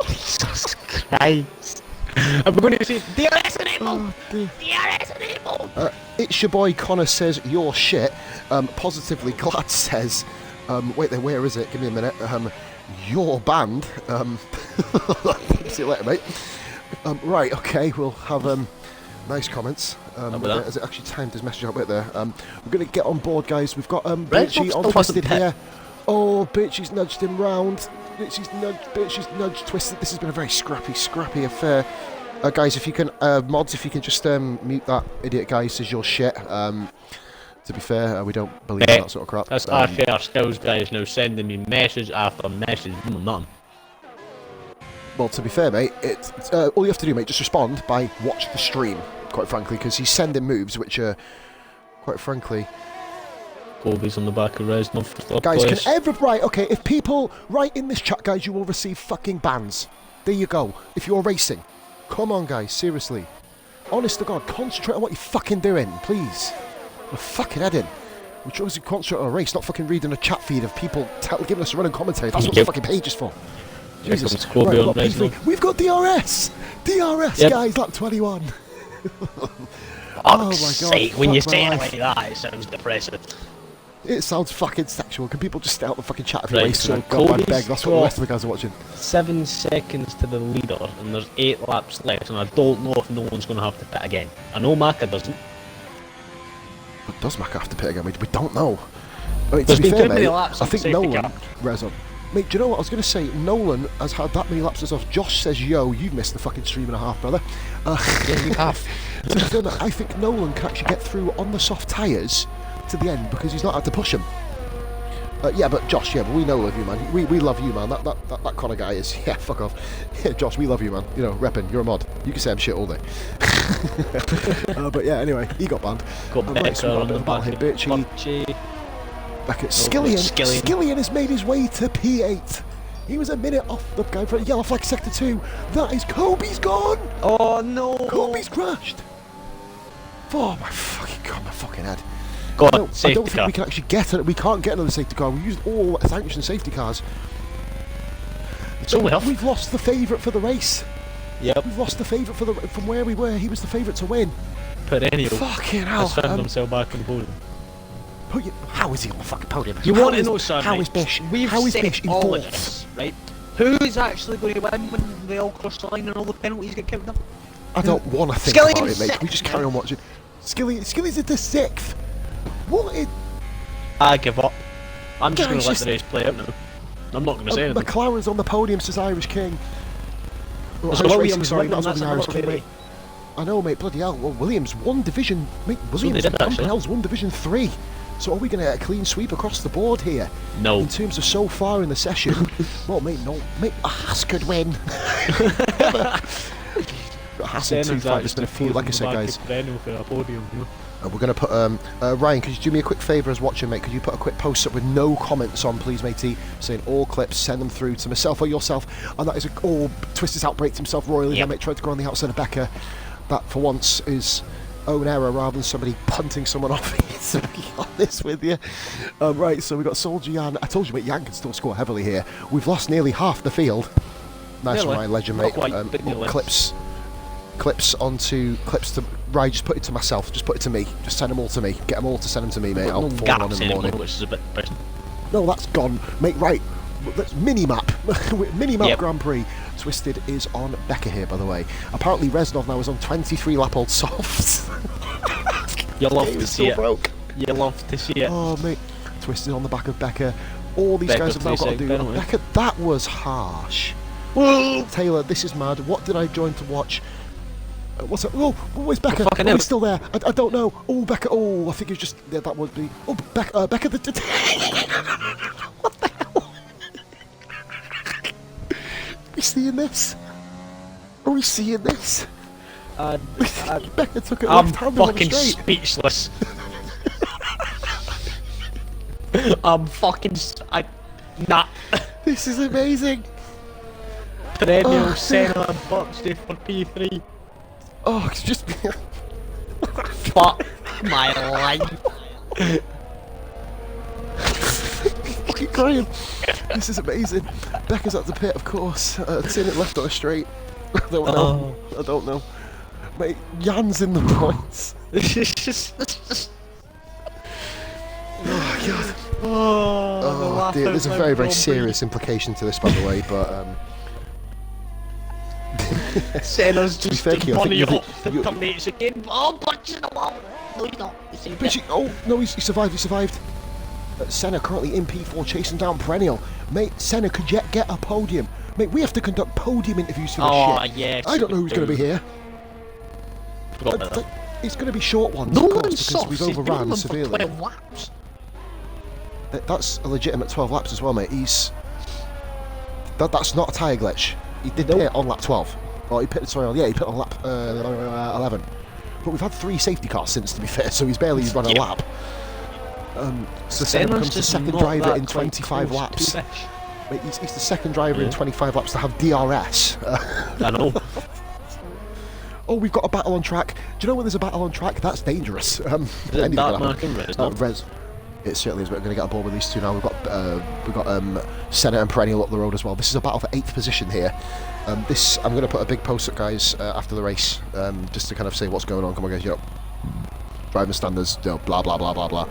Jesus Christ. And we're going to see DRS enable! Oh, dear. DRS enable! It's your boy Connor says you're shit. Positively Glad says, wait there, where is it? Give me a minute. You're banned. See you later, mate. Right, okay, we'll have nice comments. with that. Has it actually timed his message out right there? We're going to get on board, guys. We've got Red Birchie Bull on still Twisted wasn't here. Oh, Birchie's nudged him round. Birchie's nudged Twisted. This has been a very scrappy affair. Guys, if you can, mods, if you can just mute that idiot guy who says you're shit. To be fair, we don't believe in that sort of crap. That's RKR Skills guys now sending me message after message. None. Well, to be fair, mate, it's all you have to do, mate, just respond by watch the stream, quite frankly, because he's sending moves which are, quite frankly... Kobe's on the back of Reznov for third Guys, place. can right, okay, if people write in this chat, guys, you will receive fucking bans. There you go, if you're racing. Come on, guys, seriously. Honest to God, concentrate on what you're fucking doing, please. We're fucking heading. We're trying to concentrate on a race, not fucking reading a chat feed of people giving us a running commentary. That's what the Yep. fucking page is for. Here Jesus. comes Kobe Right, on what Reznov. P3? We've got DRS! DRS, Yep. guys, lap 21. Oh my God, sake, when you fuck say my it life. like that, it sounds depressive. It sounds fucking sexual. Can people just stay out the fucking chat if you Right, waste so so goddamn Cody's beg? That's what the got- rest of the guys are watching. 7 seconds to the leader, and there's 8 laps left, and I don't know if no one's going to have to pit again. I know Maka doesn't. But does Mac have to pit again? We don't know. I mean, There's to be been fair, too many mate, laps I on think safety Nolan... car. Rezon. Mate, do you know what I was going to say? Nolan has had that many laps as us. Josh says, yo, you've missed the fucking stream and a half, brother. Yeah, you have. To be fair, mate, I think Nolan can actually get through on the soft tyres to the end because he's not had to push him. Yeah, but Josh, yeah, but we know love you, man. We love you, man. That kind of guy is, yeah, fuck off. Yeah, Josh, we love you, man. You know, reppin', you're a mod. You can say I'm shit all day. But yeah, anyway, he got banned. Got Right, so Becker we've got a on bit the of battle back here, of Bitchy. Birchie. Back at Skillian. Skillian has made his way to P8. He was a minute off the guy for yellow flag sector 2. That is Kobe's gone. Oh no! Kobe's crashed. Oh my fucking god, my fucking head. Go I on, don't safety think car. we can actually get it. We can't get another safety car. We used all sanctioned safety cars. So we have. We've lost the favourite for the race. Yep. We've lost the favourite for the from where we were. He was the favourite to win. Perennial. Fucking hell. Has found himself back on the podium. How is he on the fucking podium? You How want to is- know, son? How right? is Bish? We've How is said Bish in all of fourth? this, right? Who's actually going to win when they all cross the line and all the penalties get counted up? I don't want to think Skillian's about it, mate. Can we sixth, just carry on watching? Skilly's at the 6th. What is... I give up. I'm just going Guys, to let just- the race play out now. I'm not going to say anything. McLaren's on the podium, says Irish King. Oh, There's Irish Williams Racing, sorry, winning, not that's the Irish another King, mate. I know, mate, bloody hell. Well, Williams won Division... Mate, they Williams did, actually. Hell's won Division 3. So are we going to get a clean sweep across the board here? No. In terms of so far in the session? Well, mate, no. Mate, a Haas could win. Haas in 2-5, it's been a few, like I said, guys. Perennial for a podium, you know? We're going to put Ryan, could you do me a quick favour as watching, mate? Could you put a quick post up with no comments on, please, matey, saying all clips, send them through to myself or yourself. And that is Twist has outbreaked himself royally. Yep. Mate, tried to go on the outside of Becker. That for once is own error rather than somebody punting someone off. To be honest with you. Right, so we've got Soldier Yan. I told you, mate, Yan can still score heavily here. We've lost nearly half the field. Nice Nearly. one, Ryan, legend, Not mate. quite, but nearly. Clips to Ryan, just put it to myself, just put it to me, just send them all to me, get them all to send them to me, mate. I'll No forward on gaps in the anymore, morning. which is a bit depressing. No, that's gone, mate. Right, let's mini-map. Mini-map Yep. Grand Prix. Twisted is on Becker here, by the way. Apparently Reznov now is on 23 lap old softs. You love Game to is see still it. broke. You love to see it. Oh, mate. Twisted on the back of Becker. All these Becker guys have now got to plays do. it, penalty. Becker, that was harsh. Taylor, this is mad. What did I join to watch? What's it? Oh, where's Becker? fucking Oh, hell. he's still there. I don't know. Oh, Becker. Oh, I think it's just yeah, that would be. Oh, Becker. What the hell? Are we seeing this? Are we seeing this? Becker took it I'm left-handed on the fucking straight. speechless. I'm fucking. Nah. This is amazing. Perennial Oh, Senna and Birchie for P3. Oh, it's just. Fuck my life. Fucking crying. This is amazing. Becker's at the pit, of course. Turn it left on a straight. I don't know. I don't know. Mate, Jan's in the points. Oh, God. Oh, dear. There's a very, very serious implication to this, by the way, but. Senna's be just fair, Keith, I think money you're the- off the you're- terminates again. Oh, punching the wall. No, he's not. He's saved But it. oh, no, he survived, he survived. Senna currently in P4 chasing down Perennial. Mate, Senna could yet get a podium. Mate, we have to conduct podium interviews for this Oh, shit. yes. I don't know who's going to be here. Forgot about that. It's going to be short ones, No of course, one's because soft. we've He's been on overran them for severely. 12 laps. That's a legitimate 12 laps as well, mate. That's not a tyre glitch. He did Nope. pit on lap 12. Oh, he pitted, sorry, yeah, he pitted on lap 11. But we've had 3 safety cars since, to be fair, so he's barely run a Yeah. lap. So Senna becomes the second driver in 25 laps. Mate, he's the second driver in 25 laps to have DRS. I know. Oh, we've got a battle on track. Do you know when there's a battle on track? That's dangerous. Is it Anything can Dark happen. Mark and Reznov? Rez. It certainly is. We're going to get on board with these two now. We've got Senna and Perennial up the road as well. This is a battle for 8th position here. I'm going to put a big post up, guys, after the race, just to kind of say what's going on. Come on, guys. Driving standards. Blah blah blah blah blah.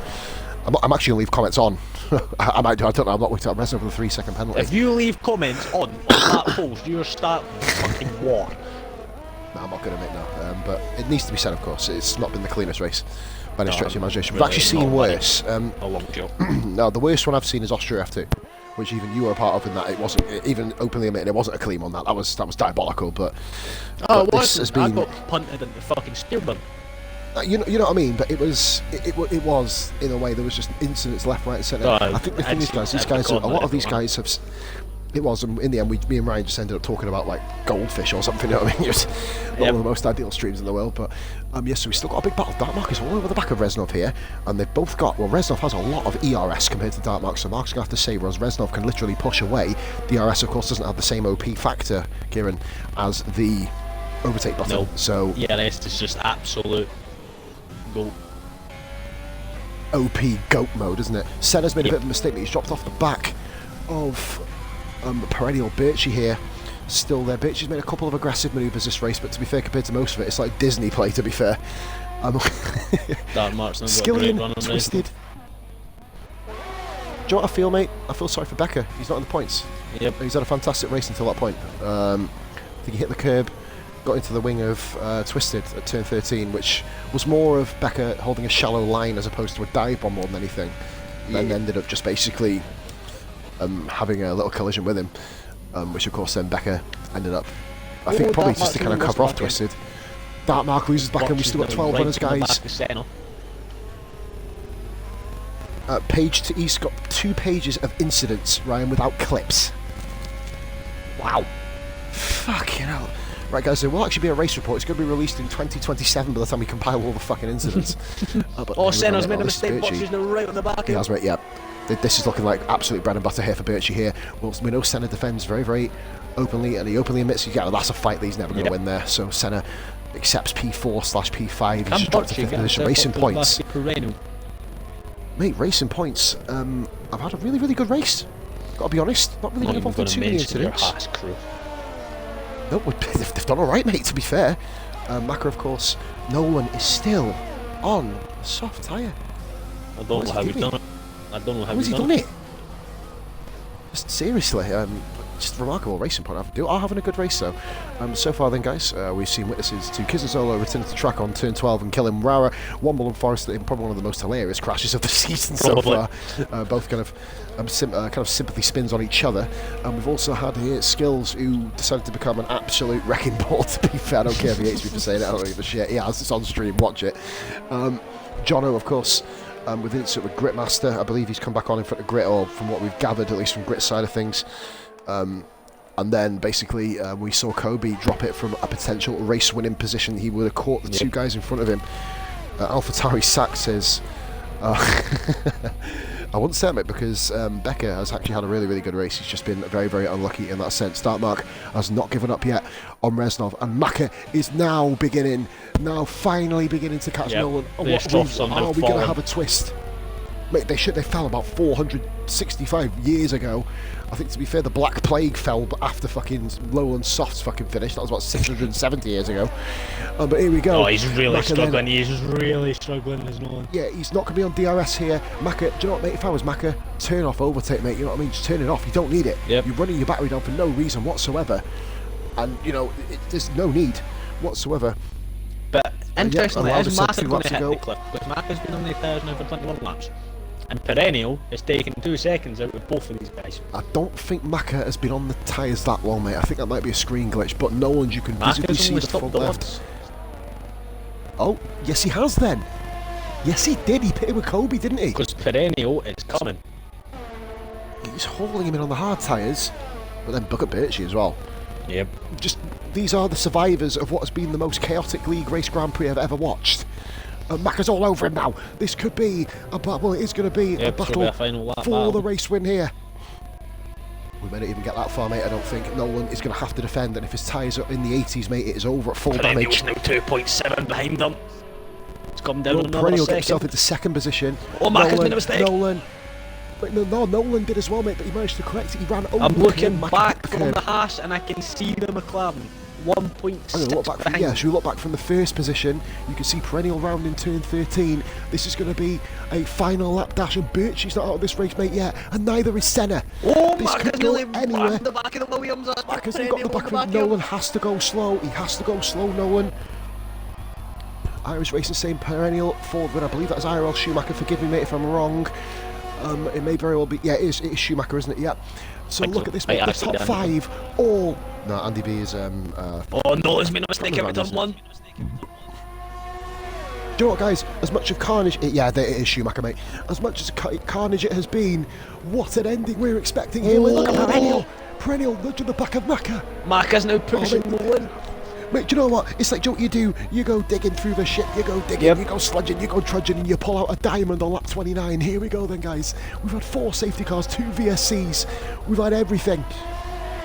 I'm actually going to leave comments on. I might do, I don't know, I'm not looking at Reznov with a 3-second penalty. If you leave comments on that post, you're starting a fucking war. No, I'm not going to admit no. But it needs to be said, of course. It's not been the cleanest race by any stretch of the imagination. We've actually seen worse. A long job. No, the worst one I've seen is Austria F2, which even you were a part of in that it wasn't, even openly admitted it wasn't a clean one. That was diabolical, but... Oh, but this has been, I got punted in the fucking steer bin. you know what I mean, but it was in a way there was just incidents left, right, and centre. Oh, I think the thing is, guys, these guys, a lot of these guys have. It was, and in the end, me and Ryan just ended up talking about like goldfish or something. You know what I mean? It was not one of the most ideal streams in the world, but yes, so we still got a big battle. Dark Mark is all over the back of Reznov here, and they've both got. Well, Reznov has a lot of ERS compared to Dark Mark, so Mark's gonna have to save, whereas Reznov can literally push away. The ERS, of course, doesn't have the same OP factor, Kieran, as the overtake button. No. So ERS is just absolute goat. OP goat mode, isn't it? Senna's made a bit of a mistake, but he's dropped off the back of perennial Birchie here. Still there. Birchie's made a couple of aggressive manoeuvres this race, but to be fair, compared to most of it, it's like Disney play, to be fair. Dark Mark's not got a great Skillian, run on Twisted. Do you know what I feel, mate? I feel sorry for Becker. He's not in the points. Yep. He's had a fantastic race until that point. I think he hit the curb, got into the wing of Twisted at turn 13, which was more of Becker holding a shallow line as opposed to a dive bomb more than anything. And then ended up just basically having a little collision with him, which of course then Becker ended up, I think probably just to kind of cover off Twisted. Dark Mark loses back and we still got 12 runners, guys. Page to East got 2 pages of incidents, Ryan, without clips. Wow. Fucking hell. Right, guys, there will actually be a race report. It's going to be released in 2027 by the time we compile all the fucking incidents. Senna's made a mistake, Birchie's right on the back. He has, mate, yeah. This is looking like absolute bread and butter here for Birchie here. Well, we know Senna defends very, very openly, and he openly admits that's a fight that he's never going to win there. So Senna accepts P4/P5. He's just dropped to 5th position. Racing points. Mate, racing points. I've had a really, really good race. Got to be honest. Not really been involved in too many incidents. No, they've done all right, mate, to be fair. Macca, of course, Nolan is still on a soft tyre. I don't know how he's done it. I don't know how he's he's done it. Just seriously, just remarkable racing point. Are having a good race though. So far then, guys, we've seen witnesses to Kizazolo return to track on turn 12 and killing Rara, Womble and Forrest in probably one of the most hilarious crashes of the season so far. Both kind of sympathy spins on each other. And we've also had here Skills, who decided to become an absolute wrecking ball. To be fair, I don't care if he hates me for saying it. I don't give a shit. He has. It's on stream. Watch it. Jono, of course. With incident with Gritmaster, I believe he's come back on in front of Grit, or from what we've gathered, at least from Grit's side of things. And then basically we saw Kobe drop it from a potential race-winning position. He would have caught the 2 guys in front of him. AlphaTari Sack says, I wouldn't say it because Becker has actually had a really, really good race. He's just been very, very unlucky in that sense. Dark Mark has not given up yet on Reznov, and Macca is now finally beginning to catch Nolan. Are we going to have a twist? Mate, they fell about 465 years ago. I think, to be fair, the Black Plague fell after fucking Lowland Soft's fucking finish. That was about 670 years ago. But here we go. Oh, he's really struggling. He's really struggling as Nolan. Yeah, he's not going to be on DRS here. Macca, do you know what, mate? If I was Macca, turn off overtake, mate. You know what I mean? Just turn it off. You don't need it. Yep. You're running your battery down for no reason whatsoever. And, you know, there's no need whatsoever. But interestingly, is Macca going to hit the cliff? Because Macca's been on the tyres now for 21 laps. And Perennial is taking 2 seconds out of both of these guys. I don't think Macca has been on the tyres that long, mate. I think that might be a screen glitch, but Nolan's, you can visibly see the front left. Oh, yes he has then. Yes he did. He pitted with Kobe, didn't he? Because Perennial is coming. He's hauling him in on the hard tyres, but then look at Birchie as well. Yep. Just, these are the survivors of what has been the most chaotic league race Grand Prix I've ever watched. Macca's all over him now. This could be a battle. It is going to be a battle for the race win here. We may not even get that far, mate. I don't think. Nolan is going to have to defend, and if his tyres are in the 80s, mate, it is over at full damage. Now 2.7 behind them. It's come down another Perennial second. gets himself into second position. Oh, Macca's made a mistake. Nolan. But no, Nolan did as well, mate, but he managed to correct it. He ran over. I'm looking back from the Haas, and I can see the McLaren 1.6 I'm gonna look back from, behind. yeah, should we look back from the first position? You can see Perennial round in turn 13. This is going to be a final lap dash, and Birchie's not out of this race, mate, yet, and neither is Senna. Oh, This Marcus could go nearly anywhere. rammed the back of the Williams. Marcus has got the back of Nolan, has to go slow. He has to go slow, Nolan. Irish Racing saying Perennial forward, but I believe that's IRL Schumacher. Forgive me, mate, if I'm wrong. It may very well be. Yeah, it is Schumacher, isn't it? Yeah. So look at this, mate. The top five all. No, Andy B is. Oh no, it's made a mistake every turn one. Do you know what, guys? As much of carnage, it is Schumacher, mate. As much as carnage it has been, what an ending we're expecting here. Look at Perennial nudging the back of Macca. Macca's now pushing Nolan. Mate, do you know what? It's like, do you know what you do? You go digging through the shit, you go digging, you go sludging, you go trudging, and you pull out a diamond on lap 29. Here we go then, guys. We've had 4 safety cars, 2 VSCs. We've had everything.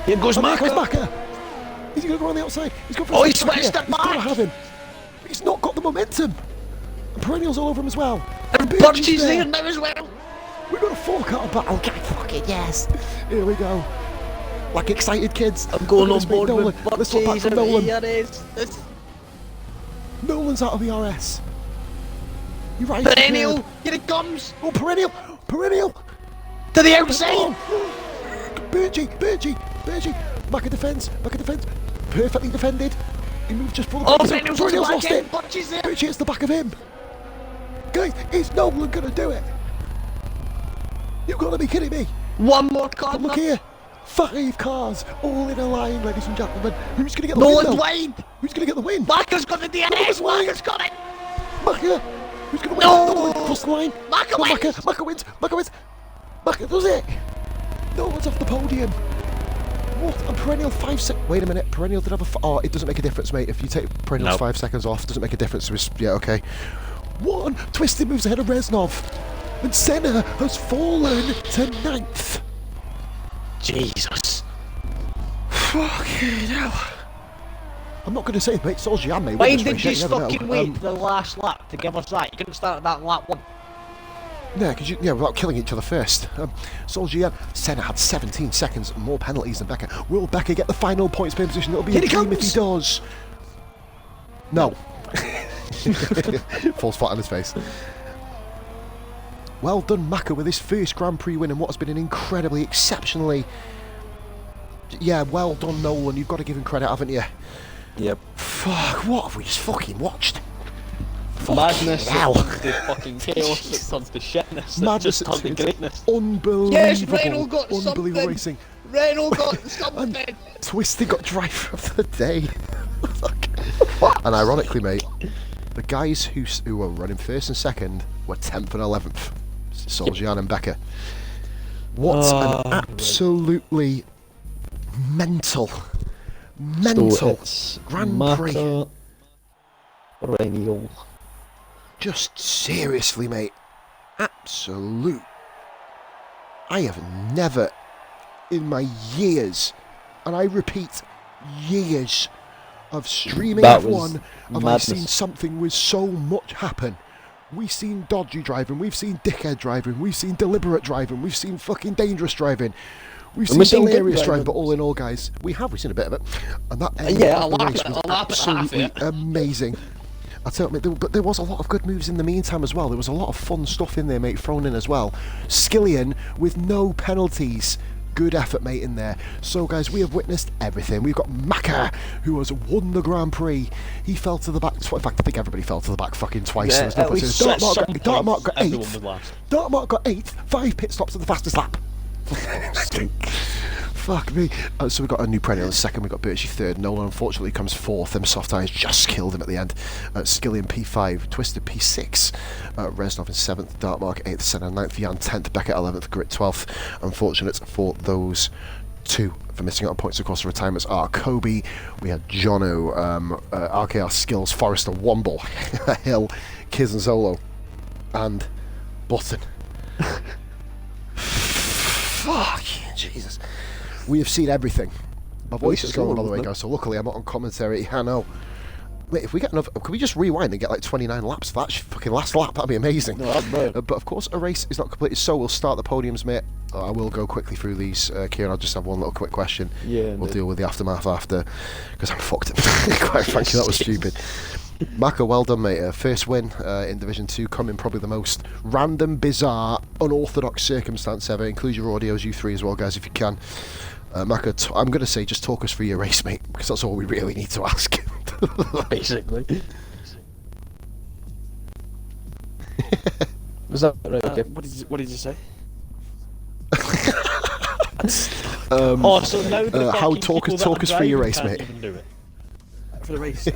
Here goes Macca. There goes Macca. Is he going to go on the outside? He's going for Oh, he switch switched it He's got to back. have him. He's not got the momentum. And Perennial's all over him as well. And Birchie's there now as well. We've got a 4-car battle. God fucking yes. Here we go. Like excited kids. I'm going Look on at this, mate, board Nolan. with Let's look back Birchie's from Nolan. here it is. It's Nolan's out of the RS. You're right. Perennial, here it comes. Oh, Perennial. To the outside. Oh, Birchie. Macca defends. Perfectly defended. He moved just for the Oh, break. Perennial's lost back in. it. Birchie's there. Birchie hits the back of him. Guys, is Nolan going to do it? You've got to be kidding me. One more But card. look here. 5 cars all in a line, ladies and gentlemen. Who's going to get the win, Nolan's though? wide. Who's going to get the win? Macca's got the DNS. Macca's got it. Macca! Who's going to win? No! Nolan cross the line. Macca Come on, wins. Macca wins. Macca does it. Nolan's off the podium. What? And Perennial 5 seconds. Wait a minute. Perennial did have a. Oh, it doesn't make a difference, mate. If you take Perennial's 5 seconds off, it doesn't make a difference. Yeah, okay. One. Twisted moves ahead of Reznov. And Senna has fallen to 9th. Jesus. Fucking hell. I'm not going to say, mate, Solskjaer may win Why this did race, you you never fucking know. wait the last lap to give us that? You couldn't start at that lap 1. Yeah, because without killing each other first. Solskjaer, Senna had 17 seconds more penalties than Becker. Will Becker get the final points per position? It'll be Here a he dream if he comes. does. No. Falls flat on his face. Well done, Macca, with his first Grand Prix win and what has been an incredibly, exceptionally. Yeah, well done, Nolan. You've got to give him credit, haven't you? Yep. Fuck, what have we just fucking watched? Madness hell. that turns to fucking chaos, that turns to shitness, that Madness just turns to into greatness. Unbelievable. Yes, Renault got unbelievable something. racing. Renault got something. Twisted got driver of the day. And ironically, mate, the guys who were running first and second were 10th and 11th. Solskjaer and Becker. What an absolutely mental Grand Prix. Perennial. Just seriously, mate. Absolute. I have never in my years, and I repeat, years of streaming That F1 was have I madness. seen something with so much happen. We've seen dodgy driving, we've seen dickhead driving, we've seen deliberate driving, we've seen fucking dangerous driving, we've we've seen seen good delirious driving, driving. but all in all, guys, we've seen a bit of it. And that end Yeah, of the I'll race laugh was at half absolutely it. amazing. I tell you, mate, but there was a lot of good moves in the meantime as well. There was a lot of fun stuff in there, mate, thrown in as well. Skillian with no penalties. Good effort, mate, in there. So, guys, we have witnessed everything. We've got Macca, who has won the Grand Prix. He fell to the back. In fact, I think everybody fell to the back fucking twice. Yeah, So there's no at point least saying- at some Dartmark point, got everyone 8th. would laugh. Dartmark got 8th. 5 pit stops at the fastest lap. Fuck me. So we've got a new perennial in second. We've got Birchie third. Nolan unfortunately comes fourth. Them soft tires just killed him at the end. Skillian P5, Twisted P6, Reznov in seventh, Dartmark 8th, Senna 9th, Jan 10th, Beckett 11th, Grit 12th. Unfortunate for those two for missing out on points across the retirements are Kobe, we had Jono, RKR Skills, Forrester, Womble, Hill, Kiz and Zolo, and Button. Fuck, Jesus. We have seen everything. My voice is going, by the way, guys, so luckily I'm not on commentary. I know. Mate, if we get enough, could we just rewind and get like 29 laps for that fucking last lap? That'd be amazing. No, that's brilliant. But of course, a race is not completed, so we'll start the podiums, mate. I will go quickly through these, Kieran. I'll just have one little quick question. Yeah, We'll mate. deal with the aftermath after, because I'm fucked. Quite frankly, that was stupid. Maka, well done, mate. First win in Division 2, coming probably the most random, bizarre, unorthodox circumstance ever. Include your audios, you three as well, guys, if you can. Maka, I'm going to say just talk us through your race, mate, because that's all we really need to ask. Basically. Was that right? Okay. What did you say? Oh, so now the how fucking talk people us that are through your driving race, can't mate. even do it. For the race,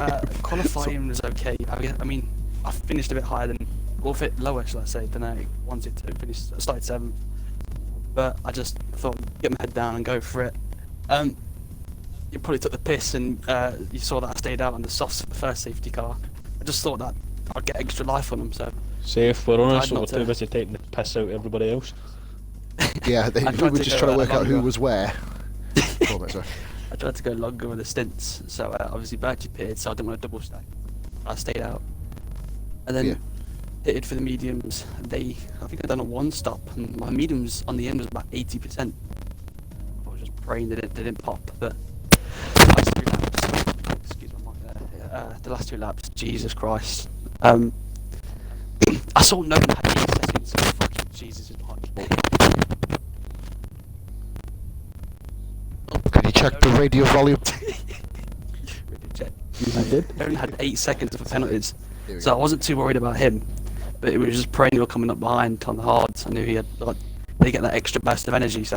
qualifying was okay. I mean, I finished a bit higher than, or fit lower, shall I say, than I wanted to finish. I started 7th, but I just thought, get my head down and go for it. You probably took the piss, and you saw that I stayed out on the softs for the first safety car. I just thought that I'd get extra life on them, so. Say if we're honest, Tried we're not too to. busy taking the piss out of everybody else. Yeah, I we tried were to just go trying to work out who longer. was where. Go on, mate, sorry. I tried to go longer with the stints, so obviously Bertie pitted, so I didn't want to double stack. I stayed out, and then Yeah. pitted for the mediums. I think I'd done a 1 stop, and my mediums on the end was about 80%. I was just praying that they didn't pop, but the last 2 laps, excuse my mic there, the last 2 laps, Jesus Christ. I saw no one had 8 seconds, so fucking Jesus is much. Can you check the radio volume? I did. Only had 8 seconds for penalties, Here we so go. I wasn't too worried about him. But it was just praying they were coming up behind on the hards. I knew he had like they get that extra burst of energy. So,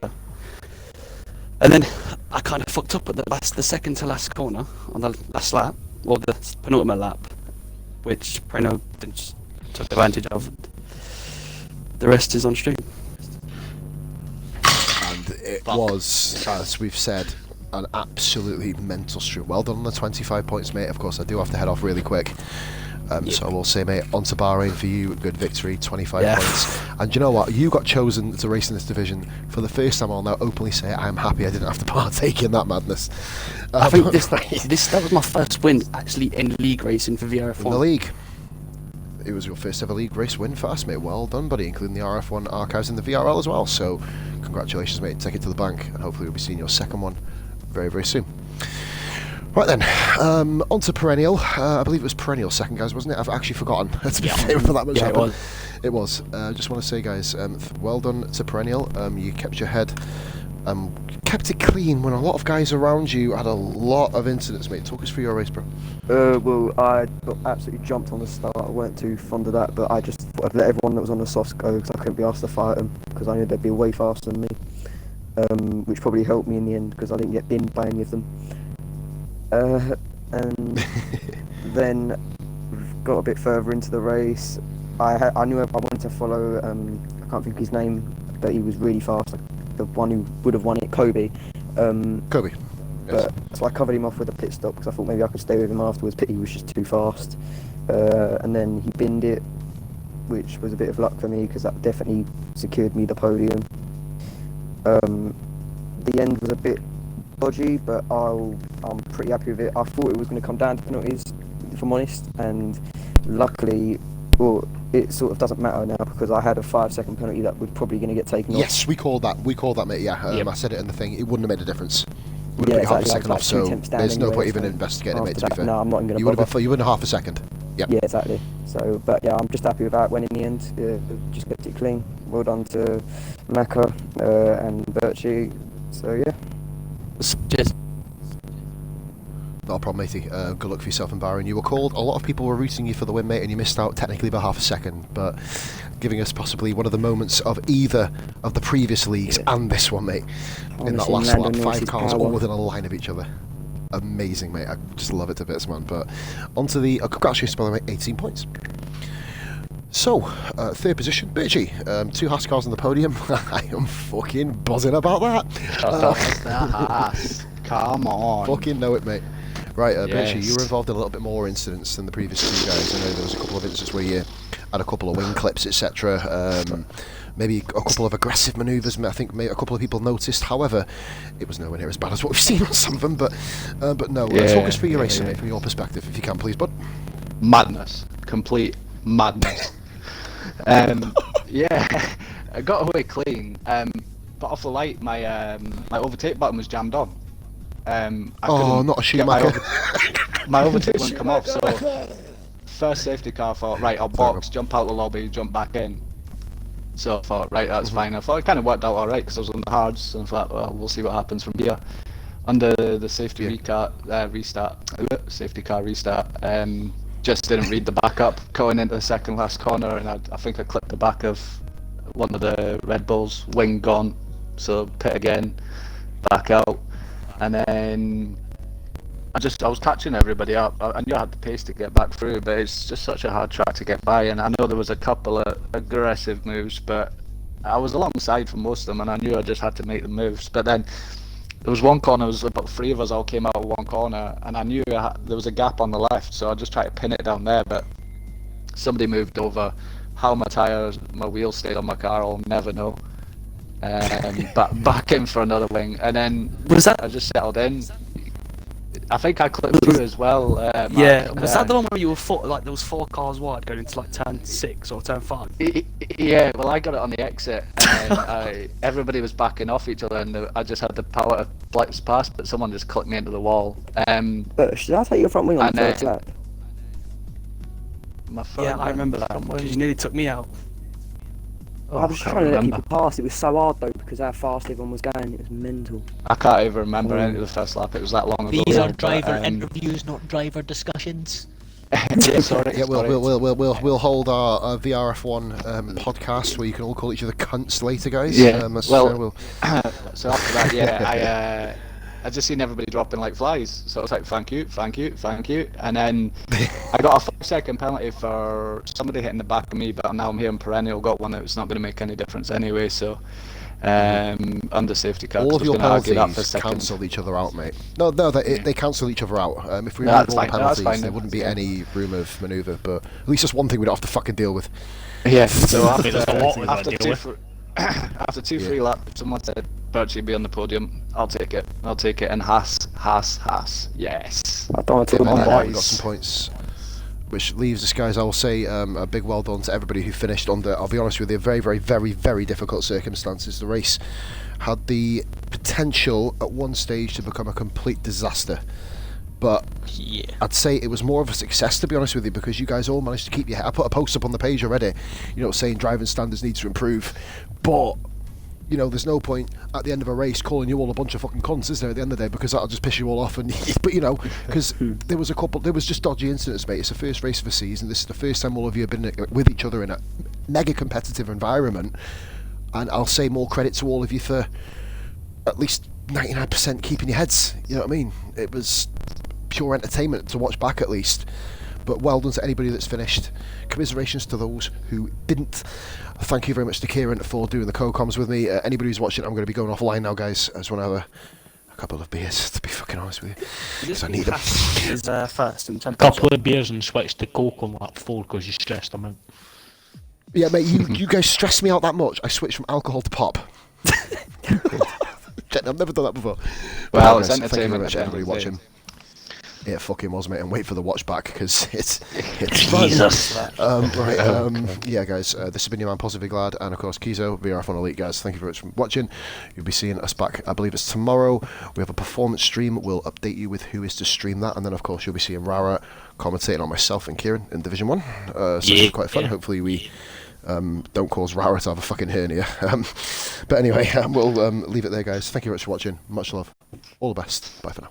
and then I kind of fucked up at the second to last corner on the last lap, or the penultimate lap, which Preno took advantage of. The rest is on stream. And it was, as we've said, an absolutely mental stream. Well done on the 25 points, mate. Of course, I do have to head off really quick. So I will say, mate, on to Bahrain for you. Good victory, 25 Yeah. points. And you know what? You got chosen to race in this division. For the first time, I'll now openly say I am happy I didn't have to partake in that madness. I think that was my first win actually in league racing for VRF1. in the league. It was your first ever league race win for us, mate. Well done, buddy, including the RF1 archives and the VRL as well. So, congratulations, mate. Take it to the bank, and hopefully we'll be seeing your second one very, very soon. Right then, on to Perennial. I believe it was Perennial second, guys, wasn't it? I've actually forgotten. To be fair, for that much Yeah, it happened. was. It was. Just want to say, guys, well done to Perennial. You kept your head, kept it clean when a lot of guys around you had a lot of incidents, mate. Talk us through your race, bro. Well, I got absolutely jumped on the start. I weren't too fond of that, but I just thought I'd let everyone that was on the softs go because I couldn't be asked to fight them because I knew they'd be way faster than me, which probably helped me in the end because I didn't get binned by any of them. And then got a bit further into the race. I knew I wanted to follow. I can't think of his name, but he was really fast. The one who would have won it, Kobe. Kobe. Yes. But so I covered him off with a pit stop because I thought maybe I could stay with him afterwards. But he was just too fast, and then he binned it, which was a bit of luck for me because that definitely secured me the podium. The end was a bit dodgy, but I'm pretty happy with it. I thought it was going to come down to penalties, if I'm honest, and luckily, well, it sort of doesn't matter now because I had a 5-second penalty that was probably going to get taken off. Yes, we called that. We called that, mate. Yeah, Yep. I said it in the thing. It wouldn't have made a difference. Would Yeah, have put you half a exactly, second like off, 2 so tenths down there's no anyway, point even so investigating, mate. after To be that, fair, no, I'm not even going to you would bother. have been half a second. Yeah. Yeah, exactly. So, but yeah, I'm just happy with that. When in the end, just kept it clean. Well done to Maka and Birchie. So yeah. Cheers. Not a problem, matey. Good luck for yourself and Bahrain. You were called. A lot of people were rooting you for the win, mate, and you missed out technically by half a second, but giving us possibly one of the moments of either of the previous leagues and this one, mate. In that Honestly, last Lando lap, 5 Norris's cars all power. within a line of each other. Amazing, mate. I just love it to bits, man. But onto the congratulations, by the way, 18 points. So, third position, Birchie. 2 Haas cars on the podium. I am fucking buzzing about that. Come on. Fucking know it, mate. Right, Birchie, you Yes. were involved in a little bit more incidents than the previous 2 guys. I know there was a couple of instances where you had a couple of wing clips, etc. maybe a couple of aggressive manoeuvres. I think maybe a couple of people noticed. However, it was nowhere near as bad as what we've seen on some of them. But no, talk us through your race, mate, from your perspective, if you can, please, bud. Madness, complete madness. Yeah, I got away clean. But off the light, my overtake button was jammed on. Not a Schumacher. My overtake wouldn't come off, so first safety car, I thought, right, I'll box, jump out the lobby, jump back in. So I thought, right, that's fine. I thought it kind of worked out alright because I was on the hards, and I thought, well, we'll see what happens from here. Under the safety car restart, just didn't read the backup going into the second last corner, and I think I clipped the back of one of the Red Bulls, wing gone, so pit again, back out, and then I was catching everybody up. I knew I had the pace to get back through, but it's just such a hard track to get by, and I know there was a couple of aggressive moves, but I was alongside for most of them, and I knew I just had to make the moves. But then there was one corner, there was about 3 of us all came out of one corner, and I knew there was a gap on the left, so I just tried to pin it down there, but somebody moved over. How my tyres, my wheels stayed on my car, I'll never know. But back in for another wing, and then I just settled in. I think I clipped through as well. Was that the one where you were there was 4 cars wide going into like turn 6 or turn 5? Yeah, well, I got it on the exit, and everybody was backing off each other, and I just had the power to blitz past, but someone just clipped me into the wall. But should I take your front wing on the first lap? I remember that, because you nearly took me out. I was just trying to let people pass. It was so hard though, because how fast everyone was going. It was mental. I can't even remember any of the first lap. It was that long ago. These are driver interviews, not driver discussions. Yeah, sorry. Yeah, we'll hold our VRF1 podcast where you can all call each other cunts later, guys. Yeah. So after that, yeah, I just seen everybody dropping like flies, so I was like, thank you, and then I got a 5-second penalty for somebody hitting the back of me, but now I'm here in Perennial, got one that's not going to make any difference anyway, so under safety car. All of your penalties cancel each other out, mate. No, they cancel each other out. If we remove all the penalties, there wouldn't be any room of manoeuvre, but at least that's one thing we don't have to fucking deal with. Yeah, so after 2-3 laps, someone said, Birchie be on the podium. I'll take it, and Haas, yes. I don't want to we got some points, which leaves us, guys. I will say a big well done to everybody who finished under, I'll be honest with you, very, very, very, very difficult circumstances. The race had the potential at one stage to become a complete disaster, but I'd say it was more of a success, to be honest with you, because you guys all managed to keep your head. I put a post up on the page already, saying driving standards need to improve, but there's no point at the end of a race calling you all a bunch of fucking cunts, is there, at the end of the day, because that'll just piss you all off. And because there was just dodgy incidents, mate. It's the first race of the season. This is the first time all of you have been with each other in a mega competitive environment, and I'll say more credit to all of you for at least 99% keeping your heads. You know what I mean? It was pure entertainment to watch back, at least. But well done to anybody that's finished. Commiserations to those who didn't. Thank you very much to Kieran for doing the co-coms with me. Anybody who's watching, I'm going to be going offline now, guys. I just want to have a couple of beers, to be fucking honest with you. Because I need them. Is first in A couple of beers and switch to Coke on lap 4 because you stressed them out. Yeah, mate, you guys stress me out that much. I switched from alcohol to pop. I've never done that before. Well, it's thank you very entertainment. much, everybody watching. It fucking was, mate, and wait for the watch back, because it's Jesus. Yeah, guys, this has been your man Positively Glad, and of course Kizo, VRF1 Elite, guys. Thank you very much for watching. You'll be seeing us back, I believe it's tomorrow. We have a performance stream. We'll update you with who is to stream that, and then of course you'll be seeing Rara commentating on myself and Kieran in Division 1. So it'll be quite fun. Hopefully we don't cause Rara to have a fucking hernia. But anyway, we'll leave it there, guys. Thank you very much for watching. Much love. All the best. Bye for now.